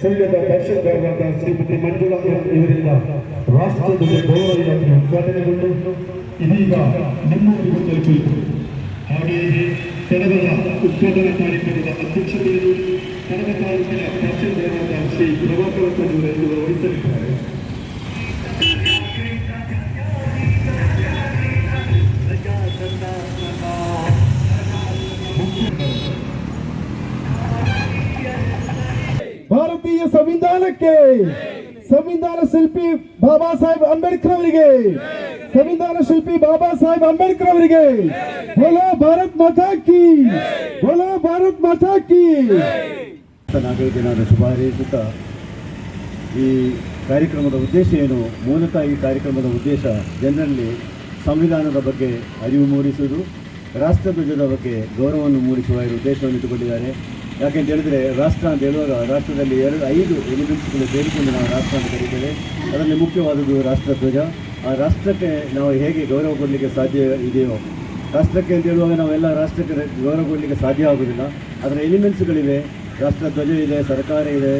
ಸುಳ್ಯದ ತಹಶೀಲ್ದಾರರಾದ ಶ್ರೀಮತಿ ಮಂಜುಳಾ ಇವರಿಂದ ರಾಷ್ಟ್ರಧ್ವಜ ಗೌರವ ಯಾತ್ರೆ ಉದ್ಘಾಟನೆಗೊಂಡು ಇದೀಗ ನಿಮ್ಮೂರಿಗೂ ತಲುಪಿತು. ಹಾಗೆಯೇ ಕಡಬದ ಉದ್ಘಾಟನಾ ಕಾರ್ಯಕ್ರಮದ ಅಧ್ಯಕ್ಷತೆಯನ್ನು ಕಡಬ ತಾಲೂಕಿನ ತಹಶೀಲ್ದಾರರಾದ ಶ್ರೀ ಪ್ರಭಾಕರ ತಂಡೂರು ವಹಿಸಲಿದ್ದಾರೆ. ಭಾರತೀಯ ಸಂವಿಧಾನಕ್ಕೆ, ಸಂವಿಧಾನ ಶಿಲ್ಪಿ ಬಾಬಾ ಸಾಹೇಬ್ ಅಂಬೇಡ್ಕರ್ ಅವರಿಗೆ, ಸಂವಿಧಾನ ಶಿಲ್ಪಿ ಬಾಬಾ ಸಾಹೇಬ್ ಅಂಬೇಡ್ಕರ್ ಅವರಿಗೆ ಬೋಲೋ ಭಾರತ್ ಮಾತಾ ಕಿ, ಬೋಲೋ ಭಾರತ್ ಮಾತಾ ಕಿ. ನಾಗರಿಕ ದಿನದ ಶುಭ ಹಾರೈಸುತ್ತಾ ಈ ಕಾರ್ಯಕ್ರಮದ ಉದ್ದೇಶ ಏನು? ಮೂಲತಃ ಈ ಕಾರ್ಯಕ್ರಮದ ಉದ್ದೇಶ ಜನರಲ್ಲಿ ಸಂವಿಧಾನದ ಬಗ್ಗೆ ಅರಿವು ಮೂಡಿಸುವುದು, ರಾಷ್ಟ್ರಧ್ವಜದ ಬಗ್ಗೆ ಗೌರವವನ್ನು ಮೂಡಿಸುವ ಉದ್ದೇಶವನ್ನು ಇಟ್ಟುಕೊಂಡಿದ್ದಾರೆ. ಯಾಕೆಂತ ಹೇಳಿದರೆ ರಾಷ್ಟ್ರ ಅಂತ ಹೇಳುವಾಗ ರಾಷ್ಟ್ರದಲ್ಲಿ 5 ಎಲಿಮೆಂಟ್ಸ್ಗಳು ಸೇರಿಕೊಂಡು ನಾವು ರಾಷ್ಟ್ರ ಅಂತ ಕರೀತೇವೆ. ಅದರಲ್ಲಿ ಮುಖ್ಯವಾದುದು ರಾಷ್ಟ್ರಧ್ವಜ. ಆ ರಾಷ್ಟ್ರಕ್ಕೆ ನಾವು ಹೇಗೆ ಗೌರವ ಕೊಡಲಿಕ್ಕೆ ಸಾಧ್ಯ ಇದೆಯೋ, ರಾಷ್ಟ್ರಕ್ಕೆ ಅಂತ ಹೇಳುವಾಗ ನಾವೆಲ್ಲ ರಾಷ್ಟ್ರಕ್ಕೆ ಗೌರವ ಕೊಡಲಿಕ್ಕೆ ಸಾಧ್ಯ ಆಗೋದಿಲ್ಲ. ಅದರ ಎಲಿಮೆಂಟ್ಸ್ಗಳಿವೆ. ರಾಷ್ಟ್ರಧ್ವಜ ಇದೆ, ಸರ್ಕಾರ ಇದೆ,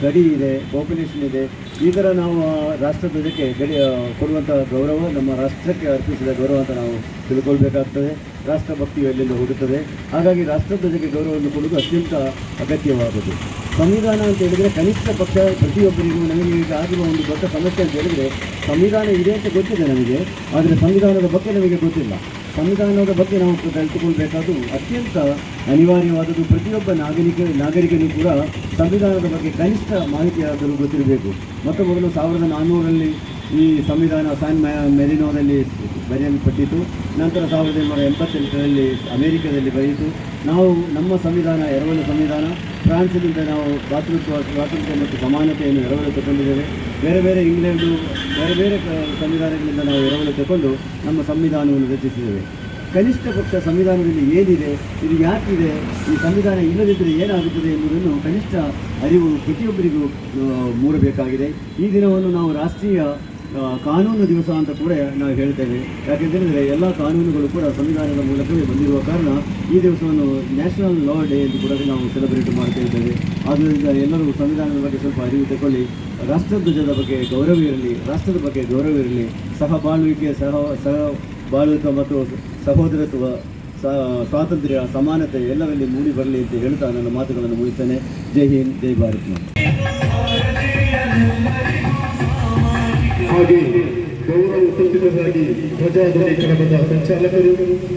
ಗಡಿ ಇದೆ, ಪಾಪ್ಯುಲೇಷನ್ ಇದೆ. ಈ ಥರ ನಾವು ರಾಷ್ಟ್ರಧ್ವಜಕ್ಕೆ ಕೊಡುವಂಥ ಗೌರವ ನಮ್ಮ ರಾಷ್ಟ್ರಕ್ಕೆ ಅರ್ಪಿಸಿದ ಗೌರವ ಅಂತ ನಾವು ತಿಳ್ಕೊಳ್ಬೇಕಾಗ್ತದೆ. ರಾಷ್ಟ್ರಭಕ್ತಿಯು ಎಲ್ಲಿಂದ ಹುಡುತ್ತದೆ. ಹಾಗಾಗಿ ರಾಷ್ಟ್ರಧ್ವಜಕ್ಕೆ ಗೌರವವನ್ನು ಕೊಡುವುದು ಅತ್ಯಂತ ಅಗತ್ಯವಾದದ್ದು. ಸಂವಿಧಾನ ಅಂತ ಹೇಳಿದರೆ ಕನಿಷ್ಠ ಪಕ್ಷ ಪ್ರತಿಯೊಬ್ಬರಿಗೂ ನಮಗೆ ಈಗ ಆಗಿರುವ ಒಂದು ದೊಡ್ಡ ಸಮಸ್ಯೆ ಅಂತ ಹೇಳಿದರೆ ಸಂವಿಧಾನ ಇದೆ ಅಂತ ಗೊತ್ತಿದೆ ನಮಗೆ, ಆದರೆ ಸಂವಿಧಾನದ ಬಗ್ಗೆ ನಮಗೆ ಗೊತ್ತಿಲ್ಲ. ಸಂವಿಧಾನದ ಬಗ್ಗೆ ನಾವು ಕಲಿತುಕೊಳ್ಬೇಕಾದ್ದು ಅತ್ಯಂತ ಅನಿವಾರ್ಯವಾದದ್ದು. ಪ್ರತಿಯೊಬ್ಬ ನಾಗರಿಕನಿಗೂ ಕೂಡ ಸಂವಿಧಾನದ ಬಗ್ಗೆ ಕನಿಷ್ಠ ಮಾಹಿತಿಯಾದರೂ ಗೊತ್ತಿರಬೇಕು. ಮೊದಲು 1400ರಲ್ಲಿ ಈ ಸಂವಿಧಾನ ಸ್ಯಾನ್ ಮೆರಿನೋದಲ್ಲಿ ಬರೆಯಲ್ಪಟ್ಟಿತು. ನಂತರ 1788ರಲ್ಲಿ ಅಮೆರಿಕದಲ್ಲಿ ಬರೆಯಿತು. ನಾವು ನಮ್ಮ ಸಂವಿಧಾನ ಎರವಲು ಸಂವಿಧಾನ. ಫ್ರಾನ್ಸಿನಿಂದ ನಾವು ಸ್ವಾತಂತ್ರ್ಯ ಮತ್ತು ಸಮಾನತೆಯನ್ನು ಎರವಲು ತಗೊಂಡಿದ್ದೇವೆ. ಬೇರೆ ಇಂಗ್ಲೆಂಡು ಬೇರೆ ಸಂವಿಧಾನಗಳಿಂದ ನಾವು ಎರವಲು ತಗೊಂಡು ನಮ್ಮ ಸಂವಿಧಾನವನ್ನು ರಚಿಸಿದ್ದೇವೆ. ಕನಿಷ್ಠ ಪಕ್ಷ ಸಂವಿಧಾನದಲ್ಲಿ ಏನಿದೆ, ಇದು ಯಾಕಿದೆ, ಈ ಸಂವಿಧಾನ ಇಲ್ಲದಿದ್ದರೆ ಏನಾಗುತ್ತದೆ ಎಂಬುದನ್ನು ಕನಿಷ್ಠ ಅರಿವು ಪ್ರತಿಯೊಬ್ಬರಿಗೂ ಮೂಡಬೇಕಾಗಿದೆ. ಈ ದಿನವನ್ನು ನಾವು ರಾಷ್ಟ್ರೀಯ ಕಾನೂನು ದಿವಸ ಅಂತ ಕೂಡ ನಾವು ಹೇಳ್ತೇವೆ. ಯಾಕೆಂತೇಳಿದರೆ ಎಲ್ಲ ಕಾನೂನುಗಳು ಕೂಡ ಸಂವಿಧಾನದ ಮೂಲಕವೇ ಬಂದಿರುವ ಕಾರಣ ಈ ದಿವಸವನ್ನು ನ್ಯಾಷನಲ್ ಲಾ ಡೇ ಎಂದು ಕೂಡ ನಾವು ಸೆಲೆಬ್ರೇಟ್ ಮಾಡ್ತಾ ಇದ್ದೇವೆ. ಆದ್ದರಿಂದ ಎಲ್ಲರೂ ಸಂವಿಧಾನದ ಬಗ್ಗೆ ಸ್ವಲ್ಪ ಅರಿವು ತಗೊಳ್ಳಿ. ರಾಷ್ಟ್ರಧ್ವಜದ ಬಗ್ಗೆ ಗೌರವ ಇರಲಿ, ರಾಷ್ಟ್ರದ ಬಗ್ಗೆ ಗೌರವ ಇರಲಿ. ಸಹಬಾಳ್ವಿಕೆ, ಸಹಬಾಳ್ವಿಕೆ ಮತ್ತು ಸಹೋದರತ್ವ, ಸ್ವಾತಂತ್ರ್ಯ, ಸಮಾನತೆ ಎಲ್ಲರಲ್ಲಿ ಮೂಡಿ ಬರಲಿ ಅಂತ ಹೇಳ್ತಾ ನನ್ನ ಮಾತುಗಳನ್ನು ಮುಗಿಸ್ತೇನೆ. ಜೈ ಹಿಂದ್, ಜೈ ಭಾರತ್. ಹಾಗೆ ಗೌರವ ಸೂಚಿತರಾಗಿ ಧ್ವಜಾರೋಹಣ ಕ್ರಮದ ಸಂಚಾಲಕರು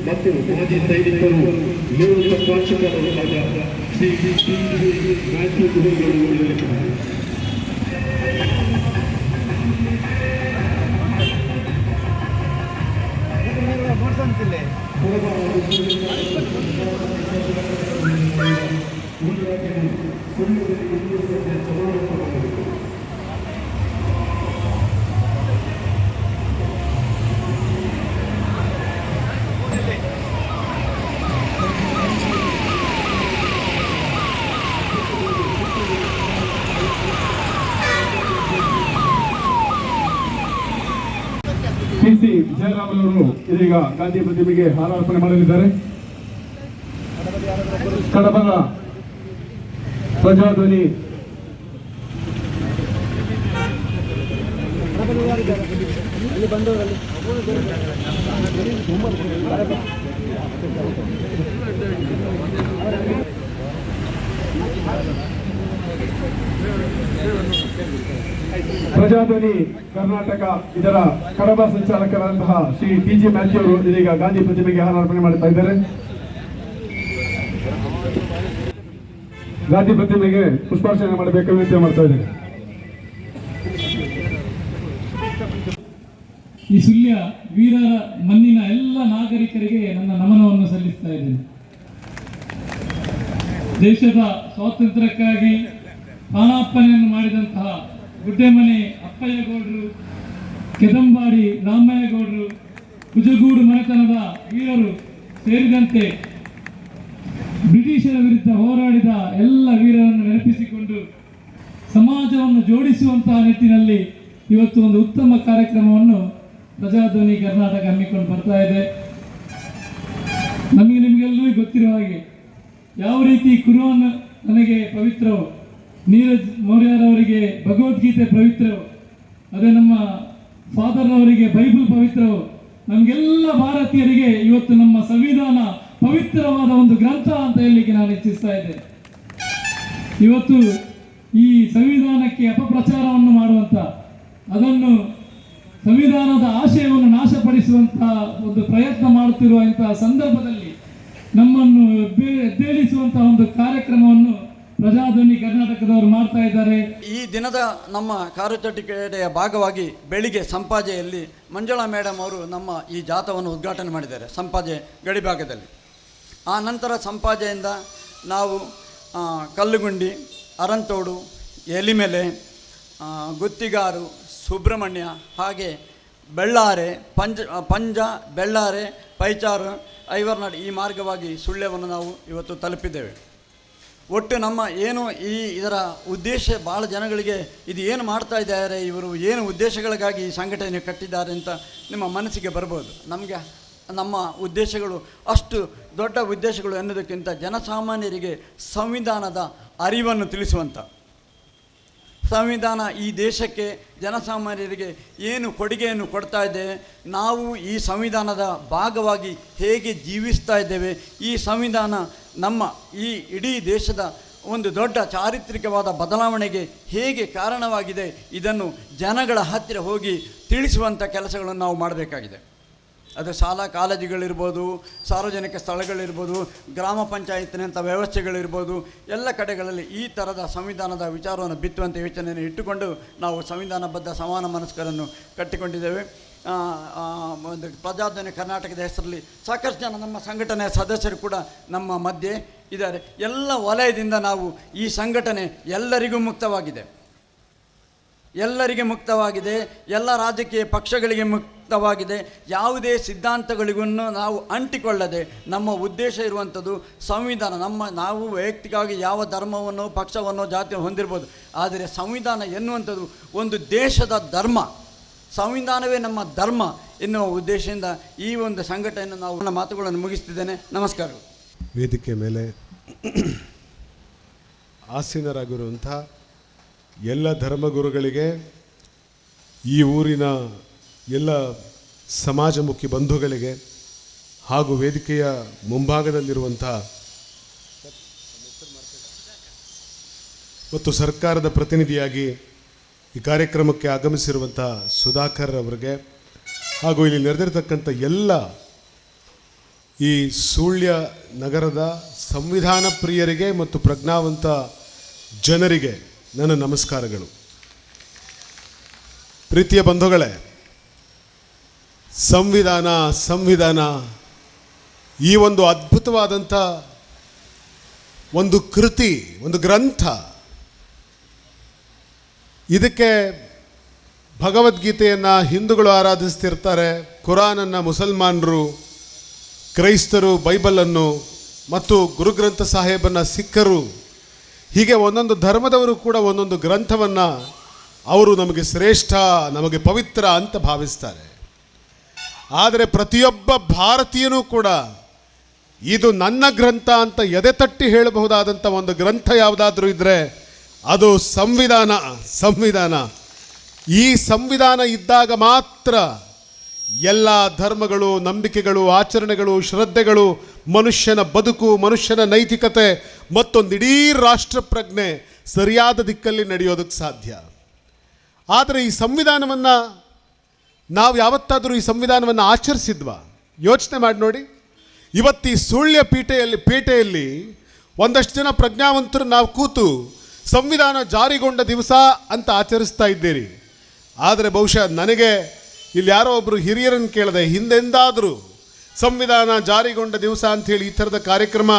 ಮತ್ತು ಮಾಜಿ ಸೈನಿಕರು ನಿವೃತ್ತ ಪ್ರಾಂಶುಪಾಲರು ಆದ ಶ್ರೀ ಮ್ಯಾಥ್ಯೂ ಗುರುಗಳು ಉಳಿದಿದ್ದಾರೆ. ಸಿ ಜಯರಾಮನವರು ಇದೀಗ ಗಾಂಧಿ ಪ್ರತಿಮೆಗೆ ಹಾರಾರ್ಪಣೆ ಮಾಡಲಿದ್ದಾರೆ. ಕಡಬದ ಪ್ರಜಾಧ್ವನಿ ಪ್ರಜಾಧ್ವನಿ ಕರ್ನಾಟಕ ಇದರ ಕಡಬ ಸಂಚಾಲಕರಾದಂತಹ ಶ್ರೀ ಟಿ.ಜಿ. ಮ್ಯಾಥ್ಯೂ ಅವರು ಇದೀಗ ಗಾಂಧಿ ಪ್ರತಿಮೆಗೆ ಹಾರಾರ್ಪಣೆ ಮಾಡುತ್ತಾ ಇದ್ದಾರೆ. ಗಾಂಧಿ ಪ್ರತಿಮೆಗೆ ಪುಷ್ಪಾರ್ಚನೆ ಮಾಡಬೇಕು ವಿನಂತಿ ಮಾಡ್ತಾ ಇದ್ದೇನೆ. ಈ ಸುಳ್ಯ ವೀರರ ಮಣ್ಣಿನ ಎಲ್ಲ ನಾಗರಿಕರಿಗೆ ನನ್ನ ನಮನವನ್ನು ಸಲ್ಲಿಸ್ತಾ ಇದ್ದೇನೆ. ದೇಶದ ಸ್ವಾತಂತ್ರ್ಯಕ್ಕಾಗಿ ಪ್ರಾಣಾರ್ಪಣೆಯನ್ನು ಮಾಡಿದಂತಹ ಗುಡ್ಡೆಮನೆ ಅಪ್ಪಯ್ಯಗೌಡರು, ಕೆದಂಬಾಡಿ ರಾಮಯ್ಯಗೌಡರು, ಕುಜಗೂಡು ಮನೆತನದ ವೀರರು ಸೇರಿದಂತೆ ಬ್ರಿಟಿಷರ ವಿರುದ್ಧ ಹೋರಾಡಿದ ಎಲ್ಲ ವೀರರನ್ನು ನೆನಪಿಸಿಕೊಂಡು ಸಮಾಜವನ್ನು ಜೋಡಿಸುವಂತಹ ನಿಟ್ಟಿನಲ್ಲಿ ಇವತ್ತು ಒಂದು ಉತ್ತಮ ಕಾರ್ಯಕ್ರಮವನ್ನು ಪ್ರಜಾಧ್ವನಿ ಕರ್ನಾಟಕ ಹಮ್ಮಿಕೊಂಡು ಬರ್ತಾ ಇದೆ. ನಿಮಗೆಲ್ಲರಿಗೂ ಗೊತ್ತಿರುವ ಹಾಗೆ ಯಾವ ರೀತಿ ಕುರಾನ್ ನನಗೆ ಪವಿತ್ರವೋ ನೀರಜ್ ಮೌರ್ಯರವರಿಗೆ ಭಗವದ್ಗೀತೆ ಪವಿತ್ರವು, ಅದೇ ನಮ್ಮ ಫಾದರ್ನವರಿಗೆ ಬೈಬಲ್ ಪವಿತ್ರವು, ನಮಗೆಲ್ಲ ಭಾರತೀಯರಿಗೆ ಇವತ್ತು ನಮ್ಮ ಸಂವಿಧಾನ ಪವಿತ್ರವಾದ ಒಂದು ಗ್ರಂಥ ಅಂತ ಹೇಳಲಿಕ್ಕೆ ನಾನು ಇಚ್ಛಿಸ್ತಾ ಇದ್ದೇನೆ. ಇವತ್ತು ಈ ಸಂವಿಧಾನಕ್ಕೆ ಅಪಪ್ರಚಾರವನ್ನು ಮಾಡುವಂಥ, ಅದನ್ನು ಸಂವಿಧಾನದ ಆಶಯವನ್ನು ನಾಶಪಡಿಸುವಂತಹ ಒಂದು ಪ್ರಯತ್ನ ಮಾಡುತ್ತಿರುವಂತಹ ಸಂದರ್ಭದಲ್ಲಿ ನಮ್ಮನ್ನು ಎದ್ದೇಳಿಸುವಂತಹ ಒಂದು ಕಾರ್ಯಕ್ರಮವನ್ನು ಪ್ರಜಾಧ್ವನಿ ಕರ್ನಾಟಕದವರು ಮಾಡ್ತಾ ಇದ್ದಾರೆ. ಈ ದಿನದ ನಮ್ಮ ಕಾರ್ಯಚಟುವಟಿಕೆಯ ಭಾಗವಾಗಿ ಬೆಳಿಗ್ಗೆ ಸಂಪಾಜೆಯಲ್ಲಿ ಮಂಜುಳಾ ಮೇಡಮ್ ಅವರು ನಮ್ಮ ಈ ಜಾಥವನ್ನು ಉದ್ಘಾಟನೆ ಮಾಡಿದ್ದಾರೆ, ಸಂಪಾಜೆ ಗಡಿಭಾಗದಲ್ಲಿ. ಆ ನಂತರ ಸಂಪಾಜೆಯಿಂದ ನಾವು ಕಲ್ಲುಗುಂಡಿ, ಅರಂತೋಡು, ಎಲಿಮೆಲೆ, ಗುತ್ತಿಗಾರು, ಸುಬ್ರಹ್ಮಣ್ಯ, ಹಾಗೆ ಬೆಳ್ಳಾರೆ, ಪಂಜ, ಬೆಳ್ಳಾರೆ, ಪೈಚಾರು, ಐವರ್ನಾಡು ಈ ಮಾರ್ಗವಾಗಿ ಸುಳ್ಯವನ್ನು ನಾವು ಇವತ್ತು ತಲುಪಿದ್ದೇವೆ. ಒಟ್ಟು ನಮ್ಮ ಏನು ಇದರ ಉದ್ದೇಶ ಭಾಳ ಜನಗಳಿಗೆ ಇದು ಏನು ಮಾಡ್ತಾ ಇದ್ದಾರೆ, ಇವರು ಏನು ಉದ್ದೇಶಗಳಿಗಾಗಿ ಈ ಸಂಘಟನೆ ಕಟ್ಟಿದ್ದಾರೆ ಅಂತ ನಿಮ್ಮ ಮನಸ್ಸಿಗೆ ಬರ್ಬೋದು. ನಮಗೆ ನಮ್ಮ ಉದ್ದೇಶಗಳು ಅಷ್ಟು ದೊಡ್ಡ ಉದ್ದೇಶಗಳು ಎನ್ನುವುದಕ್ಕಿಂತ ಜನಸಾಮಾನ್ಯರಿಗೆ ಸಂವಿಧಾನದ ಅರಿವನ್ನು ತಿಳಿಸುವಂಥ, ಸಂವಿಧಾನ ಈ ದೇಶಕ್ಕೆ ಜನಸಾಮಾನ್ಯರಿಗೆ ಏನು ಕೊಡುಗೆಯನ್ನು ಕೊಡ್ತಾ ಇದ್ದೇವೆ, ನಾವು ಈ ಸಂವಿಧಾನದ ಭಾಗವಾಗಿ ಹೇಗೆ ಜೀವಿಸ್ತಾ ಇದ್ದೇವೆ, ಈ ಸಂವಿಧಾನ ನಮ್ಮ ಈ ಇಡೀ ದೇಶದ ಒಂದು ದೊಡ್ಡ ಚಾರಿತ್ರಿಕವಾದ ಬದಲಾವಣೆಗೆ ಹೇಗೆ ಕಾರಣವಾಗಿದೆ, ಇದನ್ನು ಜನಗಳ ಹತ್ತಿರ ಹೋಗಿ ತಿಳಿಸುವಂಥ ಕೆಲಸಗಳನ್ನು ನಾವು ಮಾಡಬೇಕಾಗಿದೆ. ಅದು ಶಾಲಾ ಕಾಲೇಜುಗಳಿರ್ಬೋದು, ಸಾರ್ವಜನಿಕ ಸ್ಥಳಗಳಿರ್ಬೋದು, ಗ್ರಾಮ ಪಂಚಾಯತ್ನಂಥ ವ್ಯವಸ್ಥೆಗಳಿರ್ಬೋದು, ಎಲ್ಲ ಕಡೆಗಳಲ್ಲಿ ಈ ಥರದ ಸಂವಿಧಾನದ ವಿಚಾರವನ್ನು ಬಿತ್ತುವಂಥ ಯೋಚನೆಯನ್ನು ಇಟ್ಟುಕೊಂಡು ನಾವು ಸಂವಿಧಾನಬದ್ಧ ಸಮಾನ ಮನಸ್ಕರನ್ನು ಕಟ್ಟಿಕೊಂಡಿದ್ದೇವೆ. ಒಂದು ಪ್ರಜಾಧ್ವನಿ ಕರ್ನಾಟಕದ ಹೆಸರಲ್ಲಿ ಸಾಕಷ್ಟು ಜನ ನಮ್ಮ ಸಂಘಟನೆಯ ಸದಸ್ಯರು ಕೂಡ ನಮ್ಮ ಮಧ್ಯೆ ಇದ್ದಾರೆ. ಎಲ್ಲ ವಲಯದಿಂದ ನಾವು ಈ ಸಂಘಟನೆ ಎಲ್ಲರಿಗೂ ಮುಕ್ತವಾಗಿದೆ, ಎಲ್ಲರಿಗೆ ಮುಕ್ತವಾಗಿದೆ, ಎಲ್ಲ ರಾಜಕೀಯ ಪಕ್ಷಗಳಿಗೆ ಮುಕ್ತವಾಗಿದೆ. ಯಾವುದೇ ಸಿದ್ಧಾಂತಗಳಿಗೂ ನಾವು ಅಂಟಿಕೊಳ್ಳದೆ ನಮ್ಮ ಉದ್ದೇಶ ಇರುವಂಥದ್ದು ಸಂವಿಧಾನ. ನಾವು ವೈಯಕ್ತಿಕವಾಗಿ ಯಾವ ಧರ್ಮವನ್ನು, ಪಕ್ಷವನ್ನು, ಜಾತಿಯನ್ನು ಹೊಂದಿರ್ಬೋದು, ಆದರೆ ಸಂವಿಧಾನ ಎನ್ನುವಂಥದ್ದು ಒಂದು ದೇಶದ ಧರ್ಮ, ಸಂವಿಧಾನವೇ ನಮ್ಮ ಧರ್ಮ ಎನ್ನುವ ಉದ್ದೇಶದಿಂದ ಈ ಒಂದು ಸಂಘಟನೆಯನ್ನು ನಾವು ನನ್ನ ಮಾತುಗಳನ್ನು ಮುಗಿಸ್ತಿದ್ದೇನೆ. ನಮಸ್ಕಾರಗಳು. ವೇದಿಕೆ ಮೇಲೆ ಆಸೀನರಾಗಿರುವಂಥ ಎಲ್ಲ ಧರ್ಮಗುರುಗಳಿಗೆ, ಈ ಊರಿನ ಎಲ್ಲ ಸಮಾಜಮುಖಿ ಬಂಧುಗಳಿಗೆ ಹಾಗೂ ವೇದಿಕೆಯ ಮುಂಭಾಗದಲ್ಲಿರುವಂಥ ಮತ್ತು ಸರ್ಕಾರದ ಪ್ರತಿನಿಧಿಯಾಗಿ ಈ ಕಾರ್ಯಕ್ರಮಕ್ಕೆ ಆಗಮಿಸಿರುವಂಥ ಸುಧಾಕರ್ ಅವರಿಗೆ ಹಾಗೂ ಇಲ್ಲಿ ನೆರೆದಿರತಕ್ಕಂಥ ಎಲ್ಲ ಈ ಸುಳ್ಯ ನಗರದ ಸಂವಿಧಾನ ಪ್ರಿಯರಿಗೆ ಮತ್ತು ಪ್ರಜ್ಞಾವಂತ ಜನರಿಗೆ ನನ್ನ ನಮಸ್ಕಾರಗಳು. ಪ್ರೀತಿಯ ಬಂಧುಗಳೇ, ಸಂವಿಧಾನ ಈ ಒಂದು ಅದ್ಭುತವಾದಂಥ ಒಂದು ಕೃತಿ, ಒಂದು ಗ್ರಂಥ. ಇದಕ್ಕೆ ಭಗವದ್ಗೀತೆಯನ್ನು ಹಿಂದೂಗಳು ಆರಾಧಿಸ್ತಿರ್ತಾರೆ, ಕುರಾನನ್ನು ಮುಸಲ್ಮಾನರು, ಕ್ರೈಸ್ತರು ಬೈಬಲನ್ನು ಮತ್ತು ಗುರುಗ್ರಂಥ ಸಾಹೇಬನ್ನು ಸಿಖ್ಖರು, ಹೀಗೆ ಒಂದೊಂದು ಧರ್ಮದವರು ಕೂಡ ಒಂದೊಂದು ಗ್ರಂಥವನ್ನು ಅವರು ನಮಗೆ ಶ್ರೇಷ್ಠ, ನಮಗೆ ಪವಿತ್ರ ಅಂತ ಭಾವಿಸ್ತಾರೆ. ಆದರೆ ಪ್ರತಿಯೊಬ್ಬ ಭಾರತೀಯನೂ ಕೂಡ ಇದು ನನ್ನ ಗ್ರಂಥ ಅಂತ ಎದೆ ತಟ್ಟಿ ಹೇಳಬಹುದಾದಂಥ ಒಂದು ಗ್ರಂಥ ಯಾವುದಾದ್ರೂ ಇದ್ದರೆ ಅದು ಸಂವಿಧಾನ. ಈ ಸಂವಿಧಾನ ಇದ್ದಾಗ ಮಾತ್ರ ಎಲ್ಲ ಧರ್ಮಗಳು, ನಂಬಿಕೆಗಳು, ಆಚರಣೆಗಳು, ಶ್ರದ್ಧೆಗಳು, ಮನುಷ್ಯನ ಬದುಕು, ಮನುಷ್ಯನ ನೈತಿಕತೆ ಮತ್ತೊಂದಿಡೀ ರಾಷ್ಟ್ರ ಪ್ರಜ್ಞೆ ಸರಿಯಾದ ದಿಕ್ಕಲ್ಲಿ ನಡೆಯೋದಕ್ಕೆ ಸಾಧ್ಯ. ಆದರೆ ಈ ಸಂವಿಧಾನವನ್ನು ನಾವು ಯಾವತ್ತಾದರೂ ಈ ಸಂವಿಧಾನವನ್ನು ಆಚರಿಸಿದ್ವಾ? ಯೋಚನೆ ಮಾಡಿ ನೋಡಿ. ಇವತ್ತು ಈ ಸುಳ್ಯ ಪೇಟೆಯಲ್ಲಿ ಒಂದಷ್ಟು ಜನ ಪ್ರಜ್ಞಾವಂತರು ನಾವು ಕೂತು ಸಂವಿಧಾನ ಜಾರಿಗೊಂಡ ದಿವಸ ಅಂತ ಆಚರಿಸ್ತಾ ಇದ್ದೀರಿ. ಆದರೆ ಬಹುಶಃ ನನಗೆ ಇಲ್ಲಿ ಯಾರೋ ಒಬ್ಬರು ಹಿರಿಯರನ್ನು ಕೇಳಿದೆ, ಹಿಂದೆಂದಾದರೂ ಸಂವಿಧಾನ ಜಾರಿಗೊಂಡ ದಿವಸ ಅಂಥೇಳಿ ಈ ಥರದ ಕಾರ್ಯಕ್ರಮ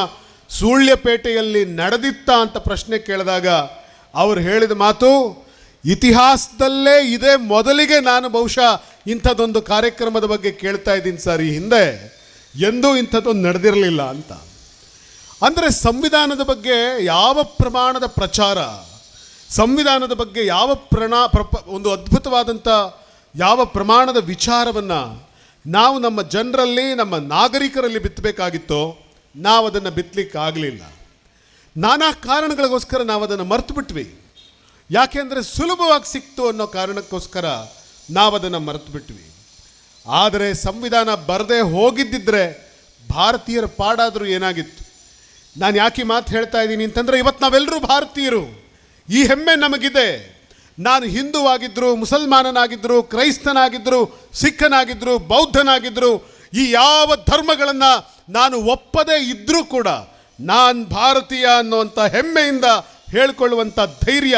ಸುಳ್ಯಪೇಟೆಯಲ್ಲಿ ನಡೆದಿತ್ತ ಅಂತ ಪ್ರಶ್ನೆ ಕೇಳಿದಾಗ ಅವರು ಹೇಳಿದ ಮಾತು, ಇತಿಹಾಸದಲ್ಲೇ ಇದೇ ಮೊದಲಿಗೆ ನಾನು ಬಹುಶಃ ಇಂಥದ್ದೊಂದು ಕಾರ್ಯಕ್ರಮದ ಬಗ್ಗೆ ಕೇಳ್ತಾ ಇದ್ದೀನಿ ಸರ್, ಈ ಹಿಂದೆ ಎಂದೂ ಇಂಥದ್ದೊಂದು ನಡೆದಿರಲಿಲ್ಲ ಅಂತ. ಅಂದರೆ ಸಂವಿಧಾನದ ಬಗ್ಗೆ ಯಾವ ಪ್ರಮಾಣದ ಪ್ರಚಾರ, ಸಂವಿಧಾನದ ಬಗ್ಗೆ ಯಾವ ಒಂದು ಅದ್ಭುತವಾದಂಥ ಯಾವ ಪ್ರಮಾಣದ ವಿಚಾರವನ್ನು ನಾವು ನಮ್ಮ ಜನರಲ್ಲಿ, ನಮ್ಮ ನಾಗರಿಕರಲ್ಲಿ ಬಿತ್ತಬೇಕಾಗಿತ್ತೋ ನಾವು ಅದನ್ನು ಬಿತ್ತಲಿಕ್ಕೆ ಆಗಲಿಲ್ಲ. ನಾನಾ ಕಾರಣಗಳಿಗೋಸ್ಕರ ನಾವು ಅದನ್ನು ಮರ್ತು ಬಿಟ್ವಿ. ಯಾಕೆಂದರೆ ಸುಲಭವಾಗಿ ಸಿಕ್ತು ಅನ್ನೋ ಕಾರಣಕ್ಕೋಸ್ಕರ ನಾವು ಅದನ್ನು ಮರೆತು ಬಿಟ್ವಿ. ಆದರೆ ಸಂವಿಧಾನ ಬರದೇ ಹೋಗಿದ್ದಿದ್ರೆ ಭಾರತೀಯರ ಪಾಡಾದರೂ ಏನಾಗಿತ್ತು? ನಾನು ಯಾಕೆ ಮಾತು ಹೇಳ್ತಾ ಇದ್ದೀನಿ ಅಂತಂದರೆ, ಇವತ್ತು ನಾವೆಲ್ಲರೂ ಭಾರತೀಯರು, ಈ ಹೆಮ್ಮೆ ನಮಗಿದೆ. ನಾನು ಹಿಂದೂವಾಗಿದ್ದರು, ಮುಸಲ್ಮಾನನಾಗಿದ್ದರು, ಕ್ರೈಸ್ತನಾಗಿದ್ದರು, ಸಿಖ್ಖನಾಗಿದ್ದರು, ಬೌದ್ಧನಾಗಿದ್ದರು, ಈ ಯಾವ ಧರ್ಮಗಳನ್ನು ನಾನು ಒಪ್ಪದೇ ಇದ್ದರೂ ಕೂಡ ನಾನು ಭಾರತೀಯ ಅನ್ನುವಂಥ ಹೆಮ್ಮೆಯಿಂದ ಹೇಳಿಕೊಳ್ಳುವಂಥ ಧೈರ್ಯ,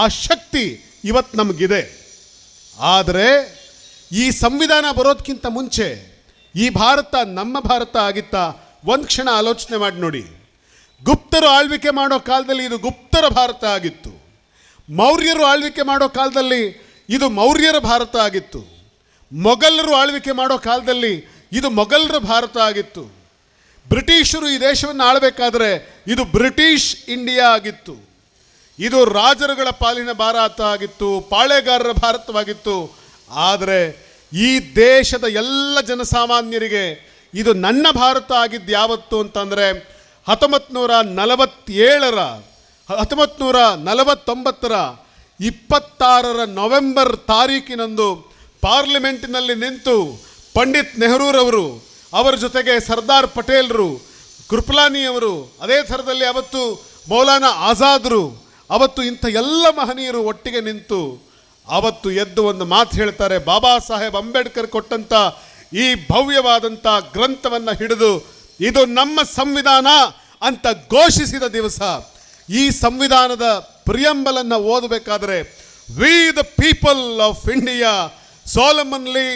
ಆ ಶಕ್ತಿ ಇವತ್ತು ನಮಗಿದೆ. ಆದರೆ ಈ ಸಂವಿಧಾನ ಬರೋದಕ್ಕಿಂತ ಮುಂಚೆ ಈ ಭಾರತ ನಮ್ಮ ಭಾರತ ಆಗಿತ್ತಾ? ಒಂದು ಕ್ಷಣ ಆಲೋಚನೆ ಮಾಡಿ ನೋಡಿ. ಗುಪ್ತರು ಆಳ್ವಿಕೆ ಮಾಡೋ ಕಾಲದಲ್ಲಿ ಇದು ಗುಪ್ತರ ಭಾರತ ಆಗಿತ್ತು. ಮೌರ್ಯರು ಆಳ್ವಿಕೆ ಮಾಡೋ ಕಾಲದಲ್ಲಿ ಇದು ಮೌರ್ಯರ ಭಾರತ ಆಗಿತ್ತು. ಮೊಘಲರು ಆಳ್ವಿಕೆ ಮಾಡೋ ಕಾಲದಲ್ಲಿ ಇದು ಮೊಘಲರ ಭಾರತ ಆಗಿತ್ತು. ಬ್ರಿಟಿಷರು ಈ ದೇಶವನ್ನು ಆಳಬೇಕಾದ್ರೆ ಇದು ಬ್ರಿಟಿಷ್ ಇಂಡಿಯಾ ಆಗಿತ್ತು. ಇದು ರಾಜರುಗಳ ಪಾಲಿನ ಭಾರತ ಆಗಿತ್ತು, ಪಾಳೆಗಾರರ ಭಾರತವಾಗಿತ್ತು. ಆದರೆ ಈ ದೇಶದ ಎಲ್ಲ ಜನಸಾಮಾನ್ಯರಿಗೆ ಇದು ನನ್ನ ಭಾರತ ಆಗಿದ್ದು ಯಾವತ್ತು ಅಂತಂದರೆ 1949ರ 26 ನವೆಂಬರ್ ತಾರೀಕಿನಂದು ಪಾರ್ಲಿಮೆಂಟಿನಲ್ಲಿ ನಿಂತು ಪಂಡಿತ್ ನೆಹರೂರವರು, ಅವರ ಜೊತೆಗೆ ಸರ್ದಾರ್ ಪಟೇಲ್ರು, ಕೃಪಲಾನಿಯವರು, ಅದೇ ಥರದಲ್ಲಿ ಅವತ್ತು ಮೌಲಾನಾ ಆಜಾದರು, ಅವತ್ತು ಇಂಥ ಎಲ್ಲ ಮಹನೀಯರು ಒಟ್ಟಿಗೆ ನಿಂತು ಅವತ್ತು ಎದ್ದು ಒಂದು ಮಾತು ಹೇಳ್ತಾರೆ. ಬಾಬಾ ಸಾಹೇಬ್ ಅಂಬೇಡ್ಕರ್ ಕೊಟ್ಟಂಥ ಈ ಭವ್ಯವಾದಂಥ ಗ್ರಂಥವನ್ನು ಹಿಡಿದು ಇದು ನಮ್ಮ ಸಂವಿಧಾನ ಅಂತ ಘೋಷಿಸಿದ ದಿವಸ. ಈ ಸಂವಿಧಾನದ ಪ್ರಿಯಂಬಲನ್ನು ಓದಬೇಕಾದ್ರೆ, V the people of India solemnly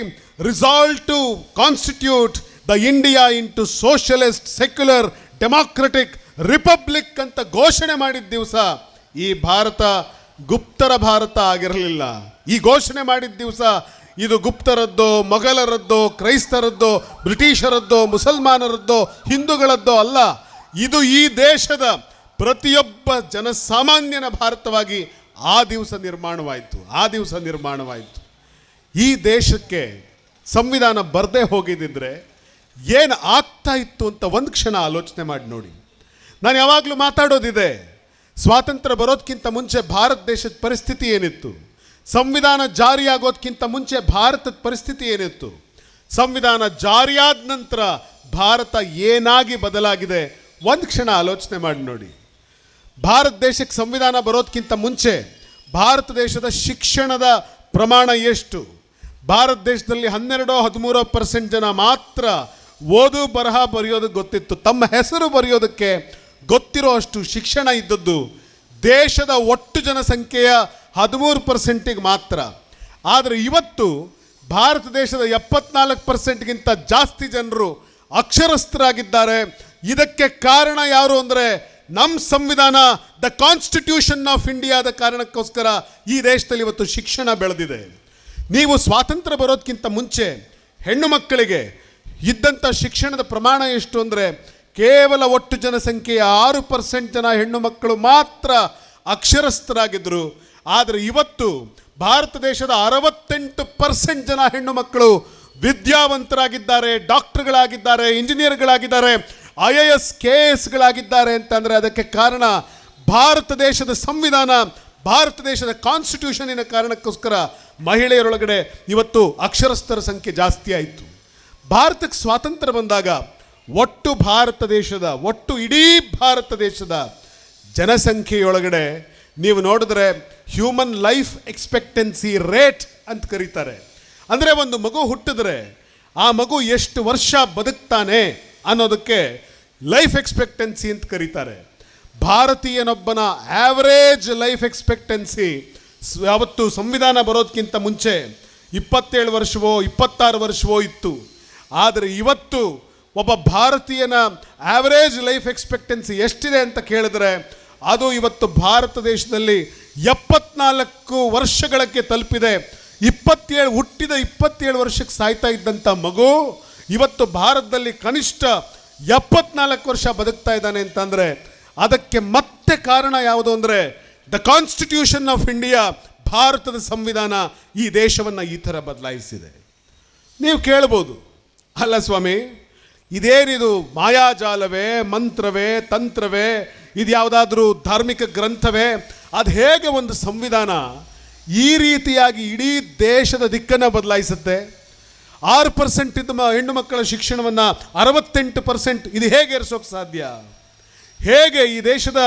resolve to constitute the India into socialist, secular, democratic republic ಅಂತ ಘೋಷಣೆ ಮಾಡಿದ ದಿವಸ ಈ ಭಾರತ ಗುಪ್ತರ ಭಾರತ ಆಗಿರಲಿಲ್ಲ. ಈ ಘೋಷಣೆ ಮಾಡಿದ ದಿವಸ ಇದು ಗುಪ್ತರದ್ದೋ, ಮೊಘಲರದ್ದೋ, ಕ್ರೈಸ್ತರದ್ದೋ, ಬ್ರಿಟಿಷರದ್ದೋ, ಮುಸಲ್ಮಾನರದ್ದೋ, ಹಿಂದೂಗಳದ್ದೋ ಅಲ್ಲ. ಇದು ಈ ದೇಶದ ಪ್ರತಿಯೊಬ್ಬ ಜನಸಾಮಾನ್ಯನ ಭಾರತವಾಗಿ ಆ ದಿವಸ ನಿರ್ಮಾಣವಾಯಿತು. ಈ ದೇಶಕ್ಕೆ ಸಂವಿಧಾನ ಬರದೇ ಹೋಗಿದ್ದಿದ್ರೆ ಏನು ಆಗ್ತಾ ಇತ್ತು ಅಂತ ಒಂದು ಕ್ಷಣ ಆಲೋಚನೆ ಮಾಡಿ ನೋಡಿ. ನಾನು ಯಾವಾಗಲೂ ಮಾತಾಡೋದಿದೆ, ಸ್ವಾತಂತ್ರ್ಯ ಬರೋದಕ್ಕಿಂತ ಮುಂಚೆ ಭಾರತ ದೇಶದ ಪರಿಸ್ಥಿತಿ ಏನಿತ್ತು, ಸಂವಿಧಾನ ಜಾರಿಯಾಗೋದಕ್ಕಿಂತ ಮುಂಚೆ ಭಾರತದ ಪರಿಸ್ಥಿತಿ ಏನಿತ್ತು, ಸಂವಿಧಾನ ಜಾರಿಯಾದ ನಂತರ ಭಾರತ ಏನಾಗಿ ಬದಲಾಗಿದೆ, ಒಂದು ಕ್ಷಣ ಆಲೋಚನೆ ಮಾಡಿ ನೋಡಿ. ಭಾರತ ದೇಶಕ್ಕೆ ಸಂವಿಧಾನ ಬರೋದಕ್ಕಿಂತ ಮುಂಚೆ ಭಾರತ ದೇಶದ ಶಿಕ್ಷಣದ ಪ್ರಮಾಣ ಎಷ್ಟು? ಭಾರತ ದೇಶದಲ್ಲಿ 12-13% ಜನ ಮಾತ್ರ ಓದು ಬರಹ ಬರೆಯೋದಕ್ಕೆ ಗೊತ್ತಿತ್ತು. ತಮ್ಮ ಹೆಸರು ಬರೆಯೋದಕ್ಕೆ ಗೊತ್ತಿರೋ ಅಷ್ಟು ಶಿಕ್ಷಣ ಇದ್ದದ್ದು ದೇಶದ ಒಟ್ಟು ಜನಸಂಖ್ಯೆಯ 13%ಗೆ ಮಾತ್ರ. ಆದರೆ ಇವತ್ತು ಭಾರತ ದೇಶದ 74%ಗಿಂತ ಜಾಸ್ತಿ ಜನರು ಅಕ್ಷರಸ್ಥರಾಗಿದ್ದಾರೆ. ಇದಕ್ಕೆ ಕಾರಣ ಯಾರು ಅಂದರೆ ನಮ್ಮ ಸಂವಿಧಾನ, ದ ಕಾನ್ಸ್ಟಿಟ್ಯೂಷನ್ ಆಫ್ ಇಂಡಿಯಾದ ಕಾರಣಕ್ಕೋಸ್ಕರ ಈ ದೇಶದಲ್ಲಿ ಇವತ್ತು ಶಿಕ್ಷಣ ಬೆಳೆದಿದೆ. ನೀವು ಸ್ವಾತಂತ್ರ್ಯ ಬರೋದಕ್ಕಿಂತ ಮುಂಚೆ ಹೆಣ್ಣು ಮಕ್ಕಳಿಗೆ ಇದ್ದಂಥ ಶಿಕ್ಷಣದ ಪ್ರಮಾಣ ಎಷ್ಟು ಅಂದರೆ ಕೇವಲ ಒಟ್ಟು ಜನಸಂಖ್ಯೆಯ 6% ಜನ ಹೆಣ್ಣು ಮಕ್ಕಳು ಮಾತ್ರ ಅಕ್ಷರಸ್ಥರಾಗಿದ್ದರು. ಆದರೆ ಇವತ್ತು ಭಾರತ ದೇಶದ 68% ಜನ ಹೆಣ್ಣು ಮಕ್ಕಳು ವಿದ್ಯಾವಂತರಾಗಿದ್ದಾರೆ, ಡಾಕ್ಟರ್ಗಳಾಗಿದ್ದಾರೆ, ಇಂಜಿನಿಯರ್ಗಳಾಗಿದ್ದಾರೆ, IAS KS ಅಂತಂದರೆ ಅದಕ್ಕೆ ಕಾರಣ ಭಾರತ ದೇಶದ ಸಂವಿಧಾನ, ಭಾರತ ದೇಶದ ಕಾನ್ಸ್ಟಿಟ್ಯೂಷನಿನ ಕಾರಣಕ್ಕೋಸ್ಕರ ಮಹಿಳೆಯರೊಳಗಡೆ ಇವತ್ತು ಅಕ್ಷರಸ್ಥರ ಸಂಖ್ಯೆ ಜಾಸ್ತಿ ಆಯಿತು. ಭಾರತಕ್ಕೆ ಸ್ವಾತಂತ್ರ್ಯ ಬಂದಾಗ ಒಟ್ಟು ಇಡೀ ಭಾರತ ದೇಶದ ಜನಸಂಖ್ಯೆಯೊಳಗಡೆ ನೀವು ನೋಡಿದ್ರೆ ಹ್ಯೂಮನ್ ಲೈಫ್ ಎಕ್ಸ್ಪೆಕ್ಟೆನ್ಸಿ ರೇಟ್ ಅಂತ ಕರೀತಾರೆ. ಅಂದರೆ ಒಂದು ಮಗು ಹುಟ್ಟಿದ್ರೆ ಆ ಮಗು ಎಷ್ಟು ವರ್ಷ ಬದುಕ್ತಾನೆ ಅನ್ನೋದಕ್ಕೆ ಲೈಫ್ ಎಕ್ಸ್ಪೆಕ್ಟೆನ್ಸಿ ಅಂತ ಕರೀತಾರೆ. ಭಾರತೀಯನೊಬ್ಬನ ಆ್ಯಾವರೇಜ್ ಲೈಫ್ ಎಕ್ಸ್ಪೆಕ್ಟೆನ್ಸಿ ಯಾವತ್ತು ಸಂವಿಧಾನ ಬರೋದಕ್ಕಿಂತ ಮುಂಚೆ 27 ವರ್ಷವೋ 26 ವರ್ಷವೋ ಇತ್ತು. ಆದರೆ ಇವತ್ತು ಒಬ್ಬ ಭಾರತೀಯನ ಆ್ಯಾವರೇಜ್ ಲೈಫ್ ಎಕ್ಸ್ಪೆಕ್ಟೆನ್ಸಿ ಎಷ್ಟಿದೆ ಅಂತ ಕೇಳಿದ್ರೆ ಅದು ಇವತ್ತು ಭಾರತ ದೇಶದಲ್ಲಿ 74 ವರ್ಷಗಳಿಗೆ ತಲುಪಿದೆ. ಹುಟ್ಟಿದ 27 ವರ್ಷಕ್ಕೆ ಸಾಯ್ತಾ ಇದ್ದಂಥ ಮಗು ಇವತ್ತು ಭಾರತದಲ್ಲಿ ಕನಿಷ್ಠ 74 ವರ್ಷ ಬದುಕ್ತಾ ಇದ್ದಾನೆ ಅಂತಂದರೆ ಅದಕ್ಕೆ ಮತ್ತೆ ಕಾರಣ ಯಾವುದು ಅಂದರೆ ದ ಕಾನ್ಸ್ಟಿಟ್ಯೂಷನ್ ಆಫ್ ಇಂಡಿಯಾ, ಭಾರತದ ಸಂವಿಧಾನ ಈ ದೇಶವನ್ನು ಈ ಥರ ಬದಲಾಯಿಸಿದೆ. ನೀವು ಕೇಳ್ಬೋದು, ಅಲ್ಲ ಸ್ವಾಮಿ ಇದೇನಿದು ಮಾಯಾಜಾಲವೇ, ಮಂತ್ರವೇ, ತಂತ್ರವೇ, ಇದು ಯಾವುದಾದ್ರೂ ಧಾರ್ಮಿಕ ಗ್ರಂಥವೇ? ಅದು ಹೇಗೆ ಒಂದು ಸಂವಿಧಾನ ಈ ರೀತಿಯಾಗಿ ಇಡೀ ದೇಶದ ದಿಕ್ಕನ್ನು ಬದಲಾಯಿಸುತ್ತೆ? 6% ಇದ್ದ ಹೆಣ್ಣು ಮಕ್ಕಳ ಶಿಕ್ಷಣವನ್ನು 68% ಇದು ಹೇಗೆ ಏರಿಸೋಕೆ ಸಾಧ್ಯ? ಹೇಗೆ ಈ ದೇಶದ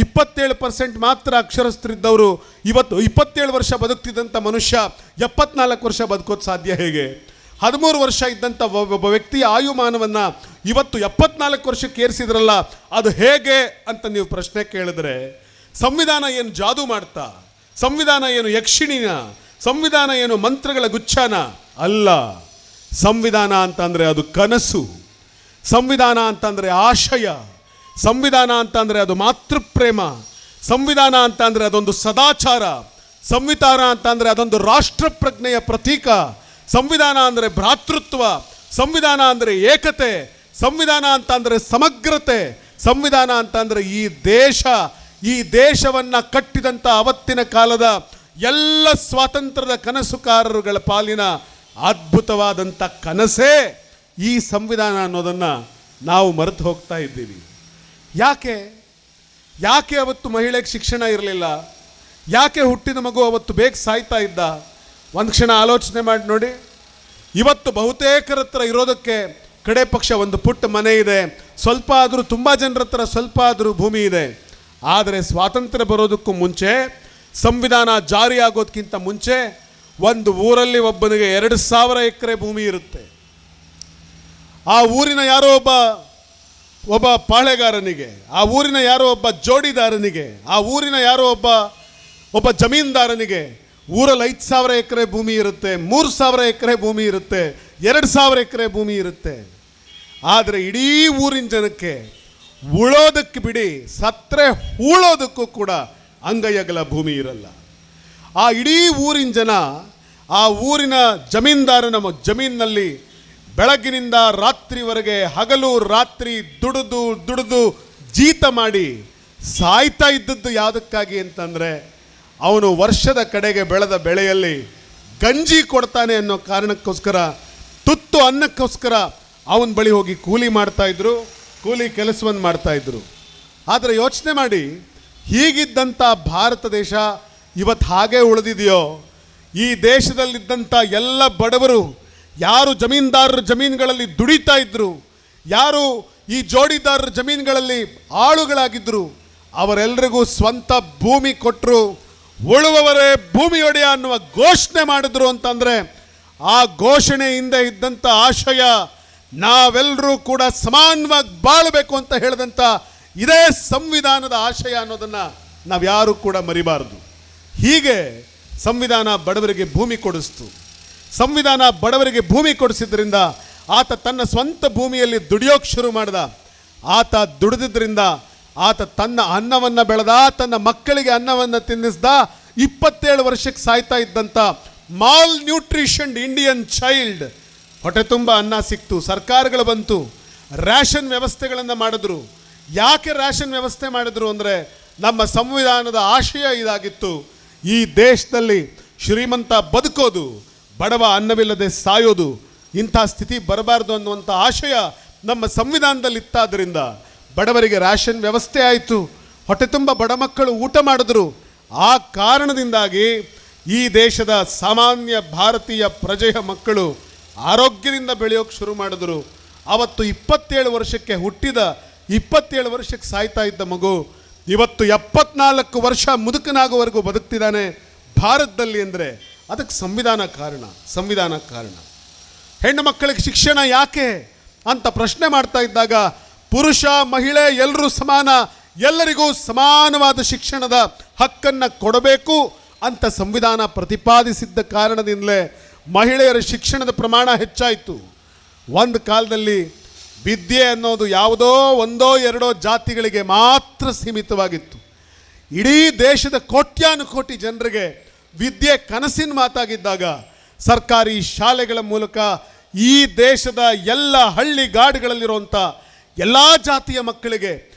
27% ಮಾತ್ರ ಅಕ್ಷರಸ್ಥರಿದ್ದವರು ಇವತ್ತು 27 ವರ್ಷ ಬದುಕ್ತಿದ್ದಂಥ ಮನುಷ್ಯ 74 ವರ್ಷ ಬದುಕೋದು ಸಾಧ್ಯ ಹೇಗೆ? 13 ವರ್ಷ ಇದ್ದಂಥ ಒಬ್ಬ ವ್ಯಕ್ತಿಯ ಆಯುಮಾನವನ್ನು ಇವತ್ತು 74 ವರ್ಷಕ್ಕೆ ಏರಿಸಿದ್ರಲ್ಲ, ಅದು ಹೇಗೆ ಅಂತ ನೀವು ಪ್ರಶ್ನೆ ಕೇಳಿದ್ರೆ, ಸಂವಿಧಾನ ಏನು ಜಾದೂ ಮಾಡ್ತಾ? ಸಂವಿಧಾನ ಏನು ಯಕ್ಷಿಣಿನ? ಸಂವಿಧಾನ ಏನು ಮಂತ್ರಗಳ ಗುಚ್ಛಾನ? ಅಲ್ಲ. ಸಂವಿಧಾನ ಅಂತಂದರೆ ಅದು ಕನಸು. ಸಂವಿಧಾನ ಅಂತಂದರೆ ಆಶಯ. ಸಂವಿಧಾನ ಅಂತಂದರೆ ಅದು ಮಾತೃಪ್ರೇಮ. ಸಂವಿಧಾನ ಅಂತಂದರೆ ಅದೊಂದು ಸದಾಚಾರ. ಸಂವಿಧಾನ ಅಂತಂದರೆ ಅದೊಂದು ರಾಷ್ಟ್ರ ಪ್ರಜ್ಞೆಯ ಪ್ರತೀಕ. ಸಂವಿಧಾನ ಅಂದರೆ ಭ್ರಾತೃತ್ವ. ಸಂವಿಧಾನ ಅಂದರೆ ಏಕತೆ. ಸಂವಿಧಾನ ಅಂತಂದರೆ ಸಮಗ್ರತೆ. ಸಂವಿಧಾನ ಅಂತಂದರೆ ಈ ದೇಶವನ್ನು ಕಟ್ಟಿದಂಥ ಅವತ್ತಿನ ಕಾಲದ ಎಲ್ಲ ಸ್ವಾತಂತ್ರ್ಯದ ಕನಸುಕಾರರುಗಳ ಪಾಲಿನ ಅದ್ಭುತವಾದಂಥ ಕನಸೇ ಈ ಸಂವಿಧಾನ ಅನ್ನೋದನ್ನು ನಾವು ಮರೆತು ಹೋಗ್ತಾ ಇದ್ದೀವಿ. ಯಾಕೆ ಅವತ್ತು ಮಹಿಳೆಗೆ ಶಿಕ್ಷಣ ಇರಲಿಲ್ಲ? ಯಾಕೆ ಹುಟ್ಟಿದ ಮಗು ಅವತ್ತು ಬೇಗ ಸಾಯ್ತಾ ಇದ್ದ? ಒಂದು ಕ್ಷಣ ಆಲೋಚನೆ ಮಾಡಿ ನೋಡಿ. ಇವತ್ತು ಬಹುತೇಕರ ಹತ್ರ ಇರೋದಕ್ಕೆ ಕಡೆ ಪಕ್ಷ ಒಂದು ಪುಟ್ಟ ಮನೆ ಇದೆ, ಸ್ವಲ್ಪ ಆದರೂ, ತುಂಬ ಜನರ ಹತ್ರ ಸ್ವಲ್ಪ ಆದರೂ ಭೂಮಿ ಇದೆ. ಆದರೆ ಸ್ವಾತಂತ್ರ್ಯ ಬರೋದಕ್ಕೂ ಮುಂಚೆ, ಸಂವಿಧಾನ ಜಾರಿಯಾಗೋದಕ್ಕಿಂತ ಮುಂಚೆ ಒಂದು ಊರಲ್ಲಿ ಒಬ್ಬನಿಗೆ 2000 ಎಕರೆ ಭೂಮಿ ಇರುತ್ತೆ. ಆ ಊರಿನ ಯಾರೋ ಒಬ್ಬ ಪಾಳೆಗಾರನಿಗೆ, ಆ ಊರಿನ ಯಾರೋ ಒಬ್ಬ ಜೋಡಿದಾರನಿಗೆ, ಆ ಊರಿನ ಯಾರೋ ಒಬ್ಬ ಜಮೀನ್ದಾರನಿಗೆ ಊರಲ್ಲಿ 5000 ಎಕರೆ ಭೂಮಿ ಇರುತ್ತೆ, 3000 ಎಕರೆ ಭೂಮಿ ಇರುತ್ತೆ, 2000 ಎಕರೆ ಭೂಮಿ ಇರುತ್ತೆ. ಆದರೆ ಇಡೀ ಊರಿನ ಜನಕ್ಕೆ ಉಳೋದಕ್ಕೆ ಬಿಡಿ, ಸತ್ರೆ ಹೂಳೋದಕ್ಕೂ ಕೂಡ ಅಂಗೈಯಗಲ ಭೂಮಿ ಇರಲ್ಲ. ಆ ಇಡೀ ಊರಿನ ಜನ ಆ ಊರಿನ ಜಮೀನ್ದಾರನ ಜಮೀನಿನಲ್ಲಿ ಬೆಳಗ್ಗಿನಿಂದ ರಾತ್ರಿವರೆಗೆ ಹಗಲು ರಾತ್ರಿ ದುಡಿದು ಜೀತ ಮಾಡಿ ಸಾಯ್ತಾ ಇದ್ದದ್ದು ಯಾವುದಕ್ಕಾಗಿ ಅಂತಂದರೆ, ಅವನು ವರ್ಷದ ಕಡೆಗೆ ಬೆಳೆದ ಬೆಳೆಯಲ್ಲಿ ಗಂಜಿ ಕೊಡ್ತಾನೆ ಅನ್ನೋ ಕಾರಣಕ್ಕೋಸ್ಕರ, ತುತ್ತು ಅನ್ನಕ್ಕೋಸ್ಕರ ಅವನ ಬಳಿ ಹೋಗಿ ಕೂಲಿ ಕೆಲಸವನ್ನು ಮಾಡ್ತಾಯಿದ್ರು. ಆದರೆ ಯೋಚನೆ ಮಾಡಿ, ಹೀಗಿದ್ದಂಥ ಭಾರತ ದೇಶ ಇವತ್ತು ಹಾಗೆ ಉಳಿದಿದೆಯೋ? ಈ ದೇಶದಲ್ಲಿದ್ದಂಥ ಎಲ್ಲ ಬಡವರು ಯಾರು ಜಮೀನ್ದಾರರ ಜಮೀನುಗಳಲ್ಲಿ ದುಡಿತಾ ಇದ್ದರು, ಯಾರು ಈ ಜೋಡಿದಾರರ ಜಮೀನುಗಳಲ್ಲಿ ಆಳುಗಳಾಗಿದ್ದರು, ಅವರೆಲ್ಲರಿಗೂ ಸ್ವಂತ ಭೂಮಿ ಕೊಟ್ಟರು. ಉಳುವವರೇ ಭೂಮಿ ಒಡೆಯ ಅನ್ನುವ ಘೋಷಣೆ ಮಾಡಿದ್ರು ಅಂತಂದರೆ, ಆ ಘೋಷಣೆ ಹಿಂದೆ ಇದ್ದಂಥ ಆಶಯ ನಾವೆಲ್ಲರೂ ಕೂಡ ಸಮಾನವಾಗಿ ಬಾಳಬೇಕು ಅಂತ ಹೇಳಿದಂಥ ಇದೇ ಸಂವಿಧಾನದ ಆಶಯ ಅನ್ನೋದನ್ನು ನಾವು ಯಾರೂ ಕೂಡ ಮರಿಬಾರದು. ಹೀಗೆ ಸಂವಿಧಾನ ಬಡವರಿಗೆ ಭೂಮಿ ಕೊಡಿಸ್ತು. ಸಂವಿಧಾನ ಬಡವರಿಗೆ ಭೂಮಿ ಕೊಡಿಸಿದ್ರಿಂದ ಆತ ತನ್ನ ಸ್ವಂತ ಭೂಮಿಯಲ್ಲಿ ದುಡಿಯೋಕೆ ಶುರು ಮಾಡ್ದ. ಆತ ದುಡಿದಿದ್ದರಿಂದ ಆತ ತನ್ನ ಅನ್ನವನ್ನು ಬೆಳೆದ, ತನ್ನ ಮಕ್ಕಳಿಗೆ ಅನ್ನವನ್ನು ತಿನ್ನಿಸ್ದ. 27 ವರ್ಷಕ್ಕೆ ಸಾಯ್ತಾ ಇದ್ದಂಥ ಮಾಲ್ ನ್ಯೂಟ್ರಿಷನ್ ಇಂಡಿಯನ್ ಚೈಲ್ಡ್ ಹೊಟ್ಟೆ ತುಂಬ ಅನ್ನ ಸಿಕ್ತು. ಸರ್ಕಾರಗಳು ಬಂತು, ರ್ಯಾಷನ್ ವ್ಯವಸ್ಥೆಗಳನ್ನು ಮಾಡಿದ್ರು. ಯಾಕೆ ರ್ಯಾಷನ್ ವ್ಯವಸ್ಥೆ ಮಾಡಿದ್ರು ಅಂದರೆ, ನಮ್ಮ ಸಂವಿಧಾನದ ಆಶಯ ಇದಾಗಿತ್ತು, ಈ ದೇಶದಲ್ಲಿ ಶ್ರೀಮಂತ ಬದುಕೋದು, ಬಡವ ಅನ್ನವಿಲ್ಲದೆ ಸಾಯೋದು, ಇಂಥ ಸ್ಥಿತಿ ಬರಬಾರ್ದು ಅನ್ನುವಂಥ ಆಶಯ ನಮ್ಮ ಸಂವಿಧಾನದಲ್ಲಿ ಇತ್ತಾದ್ದರಿಂದ ಬಡವರಿಗೆ ರ್ಯಾಷನ್ ವ್ಯವಸ್ಥೆ ಆಯಿತು. ಹೊಟ್ಟೆ ತುಂಬ ಬಡ ಮಕ್ಕಳು ಊಟ ಮಾಡಿದ್ರು. ಆ ಕಾರಣದಿಂದಾಗಿ ಈ ದೇಶದ ಸಾಮಾನ್ಯ ಭಾರತೀಯ ಪ್ರಜೆಯ ಮಕ್ಕಳು ಆರೋಗ್ಯದಿಂದ ಬೆಳೆಯೋಕ್ಕೆ ಶುರು ಮಾಡಿದ್ರು. ಅವತ್ತು 27 ವರ್ಷಕ್ಕೆ ಹುಟ್ಟಿದ, 27 ವರ್ಷಕ್ಕೆ ಸಾಯ್ತಾ ಇದ್ದ ಮಗು ಇವತ್ತು 74 ವರ್ಷ ಮುದುಕನಾಗುವವರೆಗೂ ಬದುಕ್ತಿದ್ದಾನೆ ಭಾರತದಲ್ಲಿ. ಅಂದರೆ ಅದಕ್ಕೆ ಸಂವಿಧಾನ ಕಾರಣ. ಹೆಣ್ಣು ಮಕ್ಕಳಿಗೆ ಶಿಕ್ಷಣ ಯಾಕೆ ಅಂತ ಪ್ರಶ್ನೆ ಮಾಡ್ತಾ ಇದ್ದಾಗ, ಪುರುಷ ಮಹಿಳೆ ಎಲ್ಲರೂ ಸಮಾನ, ಎಲ್ಲರಿಗೂ ಸಮಾನವಾದ ಶಿಕ್ಷಣದ ಹಕ್ಕನ್ನು ಕೊಡಬೇಕು ಅಂತ ಸಂವಿಧಾನ ಪ್ರತಿಪಾದಿಸಿದ್ದ ಕಾರಣದಿಂದಲೇ ಮಹಿಳೆಯರ ಶಿಕ್ಷಣದ ಪ್ರಮಾಣ ಹೆಚ್ಚಾಯಿತು. ಒಂದು ಕಾಲದಲ್ಲಿ ವಿದ್ಯೆ ಅನ್ನೋದು ಯಾವುದೋ ಒಂದೋ ಎರಡೋ ಜಾತಿಗಳಿಗೆ ಮಾತ್ರ ಸೀಮಿತವಾಗಿತ್ತು. ಇಡೀ ದೇಶದ ಕೋಟ್ಯಾನುಕೋಟಿ ಜನರಿಗೆ ವಿದ್ಯೆ ಕನಸಿನ ಮಾತಾಗಿದ್ದಾಗ ಸರ್ಕಾರಿ ಶಾಲೆಗಳ ಮೂಲಕ ಈ ದೇಶದ ಎಲ್ಲ ಹಳ್ಳಿಗಾಡುಗಳಲ್ಲಿರುವಂಥ ಎಲ್ಲ ಜಾತಿಯ ಮಕ್ಕಳಿಗೆ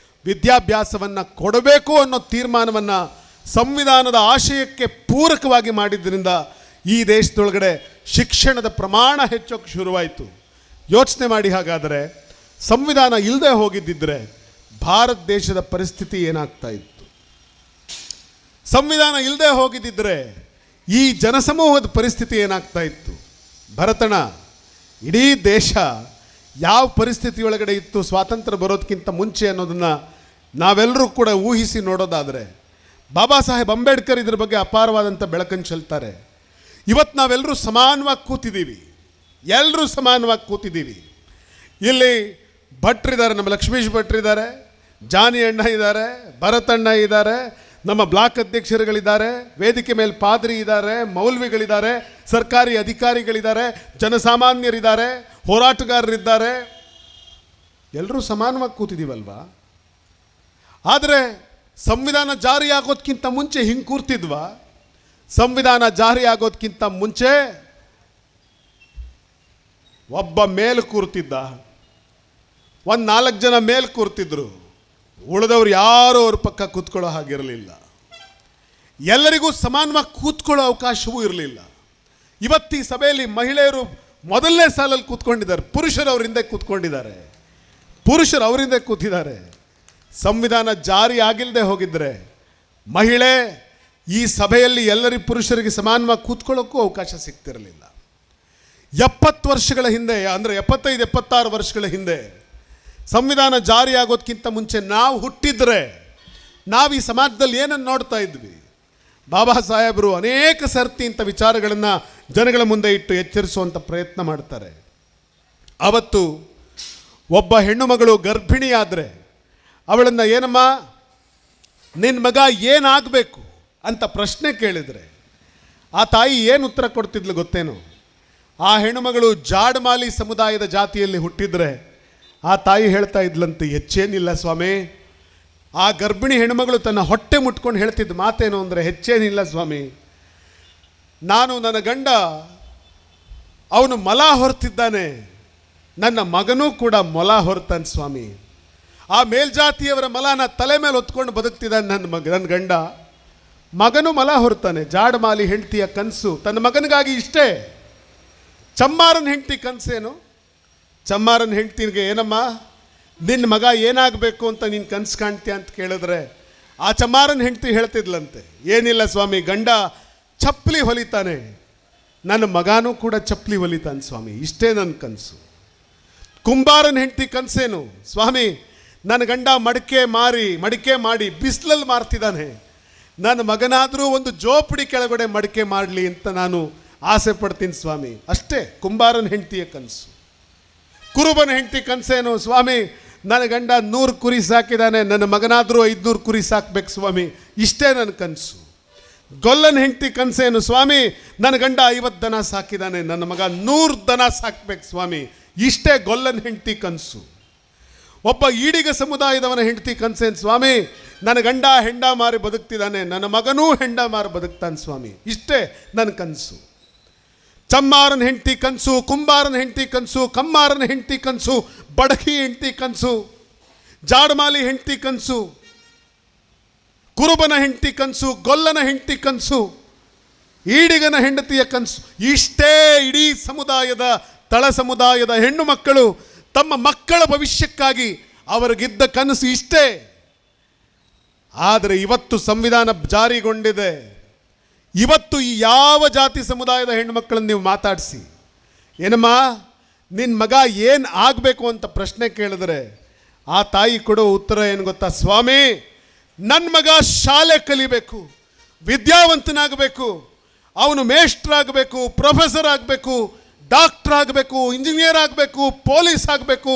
ವಿದ್ಯಾಭ್ಯಾಸವನ್ನು ಕೊಡಬೇಕು ಅನ್ನೋ ತೀರ್ಮಾನವನ್ನು ಸಂವಿಧಾನದ ಆಶಯಕ್ಕೆ ಪೂರಕವಾಗಿ ಮಾಡಿದ್ದರಿಂದ ಈ ದೇಶದೊಳಗಡೆ ಶಿಕ್ಷಣದ ಪ್ರಮಾಣ ಹೆಚ್ಚೋಕ್ಕೆ ಶುರುವಾಯಿತು. ಯೋಚನೆ ಮಾಡಿ, ಹಾಗಾದರೆ ಸಂವಿಧಾನ ಇಲ್ಲದೆ ಹೋಗಿದ್ದಿದ್ರೆ ಭಾರತ ದೇಶದ ಪರಿಸ್ಥಿತಿ ಏನಾಗ್ತಾ ಇತ್ತು? ಸಂವಿಧಾನ ಇಲ್ಲದೆ ಹೋಗಿದ್ದಿದ್ರೆ ಈ ಜನಸಮೂಹದ ಪರಿಸ್ಥಿತಿ ಏನಾಗ್ತಾ ಇತ್ತು? ಭರತಣ್ಣ, ಇಡೀ ದೇಶ ಯಾವ ಪರಿಸ್ಥಿತಿಯೊಳಗಡೆ ಇತ್ತು ಸ್ವಾತಂತ್ರ್ಯ ಬರೋದಕ್ಕಿಂತ ಮುಂಚೆ ಅನ್ನೋದನ್ನು ನಾವೆಲ್ಲರೂ ಕೂಡ ಊಹಿಸಿ ನೋಡೋದಾದರೆ, ಬಾಬಾ ಸಾಹೇಬ್ ಅಂಬೇಡ್ಕರ್ ಇದ್ರ ಬಗ್ಗೆ ಅಪಾರವಾದಂಥ ಬೆಳಕನ್ನು ಚೆಲ್ತಾರೆ. ಇವತ್ತು ನಾವೆಲ್ಲರೂ ಸಮಾನವಾಗಿ ಕೂತಿದ್ದೀವಿ, ಎಲ್ಲರೂ ಸಮಾನವಾಗಿ ಕೂತಿದ್ದೀವಿ. ಇಲ್ಲಿ ಭಟ್ರಿದ್ದಾರೆ, ನಮ್ಮ ಲಕ್ಷ್ಮೀಶ್ ಭಟ್ರಿದ್ದಾರೆ, ಜಾನಿ ಅಣ್ಣ ಇದ್ದಾರೆ, ಭರತಣ್ಣ ಇದ್ದಾರೆ, ನಮ್ಮ ಬ್ಲಾಕ್ ಅಧ್ಯಕ್ಷರುಗಳಿದ್ದಾರೆ, ವೇದಿಕೆ ಮೇಲೆ ಪಾದ್ರಿ ಇದ್ದಾರೆ, ಮೌಲ್ವಿಗಳಿದ್ದಾರೆ, ಸರ್ಕಾರಿ ಅಧಿಕಾರಿಗಳಿದ್ದಾರೆ, ಜನಸಾಮಾನ್ಯರಿದ್ದಾರೆ, ಹೋರಾಟಗಾರರಿದ್ದಾರೆ. ಎಲ್ಲರೂ ಸಮಾನವಾಗಿ ಕೂತಿದ್ದೀವಲ್ವಾ? ಆದರೆ ಸಂವಿಧಾನ ಜಾರಿ ಆಗೋದಕ್ಕಿಂತ ಮುಂಚೆ ಹಿಂಗೆ ಕೂರ್ತಿದ್ವಾ? ಸಂವಿಧಾನ ಜಾರಿ ಆಗೋದಕ್ಕಿಂತ ಮುಂಚೆ ಒಬ್ಬ ಮೇಲೆ ಕೂರ್ತಿದ್ದ, ಒಂದು 4 ಜನ ಮೇಲೆ ಕೂರ್ತಿದ್ರು, ಉಳಿದವ್ರು ಯಾರೂ ಅವ್ರ ಪಕ್ಕ ಕೂತ್ಕೊಳ್ಳೋ ಹಾಗಿರಲಿಲ್ಲ. ಎಲ್ಲರಿಗೂ ಸಮಾನವಾಗಿ ಕೂತ್ಕೊಳ್ಳೋ ಅವಕಾಶವೂ ಇರಲಿಲ್ಲ. ಇವತ್ತು ಈ ಸಭೆಯಲ್ಲಿ ಮಹಿಳೆಯರು ಮೊದಲನೇ ಸಾಲಲ್ಲಿ ಕೂತ್ಕೊಂಡಿದ್ದಾರೆ, ಪುರುಷರು ಅವ್ರ ಹಿಂದೆ ಕೂತ್ಕೊಂಡಿದ್ದಾರೆ, ಪುರುಷರು ಅವ್ರ ಹಿಂದೆ ಕೂತಿದ್ದಾರೆ. ಸಂವಿಧಾನ ಜಾರಿ ಆಗಿಲ್ಲದೆ ಹೋಗಿದ್ರೆ ಮಹಿಳೆ ಈ ಸಭೆಯಲ್ಲಿ ಎಲ್ಲರಿಗೂ ಪುರುಷರಿಗೆ ಸಮಾನವಾಗಿ ಕೂತ್ಕೊಳ್ಳೋಕ್ಕೂ ಅವಕಾಶ ಸಿಗ್ತಿರಲಿಲ್ಲ. 70 ವರ್ಷಗಳ ಹಿಂದೆ, ಅಂದರೆ 75-76 ವರ್ಷಗಳ ಹಿಂದೆ ಸಂವಿಧಾನ ಜಾರಿ ಆಗೋದಕ್ಕಿಂತ ಮುಂಚೆ ನಾವು ಹುಟ್ಟಿದ್ರೆ ನಾವು ಈ ಸಮಾಜದಲ್ಲಿ ಏನನ್ನು ನೋಡ್ತಾ ಇದ್ವಿ? ಬಾಬಾ ಸಾಹೇಬರು ಅನೇಕ ಸರ್ತಿ ಇಂಥ ವಿಚಾರಗಳನ್ನು ಜನಗಳ ಮುಂದೆ ಇಟ್ಟು ಎಚ್ಚರಿಸುವಂಥ ಪ್ರಯತ್ನ ಮಾಡ್ತಾರೆ. ಅವತ್ತು ಒಬ್ಬ ಹೆಣ್ಣು ಮಗಳು ಗರ್ಭಿಣಿಯಾದರೆ ಅವಳನ್ನು ಏನಮ್ಮ ನಿನ್ನ ಮಗ ಏನಾಗಬೇಕು ಅಂತ ಪ್ರಶ್ನೆ ಕೇಳಿದರೆ ಆ ತಾಯಿ ಏನು ಉತ್ತರ ಕೊಡ್ತಿದ್ಲು ಗೊತ್ತೇನು? ಆ ಹೆಣ್ಣುಮಗಳು ಜಾಡ್ಮಾಲಿ ಸಮುದಾಯದ ಜಾತಿಯಲ್ಲಿ ಹುಟ್ಟಿದರೆ ಆ ತಾಯಿ ಹೇಳ್ತಾ ಇದ್ಲಂತೆ, ಹೆಚ್ಚೇನಿಲ್ಲ ಸ್ವಾಮಿ. ಆ ಗರ್ಭಿಣಿ ಹೆಣ್ಣುಮಗಳು ತನ್ನ ಹೊಟ್ಟೆ ಮುಟ್ಕೊಂಡು ಹೇಳ್ತಿದ್ದ ಮಾತೇನು ಅಂದರೆ, ಹೆಚ್ಚೇನಿಲ್ಲ ಸ್ವಾಮಿ, ನಾನು ನನ್ನ ಗಂಡ ಅವನು ಮಲ ಹೊರ್ತಿದ್ದಾನೆ, ನನ್ನ ಮಗನೂ ಕೂಡ ಮೊಲ ಹೊರ್ತಾನೆ ಸ್ವಾಮಿ. ಆ ಮೇಲ್ಜಾತಿಯವರ ಮಲನ ತಲೆ ಮೇಲೆ ಹೊತ್ಕೊಂಡು ಬದುಕ್ತಿದ್ದಾನೆ ನನ್ನ ಗಂಡ, ಮಗನೂ ಮಲ ಹೊರ್ತಾನೆ. ಜಾಡ್ಮಾಲಿ ಹೆಂಡತಿಯ ಕನಸು ತನ್ನ ಮಗನಿಗಾಗಿ ಇಷ್ಟೇ. ಚಮ್ಮಾರನ ಹೆಂಡತಿ ಕನಸೇನು? ಚಮ್ಮಾರನ ಹೆಂಡ್ತಿಗೆ ಏನಮ್ಮ ನಿನ್ನ ಮಗ ಏನಾಗಬೇಕು ಅಂತ ನೀನು ಕನಸು ಕಾಣ್ತೀಯ ಅಂತ ಕೇಳಿದ್ರೆ ಆ ಚಮ್ಮಾರನ ಹೆಂಡ್ತಿ ಹೇಳ್ತಿದ್ಲಂತೆ, ಏನಿಲ್ಲ ಸ್ವಾಮಿ, ಗಂಡ ಚಪ್ಪಲಿ ಹೊಲಿತಾನೆ, ನನ್ನ ಮಗನೂ ಕೂಡ ಚಪ್ಪಲಿ ಹೊಲಿತಾನೆ ಸ್ವಾಮಿ, ಇಷ್ಟೇ ನನ್ನ ಕನಸು. ಕುಂಬಾರನ ಹೆಂಡ್ತಿ ಕನಸೇನು? ಸ್ವಾಮಿ, ನನ್ನ ಗಂಡ ಮಡಿಕೆ ಮಾಡಿ ಬಿಸಿಲಲ್ಲಿ ಮಾರ್ತಿದ್ದಾನೆ, ನನ್ನ ಮಗನಾದರೂ ಒಂದು ಜೋಪಡಿ ಕೆಳಗಡೆ ಮಡಿಕೆ ಮಾಡಲಿ ಅಂತ ನಾನು ಆಸೆ ಪಡ್ತೀನಿ ಸ್ವಾಮಿ, ಅಷ್ಟೇ ಕುಂಬಾರನ ಹೆಂಡ್ತಿಯ ಕನಸು. ಕುರುಬನ ಹೆಂಡತಿ ಕನಸೇನು? ಸ್ವಾಮಿ, ನನ್ನ ಗಂಡ 100 ಕುರಿ ಸಾಕಿದ್ದಾನೆ, ನನ್ನ ಮಗನಾದರೂ 500 ಕುರಿ ಸಾಕ್ಬೇಕು ಸ್ವಾಮಿ, ಇಷ್ಟೇ ನನ್ನ ಕನಸು. ಗೊಲ್ಲನ ಹೆಂಡತಿ ಕನಸೇನು? ಸ್ವಾಮಿ, ನನ್ನ ಗಂಡ 50 ದನ ಸಾಕಿದ್ದಾನೆ, ನನ್ನ ಮಗ 100 ದನ ಸಾಕ್ಬೇಕು ಸ್ವಾಮಿ, ಇಷ್ಟೇ ಗೊಲ್ಲನ ಹೆಂಡತಿ ಕನಸು. ಒಬ್ಬ ಈಡಿಗ ಸಮುದಾಯದವನ ಹೆಂಡತಿ ಕನಸೇನು? ಸ್ವಾಮಿ, ನನ್ನ ಗಂಡ ಹೆಂಡ ಮಾರಿ ಬದುಕ್ತಿದ್ದಾನೆ, ನನ್ನ ಮಗನೂ ಹೆಂಡ ಮಾರಿ ಬದುಕ್ತಾನೆ ಸ್ವಾಮಿ, ಇಷ್ಟೇ ನನ್ನ ಕನಸು. ಚಮ್ಮಾರನ ಹೆಂಡತಿ ಕನಸು, ಕುಂಬಾರನ ಹೆಂಡತಿ ಕನಸು, ಕಮ್ಮಾರನ ಹೆಂಡತಿ ಕನಸು, ಬಡಕಿ ಹೆಂಡತಿ ಕನಸು, ಜಾಡ್ಮಾಲಿ ಹೆಂಡತಿ ಕನಸು, ಕುರುಬನ ಹೆಂಡತಿ ಕನಸು, ಗೊಲ್ಲನ ಹೆಂಡತಿ ಕನಸು, ಈಡಿಗನ ಹೆಂಡತಿಯ ಕನಸು, ಇಷ್ಟೇ ಇಡೀ ಸಮುದಾಯದ ತಳ ಸಮುದಾಯದ ಹೆಣ್ಣು ಮಕ್ಕಳು ತಮ್ಮ ಮಕ್ಕಳ ಭವಿಷ್ಯಕ್ಕಾಗಿ ಅವರಿಗಿದ್ದ ಕನಸು ಇಷ್ಟೇ. ಆದರೆ ಇವತ್ತು ಸಂವಿಧಾನ ಜಾರಿಗೊಂಡಿದೆ. ಇವತ್ತು ಈ ಯಾವ ಜಾತಿ ಸಮುದಾಯದ ಹೆಣ್ಣುಮಕ್ಕಳನ್ನು ನೀವು ಮಾತಾಡಿಸಿ, ಏನಮ್ಮ ನಿನ್ನ ಮಗ ಏನು ಆಗಬೇಕು ಅಂತ ಪ್ರಶ್ನೆ ಕೇಳಿದ್ರೆ ಆ ತಾಯಿ ಕೊಡೋ ಉತ್ತರ ಏನು ಗೊತ್ತಾ? ಸ್ವಾಮಿ, ನನ್ನ ಮಗ ಶಾಲೆ ಕಲಿಬೇಕು, ವಿದ್ಯಾವಂತನಾಗಬೇಕು, ಅವನು ಮೇಷ್ಟ್ರಾಗಬೇಕು, ಪ್ರೊಫೆಸರ್ ಆಗಬೇಕು, ಡಾಕ್ಟರ್ ಆಗಬೇಕು, ಇಂಜಿನಿಯರ್ ಆಗಬೇಕು, ಪೊಲೀಸ್ ಆಗಬೇಕು,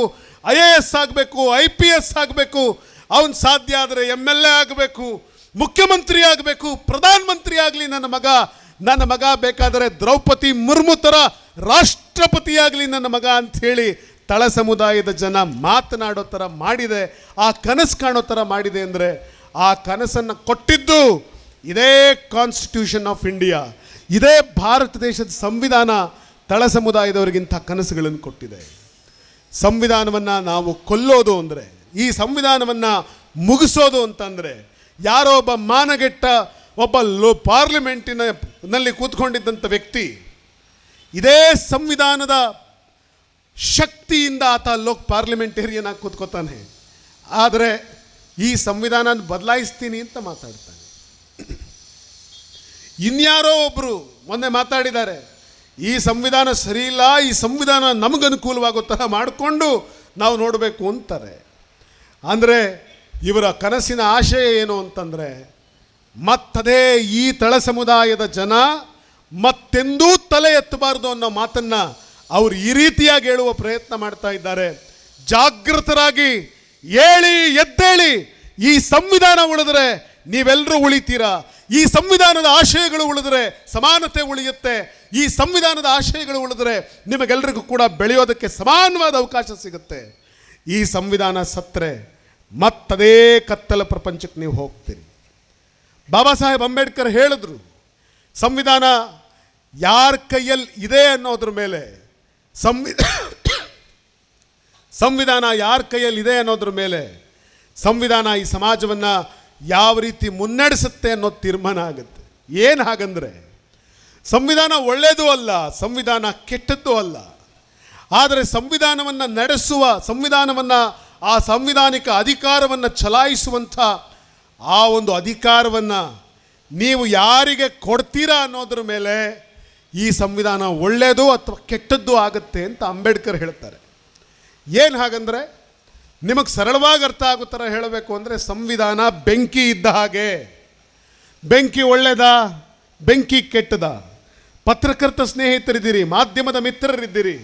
IAS ಆಗಬೇಕು, IPS ಆಗಬೇಕು, ಅವನು ಸಾಧ್ಯ ಆದರೆ MLA ಆಗಬೇಕು, ಮುಖ್ಯಮಂತ್ರಿ ಆಗಬೇಕು, ಪ್ರಧಾನಮಂತ್ರಿ ಆಗಲಿ ನನ್ನ ಮಗ ಬೇಕಾದರೆ ದ್ರೌಪದಿ ಮುರ್ಮು ಥರ ರಾಷ್ಟ್ರಪತಿ ಆಗಲಿ ನನ್ನ ಮಗ ಅಂಥೇಳಿ ತಳ ಸಮುದಾಯದ ಜನ ಮಾತನಾಡೋ ಥರ ಮಾಡಿದೆ, ಆ ಕನಸು ಕಾಣೋ ಥರ ಮಾಡಿದೆ. ಅಂದರೆ ಆ ಕನಸನ್ನು ಕೊಟ್ಟಿದ್ದು ಇದೇ ಕಾನ್ಸ್ಟಿಟ್ಯೂಷನ್ ಆಫ್ ಇಂಡಿಯಾ, ಇದೇ ಭಾರತ ದೇಶದ ಸಂವಿಧಾನ ತಳ ಸಮುದಾಯದವರಿಗಿಂತ ಕನಸುಗಳನ್ನು ಕೊಟ್ಟಿದೆ. ಸಂವಿಧಾನವನ್ನು ನಾವು ಕೊಲ್ಲೋದು ಅಂದರೆ, ಈ ಸಂವಿಧಾನವನ್ನು ಮುಗಿಸೋದು ಅಂತಂದರೆ, ಯಾರೋ ಒಬ್ಬ ಮಾನಗೆಟ್ಟ ಒಬ್ಬ ಪಾರ್ಲಿಮೆಂಟಿನಲ್ಲಿ ಕೂತ್ಕೊಂಡಿದ್ದಂಥ ವ್ಯಕ್ತಿ ಇದೇ ಸಂವಿಧಾನದ ಶಕ್ತಿಯಿಂದ ಆತ ಪಾರ್ಲಿಮೆಂಟೇರಿಯನ್ ಆಗಿ ಕೂತ್ಕೋತಾನೆ. ಆದರೆ ಈ ಸಂವಿಧಾನ ಬದಲಾಯಿಸ್ತೀನಿ ಅಂತ ಮಾತಾಡ್ತಾನೆ. ಇನ್ಯಾರೋ ಒಬ್ಬರು ಮೊನ್ನೆ ಮಾತಾಡಿದ್ದಾರೆ, ಈ ಸಂವಿಧಾನ ಸರಿ ಇಲ್ಲ, ಈ ಸಂವಿಧಾನ ನಮಗನುಕೂಲವಾಗೋ ಥರ ಮಾಡಿಕೊಂಡು ನಾವು ನೋಡಬೇಕು ಅಂತಾರೆ. ಅಂದರೆ ಇವರ ಕನಸಿನ ಆಶಯ ಏನು ಅಂತಂದರೆ, ಮತ್ತದೇ ಈ ತಳ ಸಮುದಾಯದ ಜನ ಮತ್ತೆಂದೂ ತಲೆ ಎತ್ತಬಾರ್ದು ಅನ್ನೋ ಮಾತನ್ನು ಅವರು ಈ ರೀತಿಯಾಗಿ ಹೇಳುವ ಪ್ರಯತ್ನ ಮಾಡ್ತಾ ಇದ್ದಾರೆ. ಜಾಗೃತರಾಗಿ ಹೇಳಿ, ಎದ್ದೇಳಿ. ಈ ಸಂವಿಧಾನ ಉಳಿದ್ರೆ ನೀವೆಲ್ಲರೂ ಉಳಿತೀರಾ. ಈ ಸಂವಿಧಾನದ ಆಶಯಗಳು ಉಳಿದ್ರೆ ಸಮಾನತೆ ಉಳಿಯುತ್ತೆ. ಈ ಸಂವಿಧಾನದ ಆಶಯಗಳು ಉಳಿದ್ರೆ ನಿಮಗೆಲ್ಲರಿಗೂ ಕೂಡ ಬೆಳೆಯೋದಕ್ಕೆ ಸಮಾನವಾದ ಅವಕಾಶ ಸಿಗುತ್ತೆ. ಈ ಸಂವಿಧಾನ ಸತ್ತರೆ ಮತ್ತದೇ ಕತ್ತಲ ಪ್ರಪಂಚಕ್ಕೆ ನೀವು ಹೋಗ್ತೀರಿ. ಬಾಬಾ ಸಾಹೇಬ್ ಅಂಬೇಡ್ಕರ್ ಹೇಳಿದ್ರು, ಸಂವಿಧಾನ ಯಾರ ಕೈಯಲ್ಲಿ ಇದೆ ಅನ್ನೋದ್ರ ಮೇಲೆ, ಸಂವಿಧಾನ ಯಾರ ಕೈಯಲ್ಲಿ ಇದೆ ಅನ್ನೋದ್ರ ಮೇಲೆ ಸಂವಿಧಾನ ಈ ಸಮಾಜವನ್ನು ಯಾವ ರೀತಿ ಮುನ್ನಡೆಸುತ್ತೆ ಅನ್ನೋದು ತೀರ್ಮಾನ ಆಗುತ್ತೆ. ಏನು ಹಾಗಂದರೆ, ಸಂವಿಧಾನ ಒಳ್ಳೆಯದೂ ಅಲ್ಲ, ಸಂವಿಧಾನ ಕೆಟ್ಟದ್ದೂ ಅಲ್ಲ. ಆದರೆ ಸಂವಿಧಾನವನ್ನು ನಡೆಸುವ, ಆ ಸಂವಿಧಾನಿಕ ಅಧಿಕಾರವನ್ನು ಚಲಾಯಿಸುವಂಥ ಆ ಒಂದು ಅಧಿಕಾರವನ್ನು ನೀವು ಯಾರಿಗೆ ಕೊಡ್ತೀರಾ ಅನ್ನೋದ್ರ ಮೇಲೆ ಈ ಸಂವಿಧಾನ ಒಳ್ಳೆಯದು ಅಥವಾ ಕೆಟ್ಟದ್ದು ಆಗುತ್ತೆ ಅಂತ ಅಂಬೇಡ್ಕರ್ ಹೇಳ್ತಾರೆ. ಏನು ಹಾಗಂದರೆ, ನಿಮಗೆ ಸರಳವಾಗಿ ಅರ್ಥ ಆಗೋ ಥರ ಹೇಳಬೇಕು ಅಂದರೆ, ಸಂವಿಧಾನ ಬೆಂಕಿ ಇದ್ದ ಹಾಗೆ. ಬೆಂಕಿ ಒಳ್ಳೆಯದಾ, ಬೆಂಕಿ ಕೆಟ್ಟದಾ? ಪತ್ರಕರ್ತ ಸ್ನೇಹಿತರಿದ್ದೀರಿ, ಮಾಧ್ಯಮದ ಮಿತ್ರರಿದ್ದೀರಿ.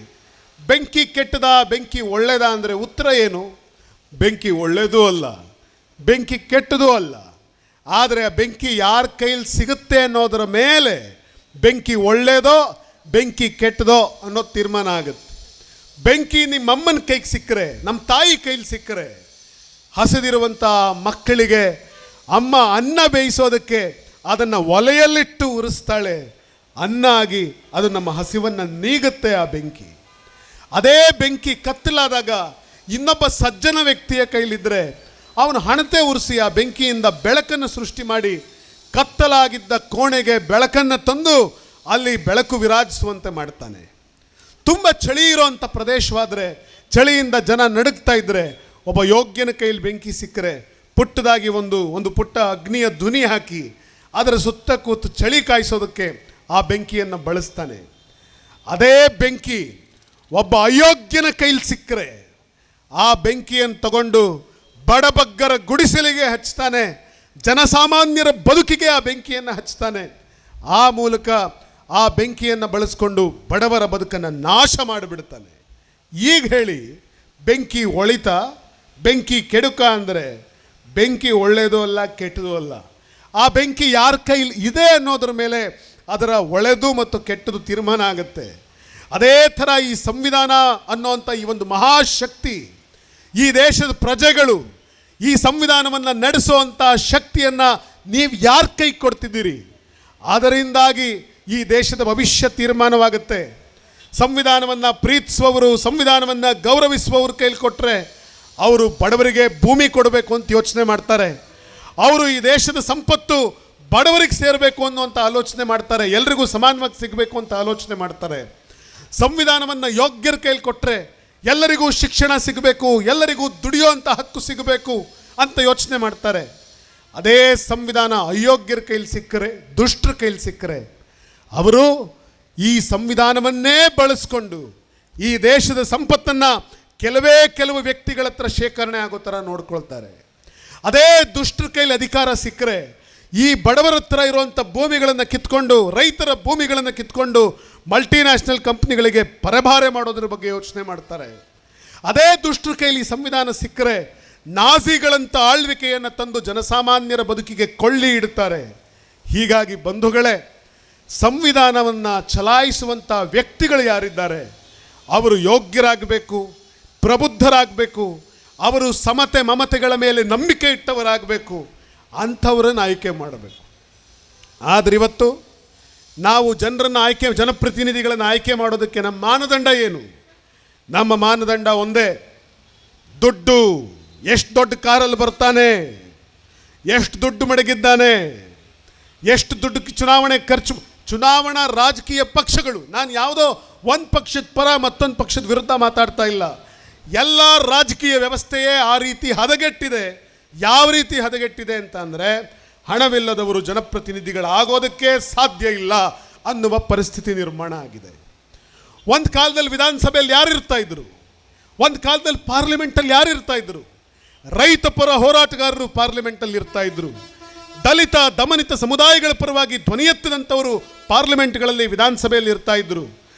ಬೆಂಕಿ ಕೆಟ್ಟದಾ, ಬೆಂಕಿ ಒಳ್ಳೆಯದಾ ಅಂದರೆ ಉತ್ತರ ಏನು? ಬೆಂಕಿ ಒಳ್ಳೆಯದೂ ಅಲ್ಲ, ಬೆಂಕಿ ಕೆಟ್ಟದೂ ಅಲ್ಲ. ಆದರೆ ಆ ಬೆಂಕಿ ಯಾರ ಕೈಲಿ ಸಿಗುತ್ತೆ ಅನ್ನೋದರ ಮೇಲೆ ಬೆಂಕಿ ಒಳ್ಳೆಯದೋ ಬೆಂಕಿ ಕೆಟ್ಟದೋ ಅನ್ನೋದು ತೀರ್ಮಾನ ಆಗುತ್ತೆ. ಬೆಂಕಿ ನಿಮ್ಮಮ್ಮನ ಕೈಗೆ ಸಿಕ್ಕರೆ, ನಮ್ಮ ತಾಯಿ ಕೈಲಿ ಸಿಕ್ಕರೆ, ಹಸಿದಿರುವಂಥ ಮಕ್ಕಳಿಗೆ ಅಮ್ಮ ಅನ್ನ ಬೇಯಿಸೋದಕ್ಕೆ ಅದನ್ನು ಒಲೆಯಲ್ಲಿಟ್ಟು ಉರಿಸ್ತಾಳೆ. ಅನ್ನ ಆಗಿ ಅದು ನಮ್ಮ ಹಸಿವನ್ನು ನೀಗುತ್ತೆ ಆ ಬೆಂಕಿ. ಅದೇ ಬೆಂಕಿ ಕತ್ತಲಾದಾಗ ಇನ್ನೊಬ್ಬ ಸಜ್ಜನ ವ್ಯಕ್ತಿಯ ಕೈಲಿದ್ದರೆ ಅವನು ಹಣತೆ ಉರಿಸಿ ಆ ಬೆಂಕಿಯಿಂದ ಬೆಳಕನ್ನು ಸೃಷ್ಟಿ ಮಾಡಿ ಕತ್ತಲಾಗಿದ್ದ ಕೋಣೆಗೆ ಬೆಳಕನ್ನು ತಂದು ಅಲ್ಲಿ ಬೆಳಕು ವಿರಾಜಿಸುವಂತೆ ಮಾಡ್ತಾನೆ. ತುಂಬ ಚಳಿ ಇರೋವಂಥ ಪ್ರದೇಶವಾದರೆ, ಚಳಿಯಿಂದ ಜನ ನಡುಗ್ತಾ ಇದ್ದರೆ, ಒಬ್ಬ ಯೋಗ್ಯನ ಕೈಲಿ ಬೆಂಕಿ ಸಿಕ್ಕರೆ ಪುಟ್ಟದಾಗಿ ಒಂದು ಪುಟ್ಟ ಅಗ್ನಿಯ ಧ್ವನಿ ಹಾಕಿ ಅದರ ಸುತ್ತ ಕೂತು ಚಳಿ ಕಾಯಿಸೋದಕ್ಕೆ ಆ ಬೆಂಕಿಯನ್ನು ಬಳಸ್ತಾನೆ. ಅದೇ ಬೆಂಕಿ ಒಬ್ಬ ಅಯೋಗ್ಯನ ಕೈಲಿ ಸಿಕ್ಕರೆ ಆ ಬೆಂಕಿಯನ್ನು ತಗೊಂಡು ಬಡಬಗ್ಗರ ಗುಡಿಸಲಿಗೆ ಹಚ್ತಾನೆ, ಜನಸಾಮಾನ್ಯರ ಬದುಕಿಗೆ ಆ ಬೆಂಕಿಯನ್ನು ಹಚ್ತಾನೆ. ಆ ಮೂಲಕ ಆ ಬೆಂಕಿಯನ್ನು ಬಳಸ್ಕೊಂಡು ಬಡವರ ಬದುಕನ್ನು ನಾಶ ಮಾಡಿಬಿಡ್ತಾನೆ. ಈಗ ಹೇಳಿ, ಬೆಂಕಿ ಒಳಿತ, ಬೆಂಕಿ ಕೆಡುಕ ಅಂದರೆ ಬೆಂಕಿ ಒಳ್ಳೆಯದೂ ಅಲ್ಲ, ಕೆಟ್ಟದೂ ಅಲ್ಲ. ಆ ಬೆಂಕಿ ಯಾರ ಕೈಲಿ ಇದೆ ಅನ್ನೋದ್ರ ಮೇಲೆ ಅದರ ಒಳ್ಳೆಯದು ಮತ್ತು ಕೆಟ್ಟದು ತೀರ್ಮಾನ ಆಗುತ್ತೆ. ಅದೇ ಥರ ಈ ಸಂವಿಧಾನ ಅನ್ನೋಂಥ ಈ ಒಂದು ಮಹಾಶಕ್ತಿ, ಈ ದೇಶದ ಪ್ರಜೆಗಳು ಈ ಸಂವಿಧಾನವನ್ನು ನಡೆಸುವಂಥ ಶಕ್ತಿಯನ್ನು ನೀವು ಯಾರ ಕೈ ಕೊಡ್ತಿದ್ದೀರಿ? ಅದರಿಂದಾಗಿ ಈ ದೇಶದ ಭವಿಷ್ಯ ತೀರ್ಮಾನವಾಗುತ್ತೆ. ಸಂವಿಧಾನವನ್ನು ಪ್ರೀತಿಸುವವರು, ಸಂವಿಧಾನವನ್ನು ಗೌರವಿಸುವವರು ಕೈಲಿ ಕೊಟ್ಟರೆ ಅವರು ಬಡವರಿಗೆ ಭೂಮಿ ಕೊಡಬೇಕು ಅಂತ ಯೋಚನೆ ಮಾಡ್ತಾರೆ. ಅವರು ಈ ದೇಶದ ಸಂಪತ್ತು ಬಡವರಿಗೆ ಸೇರಬೇಕು ಅನ್ನುವಂಥ ಆಲೋಚನೆ ಮಾಡ್ತಾರೆ. ಎಲ್ರಿಗೂ ಸಮಾನವಾಗಿ ಸಿಗಬೇಕು ಅಂತ ಆಲೋಚನೆ ಮಾಡ್ತಾರೆ. ಸಂವಿಧಾನವನ್ನು ಯೋಗ್ಯರ ಕೈಲಿ ಕೊಟ್ಟರೆ ಎಲ್ಲರಿಗೂ ಶಿಕ್ಷಣ ಸಿಗಬೇಕು, ಎಲ್ಲರಿಗೂ ದುಡಿಯುವಂಥ ಹಕ್ಕು ಸಿಗಬೇಕು ಅಂತ ಯೋಚನೆ ಮಾಡ್ತಾರೆ. ಅದೇ ಸಂವಿಧಾನ ಅಯೋಗ್ಯರ ಕೈಲಿ ಸಿಕ್ಕರೆ, ದುಷ್ಟರ ಕೈಲಿ ಸಿಕ್ಕರೆ, ಅವರು ಈ ಸಂವಿಧಾನವನ್ನೇ ಬಳಸ್ಕೊಂಡು ಈ ದೇಶದ ಸಂಪತ್ತನ್ನು ಕೆಲವು ವ್ಯಕ್ತಿಗಳ ಹತ್ರ ಶೇಖರಣೆ ಆಗೋ ಥರ ನೋಡ್ಕೊಳ್ತಾರೆ. ಅದೇ ದುಷ್ಟರ ಕೈಲಿ ಅಧಿಕಾರ ಸಿಕ್ಕರೆ ಈ ಬಡವರ ಹತ್ರ ಇರುವಂಥ ಭೂಮಿಗಳನ್ನು ಕಿತ್ಕೊಂಡು, ರೈತರ ಭೂಮಿಗಳನ್ನು ಕಿತ್ಕೊಂಡು ಮಲ್ಟಿನ್ಯಾಷನಲ್ ಕಂಪ್ನಿಗಳಿಗೆ ಪರಭಾರೆ ಮಾಡೋದ್ರ ಬಗ್ಗೆ ಯೋಚನೆ ಮಾಡ್ತಾರೆ. ಅದೇ ದುಷ್ಟರ ಕೈಲಿ ಸಂವಿಧಾನ ಸಿಕ್ಕರೆ ನಾಜಿಗಳಂಥ ಆಳ್ವಿಕೆಯನ್ನು ತಂದು ಜನಸಾಮಾನ್ಯರ ಬದುಕಿಗೆ ಕೊಳ್ಳಿ ಇಡ್ತಾರೆ. ಹೀಗಾಗಿ ಬಂಧುಗಳೇ, ಸಂವಿಧಾನವನ್ನು ಚಲಾಯಿಸುವಂಥ ವ್ಯಕ್ತಿಗಳು ಯಾರಿದ್ದಾರೆ ಅವರು ಯೋಗ್ಯರಾಗಬೇಕು, ಪ್ರಬುದ್ಧರಾಗಬೇಕು, ಅವರು ಸಮತೆ ಮಮತೆಗಳ ಮೇಲೆ ನಂಬಿಕೆ ಇಟ್ಟವರಾಗಬೇಕು, ಅಂಥವರನ್ನು ಆಯ್ಕೆ ಮಾಡಬೇಕು. ಆದರೆ ಇವತ್ತು ನಾವು ಜನಪ್ರತಿನಿಧಿಗಳನ್ನು ಆಯ್ಕೆ ಮಾಡೋದಕ್ಕೆ ನಮ್ಮ ಮಾನದಂಡ ಏನು? ನಮ್ಮ ಮಾನದಂಡ ಒಂದೇ, ದುಡ್ಡು. ಎಷ್ಟು ದೊಡ್ಡ ಕಾರಲ್ಲಿ ಬರ್ತಾನೆ, ಎಷ್ಟು ದುಡ್ಡು ಮಡಗಿದ್ದಾನೆ, ಎಷ್ಟು ದುಡ್ಡು ಚುನಾವಣೆ ಖರ್ಚು. ಚುನಾವಣಾ ರಾಜಕೀಯ ಪಕ್ಷಗಳು, ನಾನು ಯಾವುದೋ ಒಂದು ಪಕ್ಷದ ಪರ ಮತ್ತೊಂದು ಪಕ್ಷದ ವಿರುದ್ಧ ಮಾತಾಡ್ತಾ ಇಲ್ಲ. ಎಲ್ಲ ರಾಜಕೀಯ ವ್ಯವಸ್ಥೆಯೇ ಆ ರೀತಿ ಹದಗೆಟ್ಟಿದೆ. ಯಾವ ರೀತಿ ಹದಗೆಟ್ಟಿದೆ ಅಂತ ಅಂದರೆ, ಹಣವಿಲ್ಲದವರು ಜನಪ್ರತಿನಿಧಿಗಳಾಗೋದಕ್ಕೆ ಸಾಧ್ಯ ಇಲ್ಲ ಅನ್ನುವ ಪರಿಸ್ಥಿತಿ ನಿರ್ಮಾಣ ಆಗಿದೆ. ಒಂದು ಕಾಲದಲ್ಲಿ ವಿಧಾನಸಭೆಯಲ್ಲಿ ಯಾರು ಇರ್ತಾ ಇದ್ರು, ಒಂದು ಕಾಲದಲ್ಲಿ ಪಾರ್ಲಿಮೆಂಟಲ್ಲಿ ಯಾರು ಇರ್ತಾ ಇದ್ರು? ರೈತ ಪರ ಹೋರಾಟಗಾರರು ಪಾರ್ಲಿಮೆಂಟಲ್ಲಿ ಇರ್ತಾ ಇದ್ರು. ದಲಿತ ದಮನಿತ ಸಮುದಾಯಗಳ ಪರವಾಗಿ ಧ್ವನಿ ಎತ್ತಿದಂಥವರು ಪಾರ್ಲಿಮೆಂಟ್ಗಳಲ್ಲಿ ವಿಧಾನಸಭೆಯಲ್ಲಿ ಇರ್ತಾ ಇದ್ರು.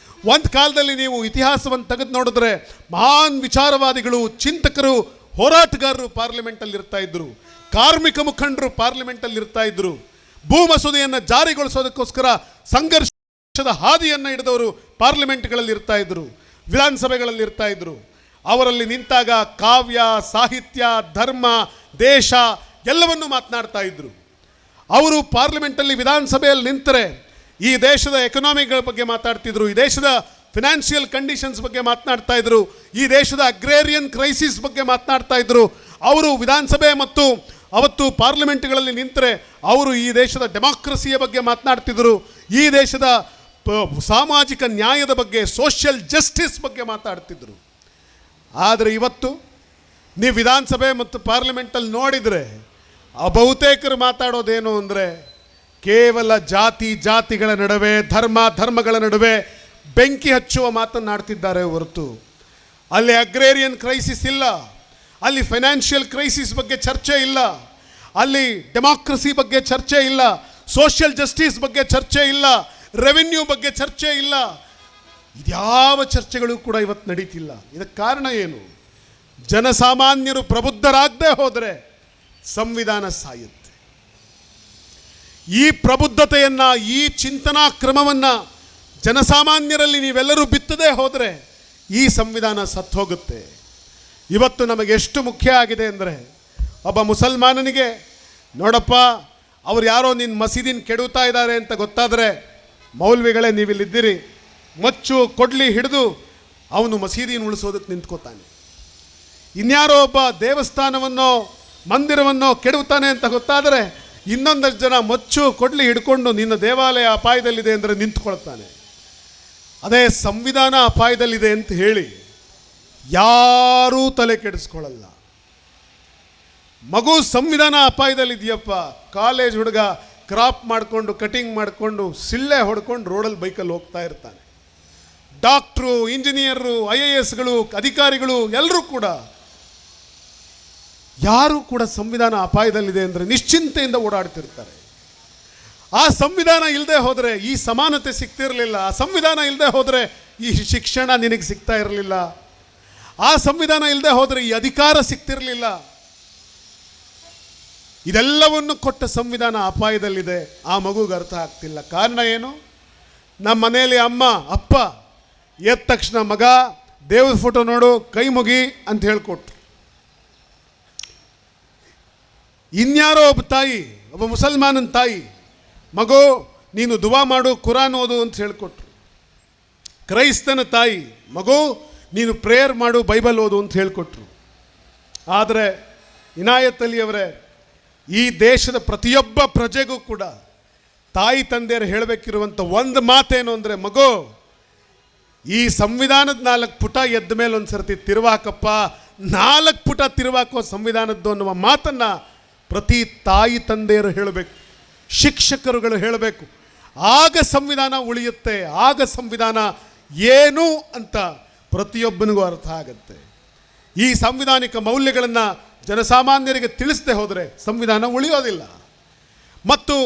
ಒಂದು ಕಾಲದಲ್ಲಿ ನೀವು ಇತಿಹಾಸವನ್ನು ತೆಗೆದು ನೋಡಿದ್ರೆ ಮಹಾನ್ ವಿಚಾರವಾದಿಗಳು, ಚಿಂತಕರು, ಹೋರಾಟಗಾರರು ಪಾರ್ಲಿಮೆಂಟಲ್ಲಿ ಇರ್ತಾ ಇದ್ರು. ಕಾರ್ಮಿಕ ಮುಖಂಡರು ಪಾರ್ಲಿಮೆಂಟಲ್ಲಿ ಇರ್ತಾ ಇದ್ರು. ಭೂ ಮಸೂದೆಯನ್ನು ಜಾರಿಗೊಳಿಸೋದಕ್ಕೋಸ್ಕರ ಸಂಘರ್ಷದ ಹಾದಿಯನ್ನು ಹಿಡಿದವರು ಪಾರ್ಲಿಮೆಂಟ್ಗಳಲ್ಲಿ ಇರ್ತಾ ಇದ್ರು, ವಿಧಾನಸಭೆಗಳಲ್ಲಿ ಇರ್ತಾ ಇದ್ರು. ಅವರಲ್ಲಿ ನಿಂತಾಗ ಕಾವ್ಯ, ಸಾಹಿತ್ಯ, ಧರ್ಮ, ದೇಶ ಎಲ್ಲವನ್ನೂ ಮಾತನಾಡ್ತಾ ಇದ್ರು. ಅವರು ಪಾರ್ಲಿಮೆಂಟಲ್ಲಿ ವಿಧಾನಸಭೆಯಲ್ಲಿ ನಿಂತರೆ ಈ ದೇಶದ ಎಕನಾಮಿಗಳ ಬಗ್ಗೆ ಮಾತಾಡ್ತಿದ್ರು, ಈ ದೇಶದ ಫಿನಾನ್ಷಿಯಲ್ ಕಂಡೀಷನ್ಸ್ ಬಗ್ಗೆ ಮಾತನಾಡ್ತಾ ಇದ್ರು, ಈ ದೇಶದ ಅಗ್ರೇರಿಯನ್ ಕ್ರೈಸಿಸ್ ಬಗ್ಗೆ ಮಾತನಾಡ್ತಾ ಇದ್ರು. ಅವರು ವಿಧಾನಸಭೆ ಮತ್ತು ಅವತ್ತು ಪಾರ್ಲಿಮೆಂಟ್ಗಳಲ್ಲಿ ನಿಂತರೆ ಅವರು ಈ ದೇಶದ ಡೆಮಾಕ್ರಸಿಯ ಬಗ್ಗೆ ಮಾತನಾಡ್ತಿದ್ರು, ಈ ದೇಶದ ಸಾಮಾಜಿಕ ನ್ಯಾಯದ ಬಗ್ಗೆ, ಸೋಷಿಯಲ್ ಜಸ್ಟಿಸ್ ಬಗ್ಗೆ ಮಾತಾಡ್ತಿದ್ರು. ಆದರೆ ಇವತ್ತು ನೀವು ವಿಧಾನಸಭೆ ಮತ್ತು ಪಾರ್ಲಿಮೆಂಟಲ್ಲಿ ನೋಡಿದರೆ ಬಹುತೇಕರು ಮಾತಾಡೋದೇನು ಅಂದರೆ ಕೇವಲ ಜಾತಿಗಳ ನಡುವೆ, ಧರ್ಮಗಳ ನಡುವೆ ಬೆಂಕಿ ಹಚ್ಚುವ ಮಾತನ್ನಾಡ್ತಿದ್ದಾರೆ ಹೊರತು ಅಲ್ಲಿ ಅಗ್ರೇರಿಯನ್ ಕ್ರೈಸಿಸ್ ಇಲ್ಲ, ಅಲ್ಲಿ ಫೈನಾನ್ಷಿಯಲ್ ಕ್ರೈಸಿಸ್ ಬಗ್ಗೆ ಚರ್ಚೆ ಇಲ್ಲ, ಅಲ್ಲಿ ಡೆಮಾಕ್ರಸಿ ಬಗ್ಗೆ ಚರ್ಚೆ ಇಲ್ಲ, ಸೋಷಿಯಲ್ ಜಸ್ಟಿಸ್ ಬಗ್ಗೆ ಚರ್ಚೆ ಇಲ್ಲ, ರೆವಿನ್ಯೂ ಬಗ್ಗೆ ಚರ್ಚೆ ಇಲ್ಲ. ಇದ್ಯಾವ ಚರ್ಚೆಗಳು ಕೂಡ ಇವತ್ತು ನಡೀತಿಲ್ಲ. ಇದಕ್ಕೆ ಕಾರಣ ಏನು? ಜನಸಾಮಾನ್ಯರು ಪ್ರಬುದ್ಧರಾಗದೆ ಹೋದರೆ ಸಂವಿಧಾನ ಸಾಯುತ್ತೆ. ಈ ಪ್ರಬುದ್ಧತೆಯನ್ನು, ಈ ಚಿಂತನಾ ಕ್ರಮವನ್ನು ಜನಸಾಮಾನ್ಯರಲ್ಲಿ ನೀವೆಲ್ಲರೂ ಬಿತ್ತದೇ ಹೋದರೆ ಈ ಸಂವಿಧಾನ ಸತ್ತು ಹೋಗುತ್ತೆ. ಇವತ್ತು ನಮಗೆ ಎಷ್ಟು ಮುಖ್ಯ ಆಗಿದೆ ಅಂದರೆ, ಒಬ್ಬ ಮುಸಲ್ಮಾನನಿಗೆ ನೋಡಪ್ಪ ಅವ್ರು ಯಾರೋ ನಿನ್ನ ಮಸೀದಿನ ಕೆಡುತ್ತಾ ಇದ್ದಾರೆ ಅಂತ ಗೊತ್ತಾದರೆ, ಮೌಲ್ವಿಗಳೇ ನೀವಿಲ್ಲಿದ್ದೀರಿ, ಮಚ್ಚು ಕೊಡ್ಲಿ ಹಿಡಿದು ಅವನು ಮಸೀದಿನ ಉಳಿಸೋದಕ್ಕೆ ನಿಂತ್ಕೋತಾನೆ. ಇನ್ಯಾರೋ ಒಬ್ಬ ದೇವಸ್ಥಾನವನ್ನೋ ಮಂದಿರವನ್ನೋ ಕೆಡುತ್ತಾನೆ ಅಂತ ಗೊತ್ತಾದರೆ ಇನ್ನೊಂದಷ್ಟು ಜನ ಮಚ್ಚು ಕೊಡ್ಲಿ ಹಿಡ್ಕೊಂಡು ನಿನ್ನ ದೇವಾಲಯ ಅಪಾಯದಲ್ಲಿದೆ ಅಂದರೆ ನಿಂತ್ಕೊಳ್ತಾನೆ. ಅದೇ ಸಂವಿಧಾನ ಅಪಾಯದಲ್ಲಿದೆ ಅಂತ ಹೇಳಿ ಯಾರೂ ತಲೆ ಕೆಡಿಸ್ಕೊಳ್ಳಲ್ಲ. ಮಗು ಸಂವಿಧಾನ ಅಪಾಯದಲ್ಲಿದೆಯಪ್ಪ, ಕಾಲೇಜ್ ಹುಡುಗ ಕ್ರಾಪ್ ಮಾಡಿಕೊಂಡು, ಕಟಿಂಗ್ ಮಾಡಿಕೊಂಡು, ಸಿಳ್ಳೆ ಹೊಡ್ಕೊಂಡು ರೋಡಲ್ಲಿ ಬೈಕಲ್ಲಿ ಹೋಗ್ತಾ ಇರ್ತಾನೆ. ಡಾಕ್ಟ್ರು, ಇಂಜಿನಿಯರು, IASಗಳು, ಅಧಿಕಾರಿಗಳು ಎಲ್ಲರೂ ಕೂಡ ಯಾರೂ ಕೂಡ ಸಂವಿಧಾನ ಅಪಾಯದಲ್ಲಿದೆ ಅಂದರೆ ನಿಶ್ಚಿಂತೆಯಿಂದ ಓಡಾಡ್ತಿರ್ತಾರೆ. ಆ ಸಂವಿಧಾನ ಇಲ್ಲದೆ ಹೋದರೆ ಈ ಸಮಾನತೆ ಸಿಗ್ತಿರಲಿಲ್ಲ, ಆ ಸಂವಿಧಾನ ಇಲ್ಲದೆ ಹೋದರೆ ಈ ಶಿಕ್ಷಣ ನಿನಗೆ ಸಿಗ್ತಾ ಇರಲಿಲ್ಲ, ಆ ಸಂವಿಧಾನ ಇಲ್ಲದೆ ಹೋದರೆ ಈ ಅಧಿಕಾರ ಸಿಗ್ತಿರಲಿಲ್ಲ. ಇದೆಲ್ಲವನ್ನು ಕೊಟ್ಟ ಸಂವಿಧಾನ ಅಪಾಯದಲ್ಲಿದೆ. ಆ ಮಗುಗೆ ಅರ್ಥ ಆಗ್ತಿಲ್ಲ. ಕಾರಣ ಏನು? ನಮ್ಮ ಮನೆಯಲ್ಲಿ ಅಮ್ಮ ಅಪ್ಪ ಎದ್ದ ತಕ್ಷಣ ಮಗ ದೇವ್ರ ಫೋಟೋ ನೋಡು, ಕೈ ಮುಗಿ ಅಂತ ಹೇಳ್ಕೊಟ್ರು. ಇನ್ಯಾರೋ ಒಬ್ಬ ತಾಯಿ, ಒಬ್ಬ ಮುಸಲ್ಮಾನನ ತಾಯಿ, ಮಗು ನೀನು ದುವಾ ಮಾಡು, ಕುರಾನ್ ಓದು ಅಂತ ಹೇಳ್ಕೊಟ್ರು. ಕ್ರೈಸ್ತನ ತಾಯಿ, ಮಗು ನೀನು ಪ್ರೇಯರ್ ಮಾಡು, ಬೈಬಲ್ ಓದು ಅಂತ ಹೇಳ್ಕೊಟ್ರು. ಆದರೆ ಇನಾಯತ್ ಅಲಿಯವರೇ, ಈ ದೇಶದ ಪ್ರತಿಯೊಬ್ಬ ಪ್ರಜೆಗೂ ಕೂಡ ತಾಯಿ ತಂದೆಯರು ಹೇಳಬೇಕಿರುವಂಥ ಒಂದು ಮಾತೇನು ಅಂದರೆ, ಮಗು ಈ ಸಂವಿಧಾನದ 4 ಪುಟ ಎದ್ದ ಮೇಲೆ ಒಂದು ಸರ್ತಿ ತಿರುವಾಕಪ್ಪ, 4 ಪುಟ ತಿರುವಾಕೋ ಸಂವಿಧಾನದ್ದು ಅನ್ನುವ ಮಾತನ್ನು ಪ್ರತಿ ತಾಯಿ ತಂದೆಯರು ಹೇಳಬೇಕು, ಶಿಕ್ಷಕರುಗಳು ಹೇಳಬೇಕು. ಆಗ ಸಂವಿಧಾನ ಉಳಿಯುತ್ತೆ, ಆಗ ಸಂವಿಧಾನ ಏನು ಅಂತ ಪ್ರತಿಯೊಬ್ಬನಿಗೂ ಅರ್ಥ ಆಗುತ್ತೆ. ಈ ಸಾಂವಿಧಾನಿಕ ಮೌಲ್ಯಗಳನ್ನು ಜನಸಾಮಾನ್ಯರಿಗೆ ತಿಳಿಸದೆ ಹೋದರೆ ಸಂವಿಧಾನ ಉಳಿಯೋದಿಲ್ಲ. ಮತ್ತು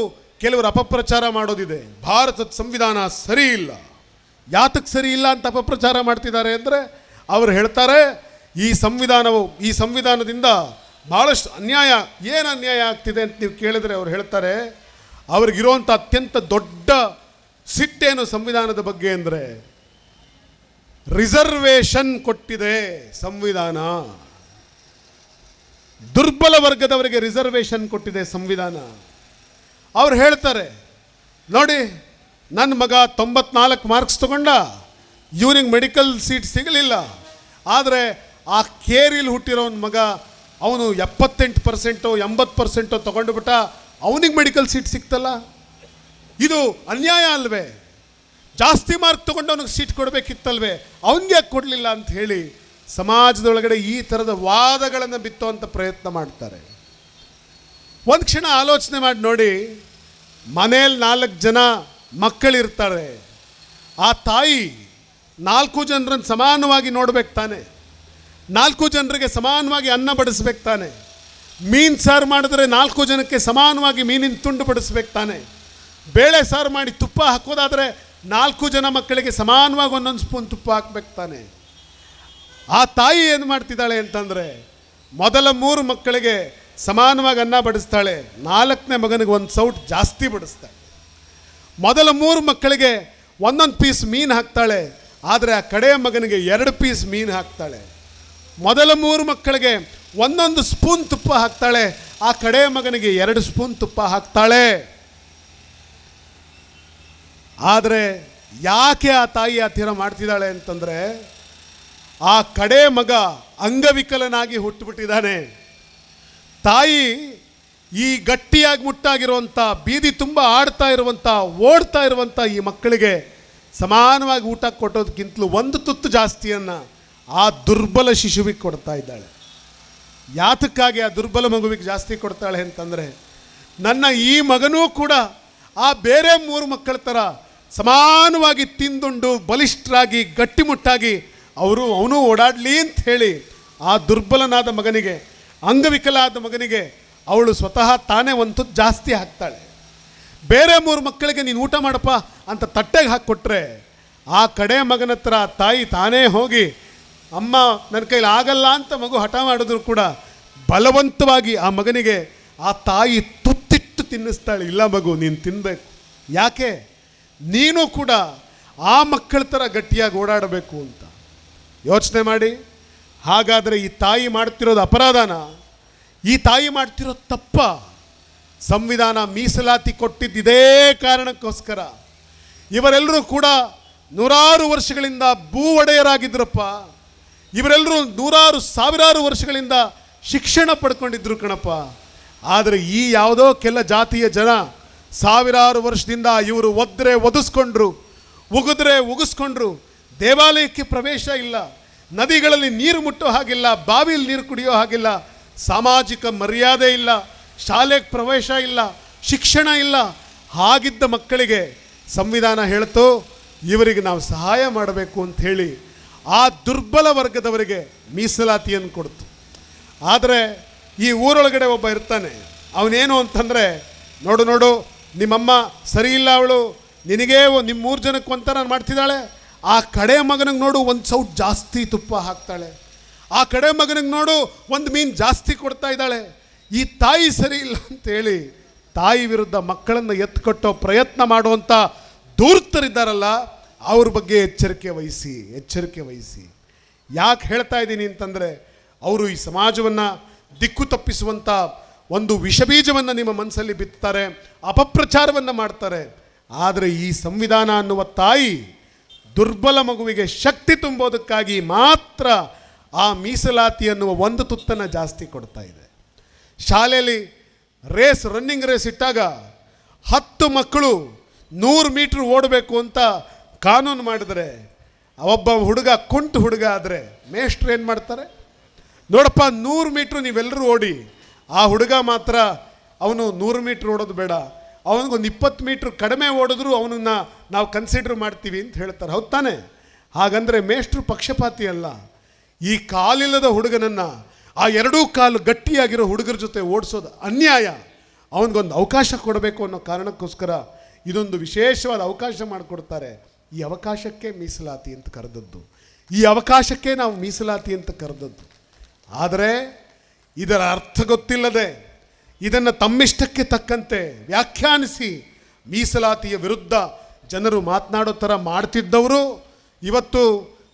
ಕೆಲವರು ಅಪಪ್ರಚಾರ ಮಾಡೋದಿದೆ, ಭಾರತದ ಸಂವಿಧಾನ ಸರಿ ಇಲ್ಲ. ಯಾತಕ್ಕೆ ಸರಿ ಇಲ್ಲ ಅಂತ ಅಪಪ್ರಚಾರ ಮಾಡ್ತಿದ್ದಾರೆ ಅಂದರೆ, ಅವರು ಹೇಳ್ತಾರೆ ಈ ಸಂವಿಧಾನದಿಂದ ಭಾಳಷ್ಟು ಅನ್ಯಾಯ. ಏನು ಅನ್ಯಾಯ ಆಗ್ತಿದೆ ಅಂತ ನೀವು ಕೇಳಿದರೆ ಅವ್ರು ಹೇಳ್ತಾರೆ, ಅವ್ರಿಗಿರುವಂಥ ಅತ್ಯಂತ ದೊಡ್ಡ ಸಿಟ್ಟೇನು ಸಂವಿಧಾನದ ಬಗ್ಗೆ ಅಂದರೆ, ರಿಸರ್ವೇಷನ್ ಕೊಟ್ಟಿದೆ ಸಂವಿಧಾನ. ದುರ್ಬಲ ವರ್ಗದವರಿಗೆ ರಿಸರ್ವೇಷನ್ ಕೊಟ್ಟಿದೆ ಸಂವಿಧಾನ. ಅವ್ರು ಹೇಳ್ತಾರೆ, ನೋಡಿ ನನ್ನ ಮಗ 94 ಮಾರ್ಕ್ಸ್ ತಗೊಂಡ, ಇವನಿಗೆ ಮೆಡಿಕಲ್ ಸೀಟ್ ಸಿಗಲಿಲ್ಲ. ಆದರೆ ಆ ಕೇರಿಲಿ ಹುಟ್ಟಿರೋನ ಮಗ ಅವನು 78% 80% ತಗೊಂಡು ಬಿಟ್ಟ, ಅವನಿಗೆ ಮೆಡಿಕಲ್ ಸೀಟ್ ಸಿಕ್ತಲ್ಲ. ಇದು ಅನ್ಯಾಯ ಅಲ್ವೇ? ಜಾಸ್ತಿ ಮಾರ್ಕ್ ತೊಗೊಂಡು ಅವನಿಗೆ ಸೀಟ್ ಕೊಡಬೇಕಿತ್ತಲ್ವೇ, ಅವನಿಗೆ ಕೊಡಲಿಲ್ಲ ಅಂತ ಹೇಳಿ ಸಮಾಜದೊಳಗಡೆ ಈ ಥರದ ವಾದಗಳನ್ನು ಬಿತ್ತುವಂಥ ಪ್ರಯತ್ನ ಮಾಡ್ತಾರೆ. ಒಂದು ಕ್ಷಣ ಆಲೋಚನೆ ಮಾಡಿ ನೋಡಿ, ಮನೇಲಿ 4 ಜನ ಮಕ್ಕಳಿರ್ತಾರೆ. ಆ ತಾಯಿ 4 ಜನರನ್ನು ಸಮಾನವಾಗಿ ನೋಡ್ಬೇಕು ತಾನೆ, 4 ಜನರಿಗೆ ಸಮಾನವಾಗಿ ಅನ್ನ ಬಡಿಸ್ಬೇಕು ತಾನೆ. ಮೀನು ಸಾರು ಮಾಡಿದ್ರೆ 4 ಜನಕ್ಕೆ ಸಮಾನವಾಗಿ ಮೀನಿನ ತುಂಡು ಬಡಿಸ್ಬೇಕು ತಾನೆ. ಬೇಳೆ ಸಾರು ಮಾಡಿ ತುಪ್ಪ ಹಾಕೋದಾದರೆ 4 ಜನ ಮಕ್ಕಳಿಗೆ ಸಮಾನವಾಗಿ 1 ಸ್ಪೂನ್ ತುಪ್ಪ ಹಾಕ್ಬೇಕು ತಾನೆ. ಆ ತಾಯಿ ಏನು ಮಾಡ್ತಿದ್ದಾಳೆ ಅಂತಂದರೆ, ಮೊದಲ 3 ಮಕ್ಕಳಿಗೆ ಸಮಾನವಾಗಿ ಅನ್ನ ಬಡಿಸ್ತಾಳೆ, 4ನೇ ಮಗನಿಗೆ 1 ಸೌಟ್ ಜಾಸ್ತಿ ಬಡಿಸ್ತಾಳೆ. ಮೊದಲ 3 ಮಕ್ಕಳಿಗೆ 1 ಪೀಸ್ ಮೀನು ಹಾಕ್ತಾಳೆ, ಆದರೆ ಆ ಕಡೆಯ ಮಗನಿಗೆ 2 ಪೀಸ್ ಮೀನು ಹಾಕ್ತಾಳೆ. ಮೊದಲ 3 ಮಕ್ಕಳಿಗೆ 1 ಸ್ಪೂನ್ ತುಪ್ಪ ಹಾಕ್ತಾಳೆ, ಆ ಕಡೆಯ ಮಗನಿಗೆ 2 ಸ್ಪೂನ್ ತುಪ್ಪ ಹಾಕ್ತಾಳೆ. ಆದರೆ ಯಾಕೆ ಆ ತಾಯಿ ಆ ಥರ ಮಾಡ್ತಿದ್ದಾಳೆ ಅಂತಂದರೆ, ಆ ಕಡೆ ಮಗ ಅಂಗವಿಕಲನಾಗಿ ಹುಟ್ಟುಬಿಟ್ಟಿದ್ದಾನೆ. ತಾಯಿ ಈ ಗಟ್ಟಿಯಾಗಿ ಮುಟ್ಟಾಗಿರುವಂಥ, ಬೀದಿ ತುಂಬ ಆಡ್ತಾ ಇರುವಂಥ, ಓಡ್ತಾ ಇರುವಂಥ ಈ ಮಕ್ಕಳಿಗೆ ಸಮಾನವಾಗಿ ಊಟ ಕೊಟ್ಟೋದಕ್ಕಿಂತಲೂ 1 ತುತ್ತು ಜಾಸ್ತಿಯನ್ನು ಆ ದುರ್ಬಲ ಶಿಶುವಿಗೆ ಕೊಡ್ತಾ ಇದ್ದಾಳೆ. ಯಾತಕ್ಕಾಗಿ ಆ ದುರ್ಬಲ ಮಗುವಿಗೆ ಜಾಸ್ತಿ ಕೊಡ್ತಾಳೆ ಅಂತಂದರೆ, ನನ್ನ ಈ ಮಗನೂ ಕೂಡ ಆ ಬೇರೆ 3 ಮಕ್ಕಳ ಥರ ಸಮಾನವಾಗಿ ತಿಂದುಂಡು ಬಲಿಷ್ಠರಾಗಿ ಗಟ್ಟಿಮುಟ್ಟಾಗಿ ಅವನು ಓಡಾಡಲಿ ಅಂತ ಹೇಳಿ ಆ ದುರ್ಬಲನಾದ ಮಗನಿಗೆ, ಅಂಗವಿಕಲಾದ ಮಗನಿಗೆ ಅವಳು ಸ್ವತಃ ತಾನೇ 1 ತುತ್ತು ಜಾಸ್ತಿ ಹಾಕ್ತಾಳೆ. ಬೇರೆ 3 ಮಕ್ಕಳಿಗೆ ನೀನು ಊಟ ಮಾಡಪ್ಪ ಅಂತ ತಟ್ಟೆಗೆ ಹಾಕಿಕೊಟ್ರೆ, ಆ ಕಡೆ ಮಗನ ಹತ್ರ ತಾಯಿ ತಾನೇ ಹೋಗಿ, ಅಮ್ಮ ನನ್ನ ಕೈಲಿ ಆಗಲ್ಲ ಅಂತ ಮಗು ಹಠ ಮಾಡಿದ್ರು ಕೂಡ ಬಲವಂತವಾಗಿ ಆ ಮಗನಿಗೆ ಆ ತಾಯಿ ತುತ್ತಿಟ್ಟು ತಿನ್ನಿಸ್ತಾಳೆ. ಇಲ್ಲ ಮಗು, ನೀನು ತಿನ್ನಬೇಕು. ಯಾಕೆ? ನೀನು ಕೂಡ ಆ ಮಕ್ಕಳ ಥರ ಗಟ್ಟಿಯಾಗಿ ಓಡಾಡಬೇಕು ಅಂತ. ಯೋಚನೆ ಮಾಡಿ. ಹಾಗಾದರೆ ಈ ತಾಯಿ ಮಾಡ್ತಿರೋದು ಅಪರಾಧನ? ಈ ತಾಯಿ ಮಾಡ್ತಿರೋದು ತಪ್ಪ? ಸಂವಿಧಾನ ಮೀಸಲಾತಿ ಕೊಟ್ಟಿದ್ದು ಇದೇ ಕಾರಣಕ್ಕೋಸ್ಕರ. ಇವರೆಲ್ಲರೂ ಕೂಡ 100 ವರ್ಷಗಳಿಂದ ಭೂ ಒಡೆಯರಾಗಿದ್ರಪ್ಪ. ಇವರೆಲ್ಲರೂ 100 ಸಾವಿರಾರು ವರ್ಷಗಳಿಂದ ಶಿಕ್ಷಣ ಪಡ್ಕೊಂಡಿದ್ರು ಕಣಪ್ಪ. ಆದರೆ ಈ ಯಾವುದೋ ಕೆಲ ಜಾತಿಯ ಜನ ಸಾವಿರಾರು ವರ್ಷದಿಂದ ಇವರು ಒದ್ರೆ ಒದಿಸ್ಕೊಂಡ್ರು, ಉಗಿದ್ರೆ ಉಗಿಸ್ಕೊಂಡ್ರು. ದೇವಾಲಯಕ್ಕೆ ಪ್ರವೇಶ ಇಲ್ಲ, ನದಿಗಳಲ್ಲಿ ನೀರು ಮುಟ್ಟೋ ಹಾಗಿಲ್ಲ, ಬಾವಿಯಲ್ಲಿ ನೀರು ಕುಡಿಯೋ ಹಾಗಿಲ್ಲ, ಸಾಮಾಜಿಕ ಮರ್ಯಾದೆ ಇಲ್ಲ, ಶಾಲೆಗೆ ಪ್ರವೇಶ ಇಲ್ಲ, ಶಿಕ್ಷಣ ಇಲ್ಲ. ಹಾಗಿದ್ದ ಮಕ್ಕಳಿಗೆ ಸಂವಿಧಾನ ಹೇಳ್ತು ಇವರಿಗೆ ನಾವು ಸಹಾಯ ಮಾಡಬೇಕು ಅಂತ ಹೇಳಿ ಆ ದುರ್ಬಲ ವರ್ಗದವರಿಗೆ ಮೀಸಲಾತಿಯನ್ನು ಕೊಡ್ತು. ಆದರೆ ಈ ಊರೊಳಗಡೆ ಒಬ್ಬ ಇರ್ತಾನೆ, ಅವನೇನು ಅಂತಂದರೆ, ನೋಡು ನಿಮ್ಮಮ್ಮ ಸರಿ ಇಲ್ಲ, ಅವಳು ನಿನಗೇ ನಿಮ್ಮ 3 ಜನಕ್ಕೆ ಒಂಥರ ಮಾಡ್ತಿದ್ದಾಳೆ. ಆ ಕಡೆ ಮಗನಿಗೆ ನೋಡು 1 ಸೌಟ್ ಜಾಸ್ತಿ ತುಪ್ಪ ಹಾಕ್ತಾಳೆ. ಆ ಕಡೆ ಮಗನಿಗೆ ನೋಡು 1 ಮೀನು ಜಾಸ್ತಿ ಕೊಡ್ತಾ ಇದ್ದಾಳೆ. ಈ ತಾಯಿ ಸರಿ ಇಲ್ಲ ಅಂತೇಳಿ ತಾಯಿ ವಿರುದ್ಧ ಮಕ್ಕಳನ್ನು ಎತ್ಕೊಟ್ಟೋ ಪ್ರಯತ್ನ ಮಾಡುವಂಥ ಧೂರ್ತರಿದ್ದಾರಲ್ಲ, ಅವ್ರ ಬಗ್ಗೆ ಎಚ್ಚರಿಕೆ ವಹಿಸಿ. ಯಾಕೆ ಹೇಳ್ತಾ ಇದ್ದೀನಿ ಅಂತಂದರೆ, ಅವರು ಈ ಸಮಾಜವನ್ನು ದಿಕ್ಕು ತಪ್ಪಿಸುವಂಥ ಒಂದು ವಿಷಬೀಜವನ್ನು ನಿಮ್ಮ ಮನಸ್ಸಲ್ಲಿ ಬಿತ್ತಾರೆ, ಅಪಪ್ರಚಾರವನ್ನು ಮಾಡ್ತಾರೆ. ಆದರೆ ಈ ಸಂವಿಧಾನ ಅನ್ನುವ ತಾಯಿ ದುರ್ಬಲ ಮಗುವಿಗೆ ಶಕ್ತಿ ತುಂಬೋದಕ್ಕಾಗಿ ಮಾತ್ರ ಆ ಮೀಸಲಾತಿ ಅನ್ನುವ 1 ತುತ್ತನ್ನು ಜಾಸ್ತಿ ಕೊಡ್ತಾ ಇದೆ. ಶಾಲೆಯಲ್ಲಿ ರನ್ನಿಂಗ್ ರೇಸ್ ಇಟ್ಟಾಗ 10 ಮಕ್ಕಳು 100 ಮೀಟ್ರ್ ಓಡಬೇಕು ಅಂತ ಕಾನೂನು ಮಾಡಿದರೆ, ಒಬ್ಬ ಹುಡುಗ ಕುಂಟು ಹುಡುಗ ಆದರೆ ಮೇಷ್ಟ್ರು ಏನು ಮಾಡ್ತಾರೆ? ನೋಡಪ್ಪ 100 ಮೀಟ್ರ್ ನೀವೆಲ್ಲರೂ ಓಡಿ, ಆ ಹುಡುಗ ಮಾತ್ರ ಅವನು 100 ಮೀಟ್ರ್ ಓಡೋದು ಬೇಡ, ಅವನಿಗೊಂದು 20 ಮೀಟ್ರ್ ಕಡಿಮೆ ಓಡಿದ್ರು ಅವನನ್ನು ನಾವು ಕನ್ಸಿಡರ್ ಮಾಡ್ತೀವಿ ಅಂತ ಹೇಳ್ತಾರೆ. ಹೌದು ತಾನೆ? ಹಾಗಂದರೆ ಮೇಷ್ಟ್ರು ಪಕ್ಷಪಾತಿ ಅಲ್ಲ. ಈ ಕಾಲಿಲ್ಲದ ಹುಡುಗನನ್ನು ಆ 2 ಕಾಲು ಗಟ್ಟಿಯಾಗಿರೋ ಹುಡುಗರ ಜೊತೆ ಓಡಿಸೋದು ಅನ್ಯಾಯ. ಅವನಿಗೊಂದು ಅವಕಾಶ ಕೊಡಬೇಕು ಅನ್ನೋ ಕಾರಣಕ್ಕೋಸ್ಕರ ಇದೊಂದು ವಿಶೇಷವಾದ ಅವಕಾಶ ಮಾಡಿಕೊಡ್ತಾರೆ. ಈ ಅವಕಾಶಕ್ಕೆ ಮೀಸಲಾತಿ ಅಂತ ಕರೆದದ್ದು, ಈ ಅವಕಾಶಕ್ಕೆ ನಾವು ಮೀಸಲಾತಿ ಅಂತ ಕರೆದದ್ದು. ಆದರೆ ಇದರ ಅರ್ಥ ಗೊತ್ತಿಲ್ಲದೆ ಇದನ್ನು ತಮ್ಮಿಷ್ಟಕ್ಕೆ ತಕ್ಕಂತೆ ವ್ಯಾಖ್ಯಾನಿಸಿ ಮೀಸಲಾತಿಯ ವಿರುದ್ಧ ಜನರು ಮಾತನಾಡೋ ಥರ ಮಾಡ್ತಿದ್ದವರು ಇವತ್ತು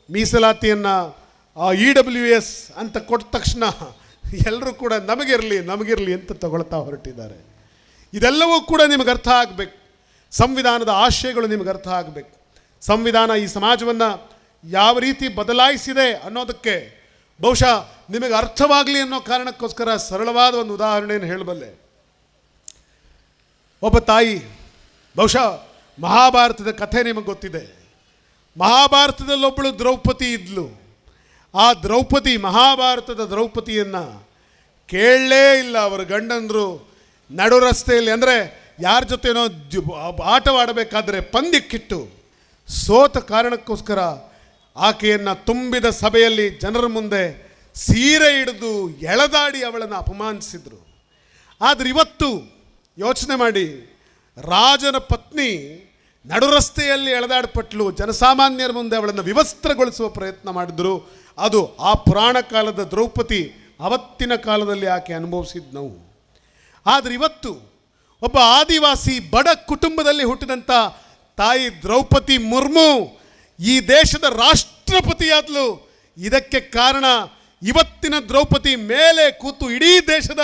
ಮೀಸಲಾತಿಯನ್ನು EWS ಅಂತ ಕೊಟ್ಟ ತಕ್ಷಣ ಎಲ್ಲರೂ ಕೂಡ ನಮಗಿರಲಿ ಅಂತ ತಗೊಳ್ತಾ ಹೊರಟಿದ್ದಾರೆ. ಇದೆಲ್ಲವೂ ಕೂಡ ನಿಮಗೆ ಅರ್ಥ ಆಗಬೇಕು. ಸಂವಿಧಾನದ ಆಶಯಗಳು ನಿಮಗೆ ಅರ್ಥ ಆಗಬೇಕು. ಸಂವಿಧಾನ ಈ ಸಮಾಜವನ್ನು ಯಾವ ರೀತಿ ಬದಲಾಯಿಸಿದೆ ಅನ್ನೋದಕ್ಕೆ ಬಹುಶಃ ನಿಮಗೆ ಅರ್ಥವಾಗಲಿ ಅನ್ನೋ ಕಾರಣಕ್ಕೋಸ್ಕರ ಸರಳವಾದ ಒಂದು ಉದಾಹರಣೆಯನ್ನು ಹೇಳಬಲ್ಲೆ. ಒಬ್ಬ ತಾಯಿ, ಬಹುಶಃ ಮಹಾಭಾರತದ ಕಥೆ ನಿಮಗೆ ಗೊತ್ತಿದೆ. ಮಹಾಭಾರತದಲ್ಲೊಬ್ಬಳು ದ್ರೌಪದಿ ಇದ್ಲು. ಆ ದ್ರೌಪದಿ, ಮಹಾಭಾರತದ ದ್ರೌಪದಿಯನ್ನು ಕೇಳಲೇ ಇಲ್ಲ ಅವರ ಗಂಡಂದರು. ನಡು ರಸ್ತೆಯಲ್ಲಿ, ಅಂದರೆ ಯಾರ ಜೊತೆನೋ ಆಟವಾಡಬೇಕಾದ್ರೆ ಪಂದ್ಯಕ್ಕಿಟ್ಟು ಸೋತ ಕಾರಣಕ್ಕೋಸ್ಕರ ಆಕೆಯನ್ನು ತುಂಬಿದ ಸಭೆಯಲ್ಲಿ ಜನರ ಮುಂದೆ ಸೀರೆ ಹಿಡಿದು ಎಳೆದಾಡಿ ಅವಳನ್ನು ಅಪಮಾನಿಸಿದರು. ಆದರೆ ಇವತ್ತು ಯೋಚನೆ ಮಾಡಿ, ರಾಜನ ಪತ್ನಿ ನಡು ರಸ್ತೆಯಲ್ಲಿ ಎಳೆದಾಡಪಟ್ಟಳು, ಜನಸಾಮಾನ್ಯರ ಮುಂದೆ ಅವಳನ್ನು ವಿವಸ್ತ್ರಗೊಳಿಸುವ ಪ್ರಯತ್ನ ಮಾಡಿದ್ರು. ಅದು ಆ ಪುರಾಣ ಕಾಲದ ದ್ರೌಪದಿ, ಅವತ್ತಿನ ಕಾಲದಲ್ಲಿ ಆಕೆ ಅನುಭವಿಸಿದ ನೋವು. ಆದರೆ ಇವತ್ತು ಒಬ್ಬ ಆದಿವಾಸಿ ಬಡ ಕುಟುಂಬದಲ್ಲಿ ಹುಟ್ಟಿದಂಥ ತಾಯಿ ದ್ರೌಪದಿ ಮುರ್ಮು ಈ ದೇಶದ ರಾಷ್ಟ್ರಪತಿಯಾದಳು. ಇದಕ್ಕೆ ಕಾರಣ ಇವತ್ತಿನ ದ್ರೌಪದಿ ಮೇಲೆ ಕೂತು ಇಡೀ ದೇಶದ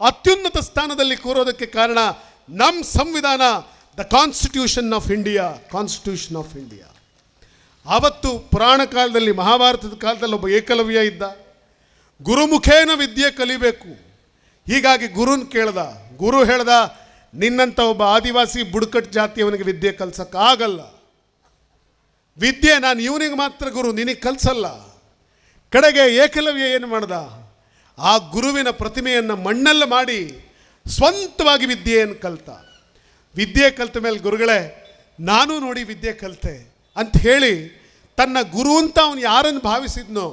ಅತ್ಯುನ್ನತ ಸ್ಥಾನದಲ್ಲಿ ಕೂರೋದಕ್ಕೆ ಕಾರಣ ನಮ್ಮ ಸಂವಿಧಾನ, the constitution of India. Constitution of India. ಆವತ್ತು ಪುರಾಣ ಕಾಲದಲ್ಲಿ, ಮಹಾಭಾರತದ ಕಾಲದಲ್ಲಿ ಒಬ್ಬ ಏಕಲವ್ಯ ಇದ್ದ. ಗುರುಮುಖೇನ ವಿದ್ಯೆ ಕಲಿಬೇಕು. ಹೀಗಾಗಿ ಗುರುನ್ ಕೇಳ್ದ. ಗುರು ಹೇಳ್ದ, ನಿನ್ನಂಥ ಒಬ್ಬ ಆದಿವಾಸಿ ಬುಡಕಟ್ಟು ಜಾತಿಯವನಿಗೆ ವಿದ್ಯೆ ಕಲ್ಸೋಕ್ಕಾಗಲ್ಲ. ವಿದ್ಯೆ ನಾನು ಇವನಿಗೆ ಮಾತ್ರ ಗುರು, ನಿನಗೆ ಕಲಿಸಲ್ಲ. ಕಡೆಗೆ ಏಕಲವ್ಯ ಏನು ಮಾಡ್ದ, ಆ ಗುರುವಿನ ಪ್ರತಿಮೆಯನ್ನು ಮಣ್ಣಲ್ಲಿ ಮಾಡಿ ಸ್ವಂತವಾಗಿ ವಿದ್ಯೆಯನ್ನು ಕಲಿತ. ವಿದ್ಯೆ ಕಲಿತ ಮೇಲೆ, ಗುರುಗಳೇ ನಾನು ನೋಡಿ ವಿದ್ಯೆ ಕಲಿತೆ ಅಂತ ಹೇಳಿ ತನ್ನ ಗುರು ಅಂತ ಅವನು ಯಾರನ್ನು ಭಾವಿಸಿದ್ನೋ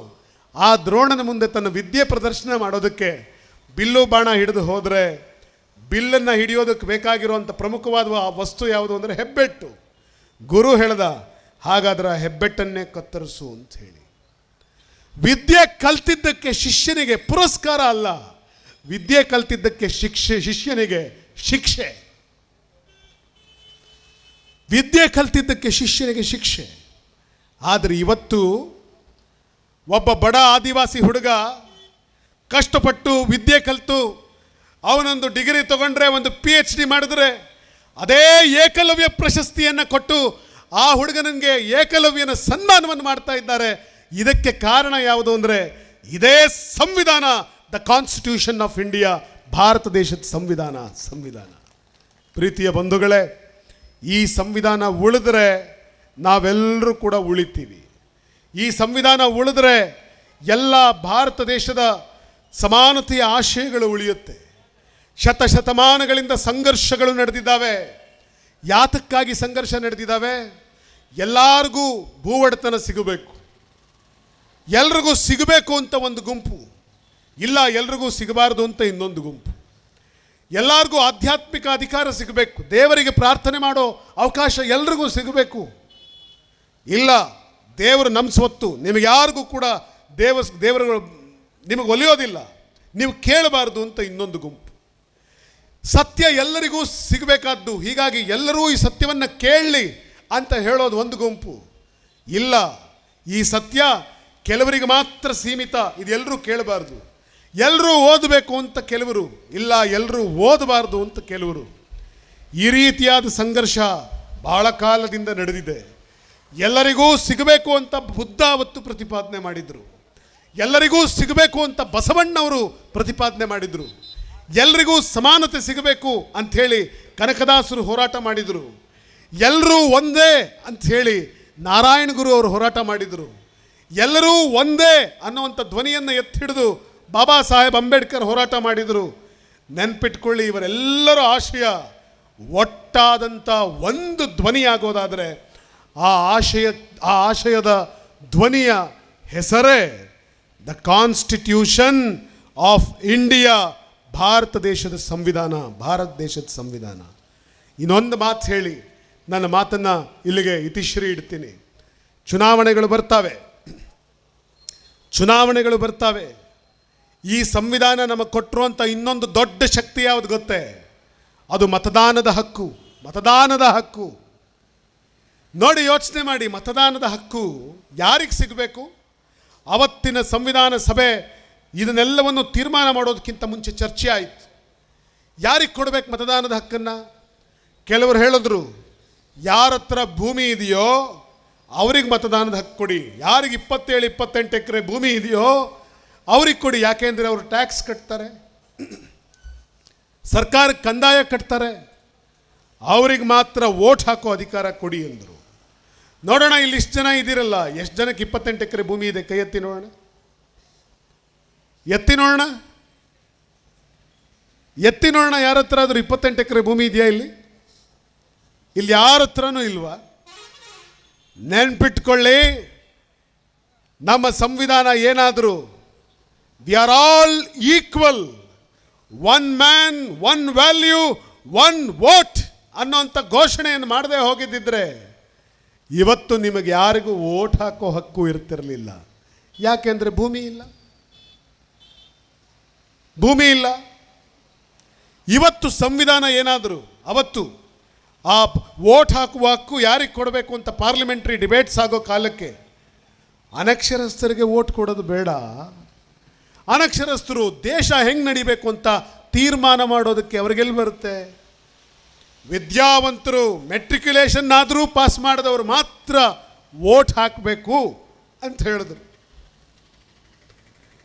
ಆ ದ್ರೋಣನ ಮುಂದೆ ತನ್ನ ವಿದ್ಯೆ ಪ್ರದರ್ಶನ ಮಾಡೋದಕ್ಕೆ ಬಿಲ್ಲು ಬಾಣ ಹಿಡಿದು ಹೋದರೆ, ಬಿಲ್ಲನ್ನು ಹಿಡಿಯೋದಕ್ಕೆ ಬೇಕಾಗಿರುವಂಥ ಪ್ರಮುಖವಾದ ಆ ವಸ್ತು ಯಾವುದು ಅಂದರೆ ಹೆಬ್ಬೆಟ್ಟು. ಗುರು ಹೇಳ್ದ, ಹಾಗಾದ್ರೆ ಆ ಹೆಬ್ಬೆಟ್ಟನ್ನೇ ಕತ್ತರಿಸು ಅಂತ ಹೇಳಿ. ವಿದ್ಯೆ ಕಲ್ತಿದ್ದಕ್ಕೆ ಶಿಷ್ಯನಿಗೆ ಪುರಸ್ಕಾರ ಅಲ್ಲ, ವಿದ್ಯೆ ಕಲ್ತಿದ್ದಕ್ಕೆ ಶಿಷ್ಯನಿಗೆ ಶಿಕ್ಷೆ. ವಿದ್ಯೆ ಕಲ್ತಿದ್ದಕ್ಕೆ ಶಿಷ್ಯನಿಗೆ ಶಿಕ್ಷೆ. ಆದರೆ ಇವತ್ತು ಒಬ್ಬ ಬಡ ಆದಿವಾಸಿ ಹುಡುಗ ಕಷ್ಟಪಟ್ಟು ವಿದ್ಯೆ ಕಲಿತು ಅವನೊಂದು ಡಿಗ್ರಿ ತಗೊಂಡ್ರೆ, ಒಂದು PhD ಮಾಡಿದ್ರೆ, ಅದೇ ಏಕಲವ್ಯ ಪ್ರಶಸ್ತಿಯನ್ನು ಕೊಟ್ಟು ಆ ಹುಡುಗನಿಗೆ ಏಕಲವ್ಯನ ಸನ್ಮಾನವನ್ನು ಮಾಡ್ತಾ ಇದ್ದಾರೆ. ಇದಕ್ಕೆ ಕಾರಣ ಯಾವುದು ಅಂದರೆ ಇದೇ ಸಂವಿಧಾನ, the constitution of India, Bharat ದೇಶದ ಸಂವಿಧಾನ. ಪ್ರೀತಿಯ ಬಂಧುಗಳೇ, ಈ ಸಂವಿಧಾನ ಉಳಿದ್ರೆ ನಾವೆಲ್ಲರೂ ಕೂಡ ಉಳಿತೀವಿ. ಈ ಸಂವಿಧಾನ ಉಳಿದ್ರೆ ಎಲ್ಲ ಭಾರತ ದೇಶದ ಸಮಾನತೆಯ ಆಶಯಗಳು ಉಳಿಯುತ್ತೆ. ಶತಶತಮಾನಗಳಿಂದ ಸಂಘರ್ಷಗಳು ನಡೆದಿದ್ದಾವೆ. ಯಾತಕ್ಕಾಗಿ ಸಂಘರ್ಷ ನಡೆದಿದ್ದಾವೆ? ಎಲ್ಲರಿಗೂ ಭೂ ಒಡೆತನ ಸಿಗಬೇಕು, ಎಲ್ರಿಗೂ ಸಿಗಬೇಕು ಅಂತ ಒಂದು ಗುಂಪು, ಇಲ್ಲ ಎಲ್ರಿಗೂ ಸಿಗಬಾರ್ದು ಅಂತ ಇನ್ನೊಂದು ಗುಂಪು. ಎಲ್ಲರಿಗೂ ಆಧ್ಯಾತ್ಮಿಕ ಅಧಿಕಾರ ಸಿಗಬೇಕು, ದೇವರಿಗೆ ಪ್ರಾರ್ಥನೆ ಮಾಡೋ ಅವಕಾಶ ಎಲ್ರಿಗೂ ಸಿಗಬೇಕು. ಇಲ್ಲ, ದೇವರು ನಮ್ಮ ಸ್ವತ್ತು, ನಿಮಗೆ ಯಾರಿಗೂ ಕೂಡ ದೇವರು ನಿಮಗೆ ಒಲಿಯೋದಿಲ್ಲ, ನೀವು ಕೇಳಬಾರ್ದು ಅಂತ ಇನ್ನೊಂದು ಗುಂಪು. ಸತ್ಯ ಎಲ್ಲರಿಗೂ ಸಿಗಬೇಕಾದ್ದು, ಹೀಗಾಗಿ ಎಲ್ಲರೂ ಈ ಸತ್ಯವನ್ನು ಕೇಳಲಿ ಅಂತ ಹೇಳೋದು ಒಂದು ಗುಂಪು. ಇಲ್ಲ, ಈ ಸತ್ಯ ಕೆಲವರಿಗೆ ಮಾತ್ರ ಸೀಮಿತ, ಇದು ಎಲ್ಲರೂ ಕೇಳಬಾರ್ದು. ಎಲ್ಲರೂ ಓದಬೇಕು ಅಂತ ಕೆಲವರು, ಇಲ್ಲ ಎಲ್ಲರೂ ಓದಬಾರ್ದು ಅಂತ ಕೆಲವರು. ಈ ರೀತಿಯಾದ ಸಂಘರ್ಷ ಬಹಳ ಕಾಲದಿಂದ ನಡೆದಿದೆ. ಎಲ್ಲರಿಗೂ ಸಿಗಬೇಕು ಅಂತ ಬುದ್ಧ ಅವತ್ತು ಪ್ರತಿಪಾದನೆ ಮಾಡಿದರು, ಎಲ್ಲರಿಗೂ ಸಿಗಬೇಕು ಅಂತ ಬಸವಣ್ಣವರು ಪ್ರತಿಪಾದನೆ ಮಾಡಿದರು, ಎಲ್ರಿಗೂ ಸಮಾನತೆ ಸಿಗಬೇಕು ಅಂಥೇಳಿ ಕನಕದಾಸರು ಹೋರಾಟ ಮಾಡಿದರು, ಎಲ್ಲರೂ ಒಂದೇ ಅಂಥೇಳಿ ನಾರಾಯಣ ಗುರು ಅವರು ಹೋರಾಟ ಮಾಡಿದರು, ಎಲ್ಲರೂ ಒಂದೇ ಅನ್ನುವಂಥ ಧ್ವನಿಯನ್ನು ಎತ್ತಿ ಹಿಡಿದು ಬಾಬಾ ಸಾಹೇಬ್ ಅಂಬೇಡ್ಕರ್ ಹೋರಾಟ ಮಾಡಿದರು. ನೆನ್ಪಿಟ್ಕೊಳ್ಳಿ, ಇವರೆಲ್ಲರ ಆಶಯ ಒಟ್ಟಾದಂಥ ಒಂದು ಧ್ವನಿಯಾಗೋದಾದರೆ ಆ ಆಶಯದ ಧ್ವನಿಯ ಹೆಸರೇ the constitution of India, Bharat ದೇಶದ ಸಂವಿಧಾನ. ಭಾರತ ದೇಶದ ಸಂವಿಧಾನ. ಇನ್ನೊಂದು ಮಾತು ಹೇಳಿ ನನ್ನ ಮಾತನ್ನು ಇಲ್ಲಿಗೆ ಇತಿಶ್ರೀ ಇಡ್ತೀನಿ. ಚುನಾವಣೆಗಳು ಬರ್ತಾವೆ. ಈ ಸಂವಿಧಾನ ನಮಗೆ ಕೊಟ್ಟಿರುವಂಥ ಇನ್ನೊಂದು ದೊಡ್ಡ ಶಕ್ತಿ ಯಾವುದು ಗೊತ್ತೇ? ಅದು ಮತದಾನದ ಹಕ್ಕು. ನೋಡಿ, ಯೋಚನೆ ಮಾಡಿ, ಮತದಾನದ ಹಕ್ಕು ಯಾರಿಗೆ ಸಿಗಬೇಕು? ಅವತ್ತಿನ ಸಂವಿಧಾನ ಸಭೆ ಇದನ್ನೆಲ್ಲವನ್ನು ತೀರ್ಮಾನ ಮಾಡೋದಕ್ಕಿಂತ ಮುಂಚೆ ಚರ್ಚೆ ಆಯಿತು. ಯಾರಿಗೆ ಕೊಡಬೇಕು ಮತದಾನದ ಹಕ್ಕನ್ನು? ಕೆಲವರು ಹೇಳಿದ್ರು, ಯಾರ ಹತ್ರ ಭೂಮಿ ಇದೆಯೋ ಅವ್ರಿಗೆ ಮತದಾನದ ಹಕ್ಕು ಕೊಡಿ, ಯಾರಿಗೆ 27-28 ಎಕರೆ ಭೂಮಿ ಇದೆಯೋ ಅವ್ರಿಗೆ ಕೊಡಿ, ಯಾಕೆಂದರೆ ಅವರು ಟ್ಯಾಕ್ಸ್ ಕಟ್ತಾರೆ, ಸರ್ಕಾರಕ್ಕೆ ಕಂದಾಯ ಕಟ್ತಾರೆ, ಅವ್ರಿಗೆ ಮಾತ್ರ ವೋಟ್ ಹಾಕೋ ಅಧಿಕಾರ ಕೊಡಿ ಎಂದರು. ನೋಡೋಣ, ಇಲ್ಲಿ ಇಷ್ಟು ಜನ ಇದ್ದೀರಲ್ಲ, ಎಷ್ಟು ಜನಕ್ಕೆ 28 ಎಕರೆ ಭೂಮಿ ಇದೆ? ಕೈ ಎತ್ತಿ ನೋಡೋಣ. ಎತ್ತಿ ನೋಡೋಣ, ಎತ್ತಿ ನೋಡೋಣ. ಯಾರ ಹತ್ರ ಆದರೂ 28 ಎಕರೆ ಭೂಮಿ ಇದೆಯಾ ಇಲ್ಲಿ? ಇಲ್ಲಿ ಯಾರ ಹತ್ರನೂ ಇಲ್ವಾ? ನೆನ್ಪಿಟ್ಕೊಳ್ಳಿ, ನಮ್ಮ ಸಂವಿಧಾನ ಏನಾದರೂ we are all equal, one man one value one vote ಅನ್ನೋಂಥ ಘೋಷಣೆಯನ್ನು ಮಾಡದೆ ಹೋಗಿದ್ದಿದ್ರೆ ಇವತ್ತು ನಿಮಗೆ ಯಾರಿಗೂ ವೋಟ್ ಹಾಕೋ ಹಕ್ಕು ಇರ್ತಿರಲಿಲ್ಲ. ಯಾಕೆಂದರೆ ಭೂಮಿ ಇಲ್ಲ, ಭೂಮಿ ಇಲ್ಲ. ಇವತ್ತು ಸಂವಿಧಾನ ಏನಾದರೂ ಅವತ್ತು ಆ ವೋಟ್ ಹಾಕುವ ಹಕ್ಕು ಯಾರಿಗೆ ಕೊಡಬೇಕು ಅಂತ ಪಾರ್ಲಿಮೆಂಟ್ರಿ ಡಿಬೇಟ್ಸ್ ಆಗೋ ಕಾಲಕ್ಕೆ ಅನಕ್ಷರಸ್ಥರಿಗೆ ವೋಟ್ ಕೊಡೋದು ಬೇಡ, ಅನಕ್ಷರಸ್ಥರು ದೇಶ ಹೆಂಗೆ ನಡಿಬೇಕು ಅಂತ ತೀರ್ಮಾನ ಮಾಡೋದಕ್ಕೆ ಅವ್ರಿಗೆಲ್ಲಿ ಬರುತ್ತೆ? ವಿದ್ಯಾವಂತರು ಮೆಟ್ರಿಕ್ಯುಲೇಷನ್ ಆದರೂ ಪಾಸ್ ಮಾಡಿದವರು ಮಾತ್ರ ವೋಟ್ ಹಾಕಬೇಕು ಅಂತ ಹೇಳಿದ್ರು.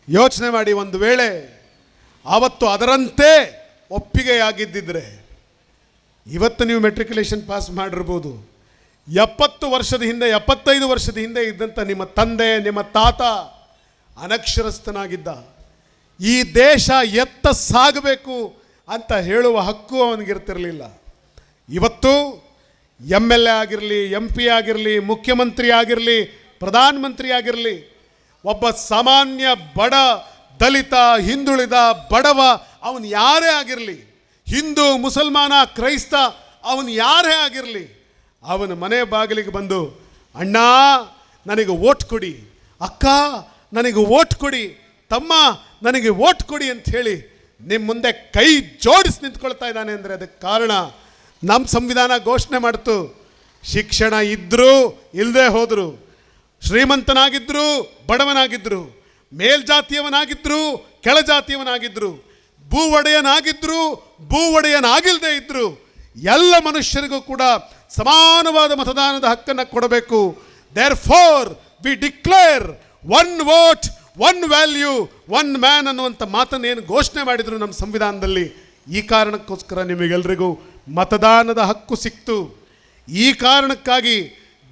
ಯೋಚನೆ ಮಾಡಿ, ಒಂದು ವೇಳೆ ಆವತ್ತು ಅದರಂತೆ ಒಪ್ಪಿಗೆಯಾಗಿದ್ದಿದ್ರೆ ಇವತ್ತು ನೀವು ಮೆಟ್ರಿಕ್ಯುಲೇಷನ್ ಪಾಸ್ ಮಾಡಿರ್ಬೋದು. 70 ವರ್ಷದ ಹಿಂದೆ 75 ವರ್ಷದ ಹಿಂದೆ ಇದ್ದಂಥ ನಿಮ್ಮ ತಂದೆ ನಿಮ್ಮ ತಾತ ಅನಕ್ಷರಸ್ಥನಾಗಿದ್ದ. ಈ ದೇಶ ಎತ್ತ ಸಾಗಬೇಕು ಅಂತ ಹೇಳುವ ಹಕ್ಕು ಅವನಿಗಿರ್ತಿರಲಿಲ್ಲ. ಇವತ್ತು MLA ಆಗಿರಲಿ, MP ಆಗಿರಲಿ, ಮುಖ್ಯಮಂತ್ರಿ ಆಗಿರಲಿ, ಪ್ರಧಾನಮಂತ್ರಿ ಆಗಿರಲಿ, ಒಬ್ಬ ಸಾಮಾನ್ಯ ಬಡ ದಲಿತ ಹಿಂದುಳಿದ ಬಡವ ಅವನು ಯಾರೇ ಆಗಿರಲಿ, ಹಿಂದೂ ಮುಸಲ್ಮಾನ ಕ್ರೈಸ್ತ ಅವನು ಯಾರೇ ಆಗಿರಲಿ, ಅವನ ಮನೆ ಬಾಗಿಲಿಗೆ ಬಂದು ಅಣ್ಣ ನನಗೆ ವೋಟ್ ಕೊಡಿ, ಅಕ್ಕ ನನಗೆ ವೋಟ್ ಕೊಡಿ, ತಮ್ಮ ನನಗೆ ವೋಟ್ ಕೊಡಿ ಅಂತ ಹೇಳಿ ನಿಮ್ಮ ಮುಂದೆ ಕೈ ಜೋಡಿಸಿ ನಿಂತ್ಕೊಳ್ತಾ ಇದ್ದಾನೆ ಅಂದರೆ ಅದಕ್ಕೆ ಕಾರಣ ನಮ್ಮ ಸಂವಿಧಾನ ಘೋಷಣೆ ಮಾಡ್ತು. ಶಿಕ್ಷಣ ಇದ್ದರೂ ಇಲ್ಲದೆ ಹೋದರು, ಶ್ರೀಮಂತನಾಗಿದ್ದರು ಬಡವನಾಗಿದ್ದರು, ಮೇಲ್ಜಾತಿಯವನಾಗಿದ್ದರು ಕೆಳಜಾತಿಯವನಾಗಿದ್ದರು, ಭೂ ಒಡೆಯನಾಗಿದ್ದರು ಭೂ ಒಡೆಯನಾಗಿಲ್ಲದೆ ಇದ್ದರು, ಎಲ್ಲ ಮನುಷ್ಯರಿಗೂ ಕೂಡ ಸಮಾನವಾದ ಮತದಾನದ ಹಕ್ಕನ್ನು ಕೊಡಬೇಕು. Therefore we declare one vote one value one man ಅನ್ನುವಂಥ ಮಾತನ್ನು ಏನು ಘೋಷಣೆ ಮಾಡಿದರು ನಮ್ಮ ಸಂವಿಧಾನದಲ್ಲಿ, ಈ ಕಾರಣಕ್ಕೋಸ್ಕರ ನಿಮಗೆಲ್ಲರಿಗೂ ಮತದಾನದ ಹಕ್ಕು ಸಿಕ್ತು. ಈ ಕಾರಣಕ್ಕಾಗಿ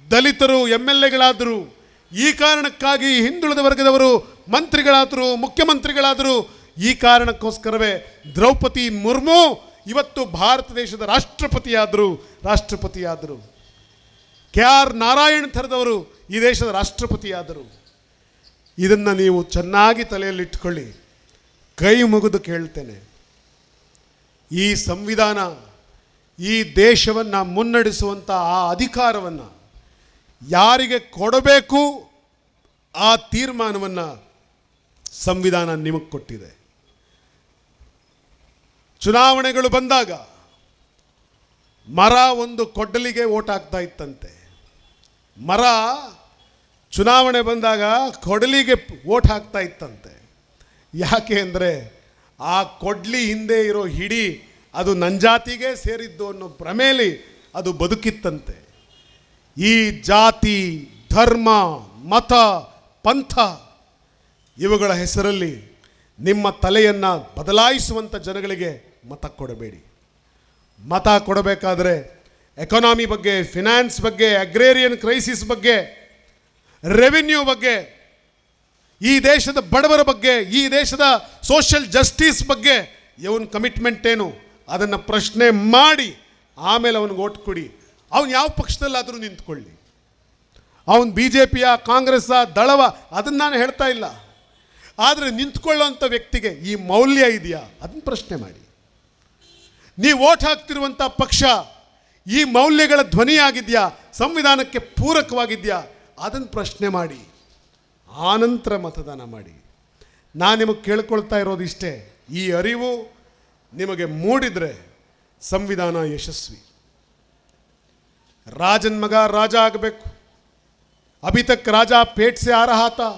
ದಲಿತರು MLAಗಳಾದರು, ಈ ಕಾರಣಕ್ಕಾಗಿ ಹಿಂದುಳಿದ ವರ್ಗದವರು ಮಂತ್ರಿಗಳಾದರು, ಮುಖ್ಯಮಂತ್ರಿಗಳಾದರು. ಈ ಕಾರಣಕ್ಕೋಸ್ಕರವೇ ದ್ರೌಪದಿ ಮುರ್ಮು ಇವತ್ತು ಭಾರತ ದೇಶದ ರಾಷ್ಟ್ರಪತಿಯಾದರು. KR ನಾರಾಯಣ್ ಥರದವರು ಈ ದೇಶದ ರಾಷ್ಟ್ರಪತಿಯಾದರು. ಇದನ್ನು ನೀವು ಚೆನ್ನಾಗಿ ತಲೆಯಲ್ಲಿಟ್ಕೊಳ್ಳಿ. ಕೈ ಮುಗಿದು ಕೇಳ್ತೇನೆ, ಈ ಸಂವಿಧಾನ ಈ ದೇಶವನ್ನು ಮುನ್ನಡೆಸುವಂಥ ಆ ಅಧಿಕಾರವನ್ನು ಯಾರಿಗೆ ಕೊಡಬೇಕು ಆ ತೀರ್ಮಾನವನ್ನು ಸಂವಿಧಾನ ನಿಮಗೆ ಕೊಟ್ಟಿದೆ. ಚುನಾವಣೆಗಳು ಬಂದಾಗ ಮರ ಒಂದು ಕೊಡ್ಡಲಿಗೆ ಓಟ್ ಹಾಕ್ತಾ ಇತ್ತಂತೆ. ಮರ ಚುನಾವಣೆ ಬಂದಾಗ ಕೊಡಲಿಗೆ ಓಟ್ ಹಾಕ್ತಾ ಇತ್ತಂತೆ. ಯಾಕೆ ಅಂದರೆ ಆ ಕೊಡ್ಲಿ ಹಿಂದೆ ಇರೋ ಹಿಡಿ ಅದು ನನ್ನ ಜಾತಿಗೆ ಸೇರಿದ್ದು ಅನ್ನೋ ಭ್ರಮೇಲಿ ಅದು ಬದುಕಿತ್ತಂತೆ. ಈ ಜಾತಿ ಧರ್ಮ ಮತ ಪಂಥ ಇವುಗಳ ಹೆಸರಲ್ಲಿ ನಿಮ್ಮ ತಲೆಯನ್ನು ಬದಲಾಯಿಸುವಂಥ ಜನಗಳಿಗೆ ಮತ ಕೊಡಬೇಡಿ. ಮತ ಕೊಡಬೇಕಾದ್ರೆ ಎಕಾನಮಿ ಬಗ್ಗೆ, ಫಿನಾನ್ಸ್ ಬಗ್ಗೆ, ಅಗ್ರೇರಿಯನ್ ಕ್ರೈಸಿಸ್ ಬಗ್ಗೆ, ರೆವಿನ್ಯೂ ಬಗ್ಗೆ, ಈ ದೇಶದ ಬಡವರ ಬಗ್ಗೆ, ಈ ದೇಶದ ಸೋಷಿಯಲ್ ಜಸ್ಟಿಸ್ ಬಗ್ಗೆ ಇವನ ಕಮಿಟ್ಮೆಂಟ್ ಏನು ಅದನ್ನು ಪ್ರಶ್ನೆ ಮಾಡಿ ಆಮೇಲೆ ಅವನಿಗೆ ಓಟ್ ಕೊಡಿ. ಅವನು ಯಾವ ಪಕ್ಷದಲ್ಲಾದರೂ ನಿಂತ್ಕೊಳ್ಳಿ, ಅವನು BJPಯ ಕಾಂಗ್ರೆಸ್ಸ ದಳವ ಅದನ್ನು ನಾನು ಹೇಳ್ತಾ ಇಲ್ಲ. ಆದರೆ ನಿಂತ್ಕೊಳ್ಳೋಂಥ ವ್ಯಕ್ತಿಗೆ ಈ ಮೌಲ್ಯ ಇದೆಯಾ ಅದನ್ನು ಪ್ರಶ್ನೆ ಮಾಡಿ. ನೀವು ಓಟ್ ಹಾಕ್ತಿರುವಂಥ ಪಕ್ಷ ಈ ಮೌಲ್ಯಗಳ ಧ್ವನಿಯಾಗಿದೆಯಾ, ಸಂವಿಧಾನಕ್ಕೆ ಪೂರಕವಾಗಿದೆಯಾ ಅದನ್ನು ಪ್ರಶ್ನೆ ಮಾಡಿ, ಆನಂತರ ಮತದಾನ ಮಾಡಿ. ನಾನು ನಿಮಗೆ ಕೇಳ್ಕೊಳ್ತಾ ಇರೋದು ಇಷ್ಟೇ, ಈ ಅರಿವು ನಿಮಗೆ ಮೂಡಿದರೆ ಸಂವಿಧಾನ ಯಶಸ್ವಿ. राजन मगा राजा ಆಗಬೇಕು. अभी तक राजा पेट से आ रहा था,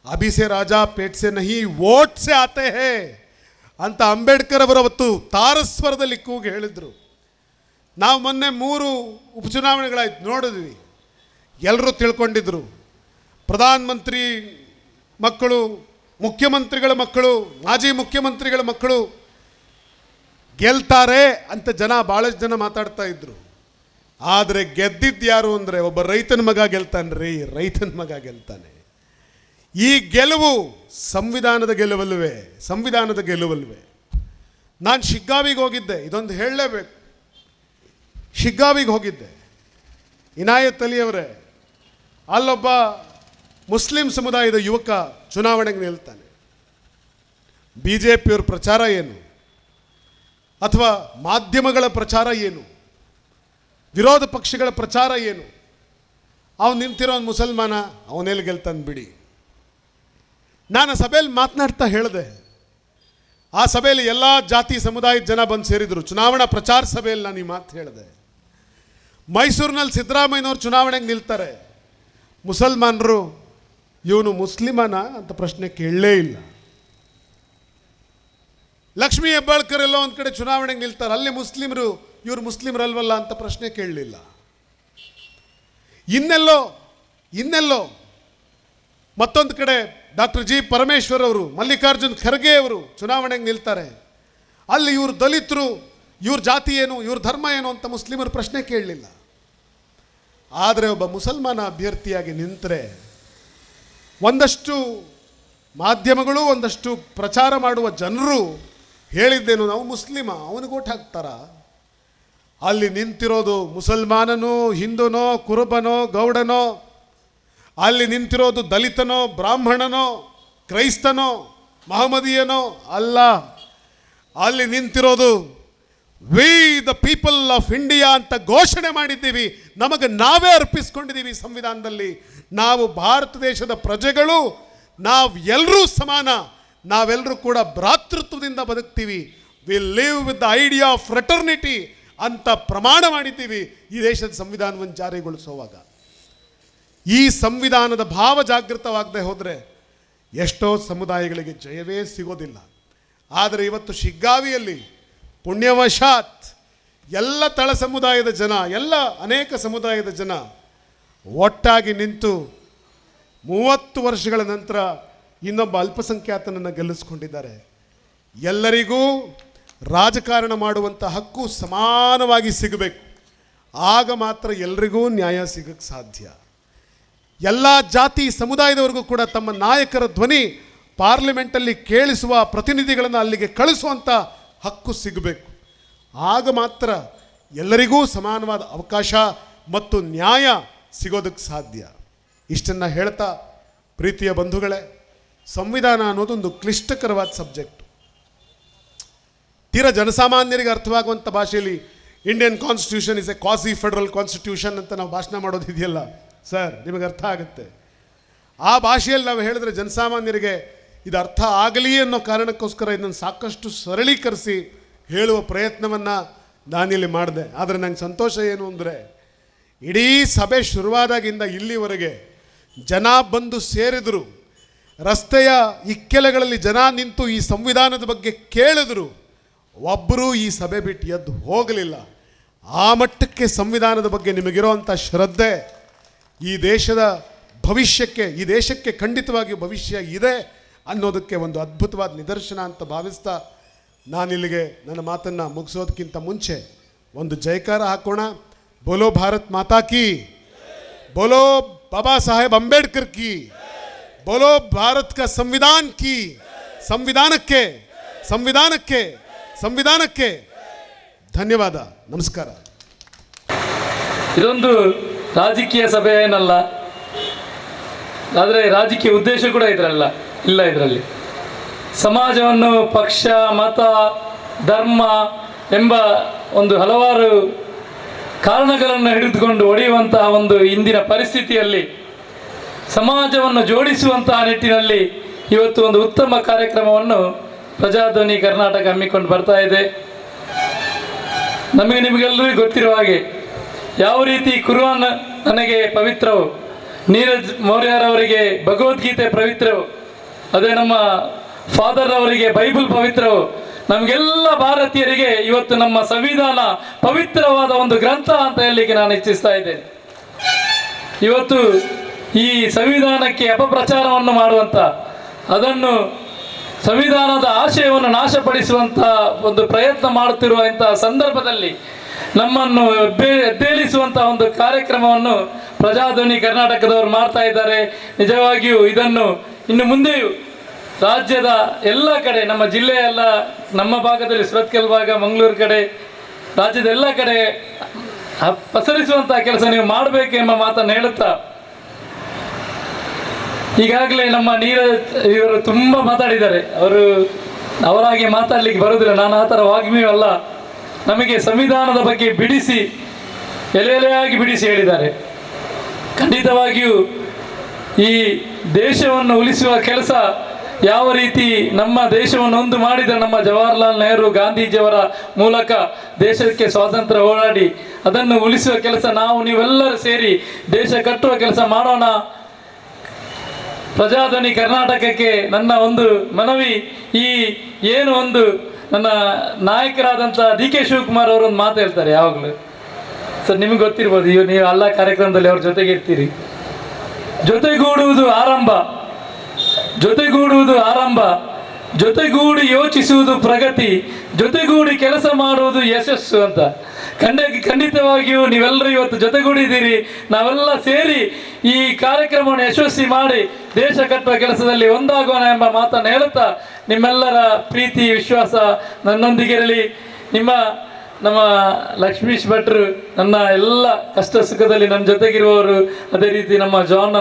अभी से राजा पेट से नहीं वोट से आते हैं ಅಂತ ಅಂಬೇಡ್ಕರ್ ಅವರು ಅವತ್ತು ತಾರಸ್ವರದಲ್ಲಿ ಕೂಗಿ ಹೇಳಿದರು. ನಾವು ಮೊನ್ನೆ 3 ಉಪಚುನಾವಣೆಗಳಾಯ್ತು ನೋಡಿದ್ವಿ. ಎಲ್ಲರೂ ತಿಳ್ಕೊಂಡಿದ್ರು ಪ್ರಧಾನಮಂತ್ರಿ ಮಕ್ಕಳು, ಮುಖ್ಯಮಂತ್ರಿಗಳ ಮಕ್ಕಳು, ಮಾಜಿ ಮುಖ್ಯಮಂತ್ರಿಗಳ ಮಕ್ಕಳು ಗೆಲ್ತಾರೆ ಅಂತ ಭಾಳಷ್ಟು ಜನ ಮಾತಾಡ್ತಾ ಇದ್ರು. ಆದರೆ ಗೆದ್ದಿದ್ದು ಯಾರು ಅಂದರೆ ಒಬ್ಬ ರೈತನ ಮಗ ಗೆಲ್ತಾನೆ ರೀ, ರೈತನ ಮಗ ಗೆಲ್ತಾನೆ. ಈ ಗೆಲುವು ಸಂವಿಧಾನದ ಗೆಲುವಲ್ವೇ, ಸಂವಿಧಾನದ ಗೆಲುವಲ್ವೇ. ನಾನು ಶಿಗ್ಗಾವಿಗೆ ಹೋಗಿದ್ದೆ, ಇದೊಂದು ಹೇಳಲೇಬೇಕು. ಶಿಗ್ಗಾವಿಗೆ ಹೋಗಿದ್ದೆ. ಇನಾಯತ್ ಅಲಿ ಅವರೇ, ಅಲ್ಲೊಬ್ಬ ಮುಸ್ಲಿಂ ಸಮುದಾಯದ ಯುವಕ ಚುನಾವಣೆಗೆ ನಿಲ್ತಾನೆ. BJPಯವ್ರ ಪ್ರಚಾರ ಏನು, ಅಥವಾ ಮಾಧ್ಯಮಗಳ ಪ್ರಚಾರ ಏನು, ವಿರೋಧ ಪಕ್ಷಗಳ ಪ್ರಚಾರ ಏನು? ಅವನು ನಿಂತಿರೋ ಒಂದು ಮುಸಲ್ಮಾನ, ಅವನೆಲ್ಲಿ ಗೆಲ್ತಾನೆ ಬಿಡಿ. ನಾನು ಸಭೆಯಲ್ಲಿ ಮಾತನಾಡ್ತಾ ಹೇಳಿದೆ, ಆ ಸಭೆಯಲ್ಲಿ ಎಲ್ಲ ಜಾತಿ ಸಮುದಾಯದ ಜನ ಬಂದು ಸೇರಿದರು. ಚುನಾವಣಾ ಪ್ರಚಾರ ಸಭೆಯಲ್ಲಿ ನಾನು ಈ ಮಾತು ಹೇಳಿದೆ. ಮೈಸೂರಿನಲ್ಲಿ ಸಿದ್ದರಾಮಯ್ಯನವ್ರು ಚುನಾವಣೆಗೆ ನಿಲ್ತಾರೆ. ಮುಸಲ್ಮಾನರು ಇವನು ಮುಸ್ಲಿಮನ ಅಂತ ಪ್ರಶ್ನೆ ಕೇಳಲೇ ಇಲ್ಲ. ಲಕ್ಷ್ಮೀ ಹೆಬ್ಬಾಳ್ಕರ್ ಎಲ್ಲೋ ಒಂದು ಕಡೆ ಚುನಾವಣೆಗೆ ನಿಲ್ತಾರೆ, ಅಲ್ಲಿ ಮುಸ್ಲಿಮರು ಇವರು ಮುಸ್ಲಿಮರಲ್ವಲ್ಲ ಅಂತ ಪ್ರಶ್ನೆ ಕೇಳಲಿಲ್ಲ. ಇನ್ನೆಲ್ಲೋ ಮತ್ತೊಂದು ಕಡೆ ಡಾಕ್ಟರ್ G. ಪರಮೇಶ್ವರ್ ಅವರು, ಮಲ್ಲಿಕಾರ್ಜುನ್ ಖರ್ಗೆ ಅವರು ಚುನಾವಣೆಗೆ ನಿಲ್ತಾರೆ. ಅಲ್ಲಿ ಇವರು ದಲಿತರು, ಇವ್ರ ಜಾತಿ ಏನು, ಇವ್ರ ಧರ್ಮ ಏನು ಅಂತ ಮುಸ್ಲಿಮರು ಪ್ರಶ್ನೆ ಕೇಳಲಿಲ್ಲ. ಆದರೆ ಒಬ್ಬ ಮುಸಲ್ಮಾನ ಅಭ್ಯರ್ಥಿಯಾಗಿ ನಿಂತರೆ ಒಂದಷ್ಟು ಮಾಧ್ಯಮಗಳು, ಒಂದಷ್ಟು ಪ್ರಚಾರ ಮಾಡುವ ಜನರು ಹೇಳಿದ್ದೇನು, ನಾವು ಮುಸ್ಲಿಮ, ಅವನಿಗೆ ಓಟ್ ಹಾಕ್ತಾರ? ಅಲ್ಲಿ ನಿಂತಿರೋದು ಮುಸಲ್ಮಾನನೋ, ಹಿಂದೂನೋ, ಕುರುಬನೋ, ಗೌಡನೋ, ಅಲ್ಲಿ ನಿಂತಿರೋದು ದಲಿತನೋ, ಬ್ರಾಹ್ಮಣನೋ, ಕ್ರೈಸ್ತನೋ, ಮಹಮ್ಮದೀಯನೋ ಅಲ್ಲ. ಅಲ್ಲಿ ನಿಂತಿರೋದು we the people of India ಅಂತ ಘೋಷಣೆ ಮಾಡಿದ್ದೀವಿ. ನಮಗೆ ನಾವೇ ಅರ್ಪಿಸ್ಕೊಂಡಿದ್ದೀವಿ ಸಂವಿಧಾನದಲ್ಲಿ. ನಾವು ಭಾರತ ದೇಶದ ಪ್ರಜೆಗಳು, ನಾವು ಎಲ್ಲರೂ ಸಮಾನ, ನಾವೆಲ್ಲರೂ ಕೂಡ ಭ್ರಾತೃತ್ವದಿಂದ ಬದುಕ್ತೀವಿ. We live with the idea of fraternity ಅಂತ ಪ್ರಮಾಣ ಮಾಡಿದ್ದೀವಿ ಈ ದೇಶದ ಸಂವಿಧಾನವನ್ನು ಜಾರಿಗೊಳಿಸುವಾಗ. ಈ ಸಂವಿಧಾನದ ಭಾವ ಜಾಗೃತವಾಗದೆ ಹೋದರೆ ಎಷ್ಟೋ ಸಮುದಾಯಗಳಿಗೆ ಜಯವೇ ಸಿಗೋದಿಲ್ಲ. ಆದರೆ ಇವತ್ತು ಶಿಗ್ಗಾವಿಯಲ್ಲಿ ಪುಣ್ಯವಶಾತ್ ಎಲ್ಲ ತಳ ಸಮುದಾಯದ ಜನ, ಅನೇಕ ಸಮುದಾಯದ ಜನ ಒಟ್ಟಾಗಿ ನಿಂತು 30 ವರ್ಷಗಳ ನಂತರ ಇನ್ನೊಬ್ಬ ಅಲ್ಪಸಂಖ್ಯಾತನನ್ನು ಗೆಲ್ಲಿಸ್ಕೊಂಡಿದ್ದಾರೆ. ಎಲ್ಲರಿಗೂ ರಾಜಕಾರಣ ಮಾಡುವಂಥ ಹಕ್ಕು ಸಮಾನವಾಗಿ ಸಿಗಬೇಕು. ಆಗ ಮಾತ್ರ ಎಲ್ರಿಗೂ ನ್ಯಾಯ ಸಿಗಕ್ಕೆ ಸಾಧ್ಯ. ಎಲ್ಲ ಜಾತಿ ಸಮುದಾಯದವರೆಗೂ ಕೂಡ ತಮ್ಮ ನಾಯಕರ ಧ್ವನಿ ಪಾರ್ಲಿಮೆಂಟಲ್ಲಿ ಕೇಳಿಸುವ ಪ್ರತಿನಿಧಿಗಳನ್ನು ಅಲ್ಲಿಗೆ ಕಳಿಸುವಂಥ ಹಕ್ಕು ಸಿಗಬೇಕು. ಆಗ ಮಾತ್ರ ಎಲ್ಲರಿಗೂ ಸಮಾನವಾದ ಅವಕಾಶ ಮತ್ತು ನ್ಯಾಯ ಸಿಗೋದಕ್ಕೆ ಸಾಧ್ಯ. ಇಷ್ಟನ್ನು ಹೇಳ್ತಾ, ಪ್ರೀತಿಯ ಬಂಧುಗಳೇ, ಸಂವಿಧಾನ ಅನ್ನೋದೊಂದು ಕ್ಲಿಷ್ಟಕರವಾದ ಸಬ್ಜೆಕ್ಟ್. ತೀರಾ ಜನಸಾಮಾನ್ಯರಿಗೆ ಅರ್ಥವಾಗುವಂಥ ಭಾಷೆಯಲ್ಲಿ Indian constitution is A quasi federal constitution ಅಂತ ನಾವು ಭಾಷಣ ಮಾಡೋದಿದೆಯಲ್ಲ ಸರ್, ನಿಮಗೆ ಅರ್ಥ ಆಗುತ್ತೆ. ಆ ಭಾಷೆಯಲ್ಲಿ ನಾವು ಹೇಳಿದ್ರೆ ಜನಸಾಮಾನ್ಯರಿಗೆ ಇದು ಅರ್ಥ ಆಗಲಿ ಅನ್ನೋ ಕಾರಣಕ್ಕೋಸ್ಕರ ಇದನ್ನು ಸಾಕಷ್ಟು ಸರಳೀಕರಿಸಿ ಹೇಳುವ ಪ್ರಯತ್ನವನ್ನು ನಾನಿಲ್ಲಿ ಮಾಡಿದೆ. ಆದರೆ ನಂಗೆ ಸಂತೋಷ ಏನು ಅಂದರೆ, ಇಡೀ ಸಭೆ ಶುರುವಾದಾಗಿಂದ ಇಲ್ಲಿವರೆಗೆ ಜನ ಬಂದು ಸೇರಿದರು, ರಸ್ತೆಯ ಇಕ್ಕೆಲೆಗಳಲ್ಲಿ ಜನ ನಿಂತು ಈ ಸಂವಿಧಾನದ ಬಗ್ಗೆ ಕೇಳಿದ್ರು, ಒಬ್ಬರೂ ಈ ಸಭೆ ಬಿಟ್ಟು ಎದ್ದು ಹೋಗಲಿಲ್ಲ. ಆ ಮಟ್ಟಕ್ಕೆ ಸಂವಿಧಾನದ ಬಗ್ಗೆ ನಿಮಗಿರೋವಂಥ ಶ್ರದ್ಧೆ ಈ ದೇಶದ ಭವಿಷ್ಯಕ್ಕೆ, ಈ ದೇಶಕ್ಕೆ ಖಂಡಿತವಾಗಿ ಭವಿಷ್ಯ ಇದೆ ಅನ್ನೋದಕ್ಕೆ ಒಂದು ಅದ್ಭುತವಾದ ನಿದರ್ಶನ ಅಂತ ಭಾವಿಸ್ತಾ ನಾನಿಲ್ಲಿಗೆ ನನ್ನ ಮಾತನ್ನು ಮುಗಿಸೋದಕ್ಕಿಂತ ಮುಂಚೆ ಒಂದು ಜಯಕಾರ ಹಾಕೋಣ. ಬೋಲೋ ಭಾರತ್ ಮಾತಾ ಕಿ, ಬೋಲೋ ಬಾಬಾ ಸಾಹೇಬ್ ಅಂಬೇಡ್ಕರ್ ಕಿ, ಬೋಲೋ ಭಾರತ್ ಕಾ ಸಂವಿಧಾನ ಕಿ. ಸಂವಿಧಾನಕ್ಕೆ ಸಂವಿಧಾನಕ್ಕೆ ಸಂವಿಧಾನಕ್ಕೆ ಧನ್ಯವಾದ. ನಮಸ್ಕಾರ. ಇದೊಂದು ರಾಜಕೀಯ ಸಭೆ ಏನಲ್ಲ, ಆದರೆ ರಾಜಕೀಯ ಉದ್ದೇಶ ಕೂಡ ಇಲ್ಲ. ಇದರಲ್ಲಿ ಸಮಾಜವನ್ನು ಪಕ್ಷ, ಮತ, ಧರ್ಮ ಎಂಬ ಒಂದು ಹಲವಾರು ಕಾರಣಗಳನ್ನು ಹಿಡಿದುಕೊಂಡು ಒಡೆಯುವಂತಹ ಒಂದು ಇಂದಿನ ಪರಿಸ್ಥಿತಿಯಲ್ಲಿ ಸಮಾಜವನ್ನು ಜೋಡಿಸುವಂತಹ ನಿಟ್ಟಿನಲ್ಲಿ ಇವತ್ತು ಒಂದು ಉತ್ತಮ ಕಾರ್ಯಕ್ರಮವನ್ನು ಪ್ರಜಾಧ್ವನಿ ಕರ್ನಾಟಕ ಹಮ್ಮಿಕೊಂಡು ಬರ್ತಾ ಇದೆ. ನಿಮಗೆಲ್ಲರಿಗೂ ಗೊತ್ತಿರುವ ಹಾಗೆ ಯಾವ ರೀತಿ ಕುರಾನ್ ನನಗೆ ಪವಿತ್ರವು, ನೀರಜ್ ಮೌರ್ಯರವರಿಗೆ ಭಗವದ್ಗೀತೆ ಪವಿತ್ರವು, ಅದೇ ನಮ್ಮ ಫಾದರ್ ಅವರಿಗೆ ಬೈಬಲ್ ಪವಿತ್ರವು, ನಮಗೆಲ್ಲ ಭಾರತೀಯರಿಗೆ ಇವತ್ತು ನಮ್ಮ ಸಂವಿಧಾನ ಪವಿತ್ರವಾದ ಒಂದು ಗ್ರಂಥ ಅಂತ ಹೇಳಲಿಕ್ಕೆ ನಾನು ಇಚ್ಛಿಸ್ತಾ ಇದ್ದೇನೆ. ಇವತ್ತು ಈ ಸಂವಿಧಾನಕ್ಕೆ ಅಪಪ್ರಚಾರವನ್ನು ಮಾಡುವಂಥ, ಅದನ್ನು ಸಂವಿಧಾನದ ಆಶಯವನ್ನು ನಾಶಪಡಿಸುವಂಥ ಒಂದು ಪ್ರಯತ್ನ ಮಾಡುತ್ತಿರುವ ಇಂತಹ ಸಂದರ್ಭದಲ್ಲಿ ನಮ್ಮನ್ನು ಎದ್ದೇಳಿಸುವಂಥ ಒಂದು ಕಾರ್ಯಕ್ರಮವನ್ನು ಪ್ರಜಾಧ್ವನಿ ಕರ್ನಾಟಕದವರು ಮಾಡ್ತಾ ಇದ್ದಾರೆ. ನಿಜವಾಗಿಯೂ ಇದನ್ನು ಇನ್ನು ಮುಂದೆಯೂ ರಾಜ್ಯದ ಎಲ್ಲ ಕಡೆ, ನಮ್ಮ ಜಿಲ್ಲೆಯ ಎಲ್ಲ, ನಮ್ಮ ಭಾಗದಲ್ಲಿ ಸುರತ್ಕಲ್ ಭಾಗ, ಮಂಗಳೂರು ಕಡೆ, ರಾಜ್ಯದ ಎಲ್ಲ ಕಡೆ ಪಸರಿಸುವಂತಹ ಕೆಲಸ ನೀವು ಮಾಡಬೇಕೆಂಬ ಮಾತನ್ನು ಹೇಳುತ್ತಾ, ಈಗಾಗಲೇ ನಮ್ಮ ಇವರು ತುಂಬ ಮಾತಾಡಿದ್ದಾರೆ. ಅವರಾಗಿ ಮಾತಾಡಲಿಕ್ಕೆ ಬರೋದಿಲ್ಲ, ನಾನು ಆ ಥರ ವಾಗ್ಮಿಯೂ ಅಲ್ಲ. ನಮಗೆ ಸಂವಿಧಾನದ ಬಗ್ಗೆ ಬಿಡಿಸಿ, ಎಲೆಯಾಗಿ ಬಿಡಿಸಿ ಹೇಳಿದ್ದಾರೆ. ಖಂಡಿತವಾಗಿಯೂ ಈ ದೇಶವನ್ನು ಉಳಿಸುವ ಕೆಲಸ ಯಾವ ರೀತಿ ನಮ್ಮ ದೇಶವನ್ನು ಒಂದು ಮಾಡಿದ ನಮ್ಮ ಜವಾಹರ್ಲಾಲ್ ನೆಹರು ಗಾಂಧೀಜಿಯವರ ಮೂಲಕ ದೇಶಕ್ಕೆ ಸ್ವಾತಂತ್ರ್ಯ ಹೋರಾಡಿ ಅದನ್ನು ಉಳಿಸುವ ಕೆಲಸ ನೀವೆಲ್ಲರೂ ಸೇರಿ ದೇಶ ಕಟ್ಟುವ ಕೆಲಸ ಮಾಡೋಣ. ಪ್ರಜಾಧ್ವನಿ ಕರ್ನಾಟಕಕ್ಕೆ ನನ್ನ ಒಂದು ಮನವಿ, ನನ್ನ ನಾಯಕರಾದಂಥ DK ಶಿವಕುಮಾರ್ ಅವರು ಒಂದು ಮಾತು ಹೇಳ್ತಾರೆ ಯಾವಾಗಲೂ. ಸರ್, ನಿಮಗೆ ಗೊತ್ತಿರ್ಬೋದು, ನೀವು ಎಲ್ಲ ಕಾರ್ಯಕ್ರಮದಲ್ಲಿ ಅವ್ರ ಜೊತೆಗೆ ಇರ್ತೀರಿ. ಜೊತೆಗೂಡುವುದು ಆರಂಭ, ಜೊತೆಗೂಡಿ ಯೋಚಿಸುವುದು ಪ್ರಗತಿ, ಜೊತೆಗೂಡಿ ಕೆಲಸ ಮಾಡುವುದು ಯಶಸ್ಸು ಅಂತ. ಖಂಡಿತವಾಗಿಯೂ ನೀವೆಲ್ಲರೂ ಇವತ್ತು ಜೊತೆಗೂಡಿದ್ದೀರಿ. ನಾವೆಲ್ಲ ಸೇರಿ ಈ ಕಾರ್ಯಕ್ರಮವನ್ನು ಯಶಸ್ವಿ ಮಾಡಿ ದೇಶ ಕಟ್ಟುವ ಕೆಲಸದಲ್ಲಿ ಒಂದಾಗೋಣ ಎಂಬ ಮಾತನ್ನು ಹೇಳುತ್ತಾ, ನಿಮ್ಮೆಲ್ಲರ ಪ್ರೀತಿ ವಿಶ್ವಾಸ ನನ್ನೊಂದಿಗಿರಲಿ. ನಮ್ಮ ಲಕ್ಷ್ಮೀಶ್ ಭಟ್ರು ನನ್ನ ಎಲ್ಲ ಕಷ್ಟ ಸುಖದಲ್ಲಿ ನನ್ನ ಜೊತೆಗಿರುವವರು, ಅದೇ ರೀತಿ ನಮ್ಮ ಜಾನ್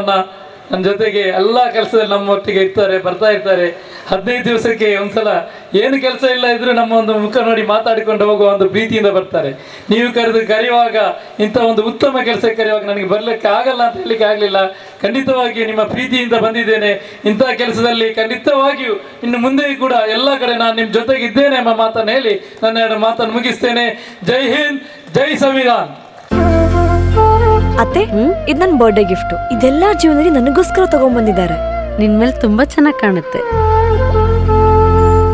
ನನ್ನ ಜೊತೆಗೆ ಎಲ್ಲ ಕೆಲಸದಲ್ಲಿ ನಮ್ಮೊಟ್ಟಿಗೆ ಬರ್ತಾ ಇರ್ತಾರೆ. 15 ದಿವಸಕ್ಕೆ ಒಂದ್ಸಲ ಏನು ಕೆಲಸ ಇಲ್ಲ ಇದ್ರೂ ನಮ್ಮ ಒಂದು ಮುಖ ನೋಡಿ ಮಾತಾಡಿಕೊಂಡು ಹೋಗುವ ಒಂದು ಪ್ರೀತಿಯಿಂದ ಬರ್ತಾರೆ. ನೀವು ಕರೆಯುವಾಗ, ಇಂಥ ಒಂದು ಉತ್ತಮ ಕೆಲಸಕ್ಕೆ ಕರೆಯುವಾಗ ನನಗೆ ಬರಲಿಕ್ಕೆ ಆಗಲ್ಲ ಅಂತ ಹೇಳಲಿಕ್ಕೆ ಆಗಲಿಲ್ಲ. ಖಂಡಿತವಾಗಿಯೂ ನಿಮ್ಮ ಪ್ರೀತಿಯಿಂದ ಬಂದಿದ್ದೇನೆ. ಇಂಥ ಕೆಲಸದಲ್ಲಿ ಖಂಡಿತವಾಗಿಯೂ ಇನ್ನು ಮುಂದೆಯೂ ಕೂಡ ಎಲ್ಲ ಕಡೆ ನಾನು ನಿಮ್ಮ ಜೊತೆಗೆ ಇದ್ದೇನೆ ಎಂಬ ಮಾತನ್ನು ಹೇಳಿ ನನ್ನ 2 ಮಾತನ್ನು ಮುಗಿಸ್ತೇನೆ. ಜೈ ಹಿಂದ್, ಜೈ ಸಂವಿಧಾನ್. ಅತ್ತೆ, ಇದು ನನ್ನ ಬರ್ಡೇ ಗಿಫ್ಟ್. ಇದೆಲ್ಲ ಜೀವನದಲ್ಲಿ ನನಗೋಸ್ಕರ ತಗೊಂಡ್ಬಂದಿದ್ದಾರೆ. ನಿನ್ ಮೇಲೆ ತುಂಬಾ ಚೆನ್ನಾಗಿ ಕಾಣುತ್ತೆ.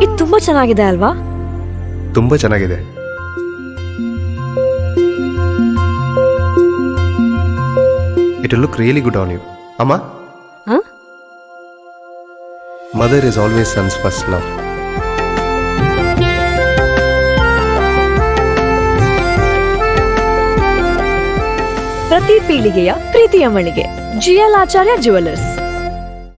ಇದು ತುಂಬಾ ಚೆನ್ನಾಗಿದೆ ಅಲ್ವಾ? ತುಂಬಾ ಚೆನ್ನಾಗಿದೆ. It will look really good on you. Amma? Huh? Mother is always son's first love. ಪ್ರತಿ ಪೀಳಿಗೆಯ ಪ್ರೀತಿಯ ಮಳಿಗೆ GL ಆಚಾರ್ಯ ಜುವೆಲ್ಲರ್ಸ್.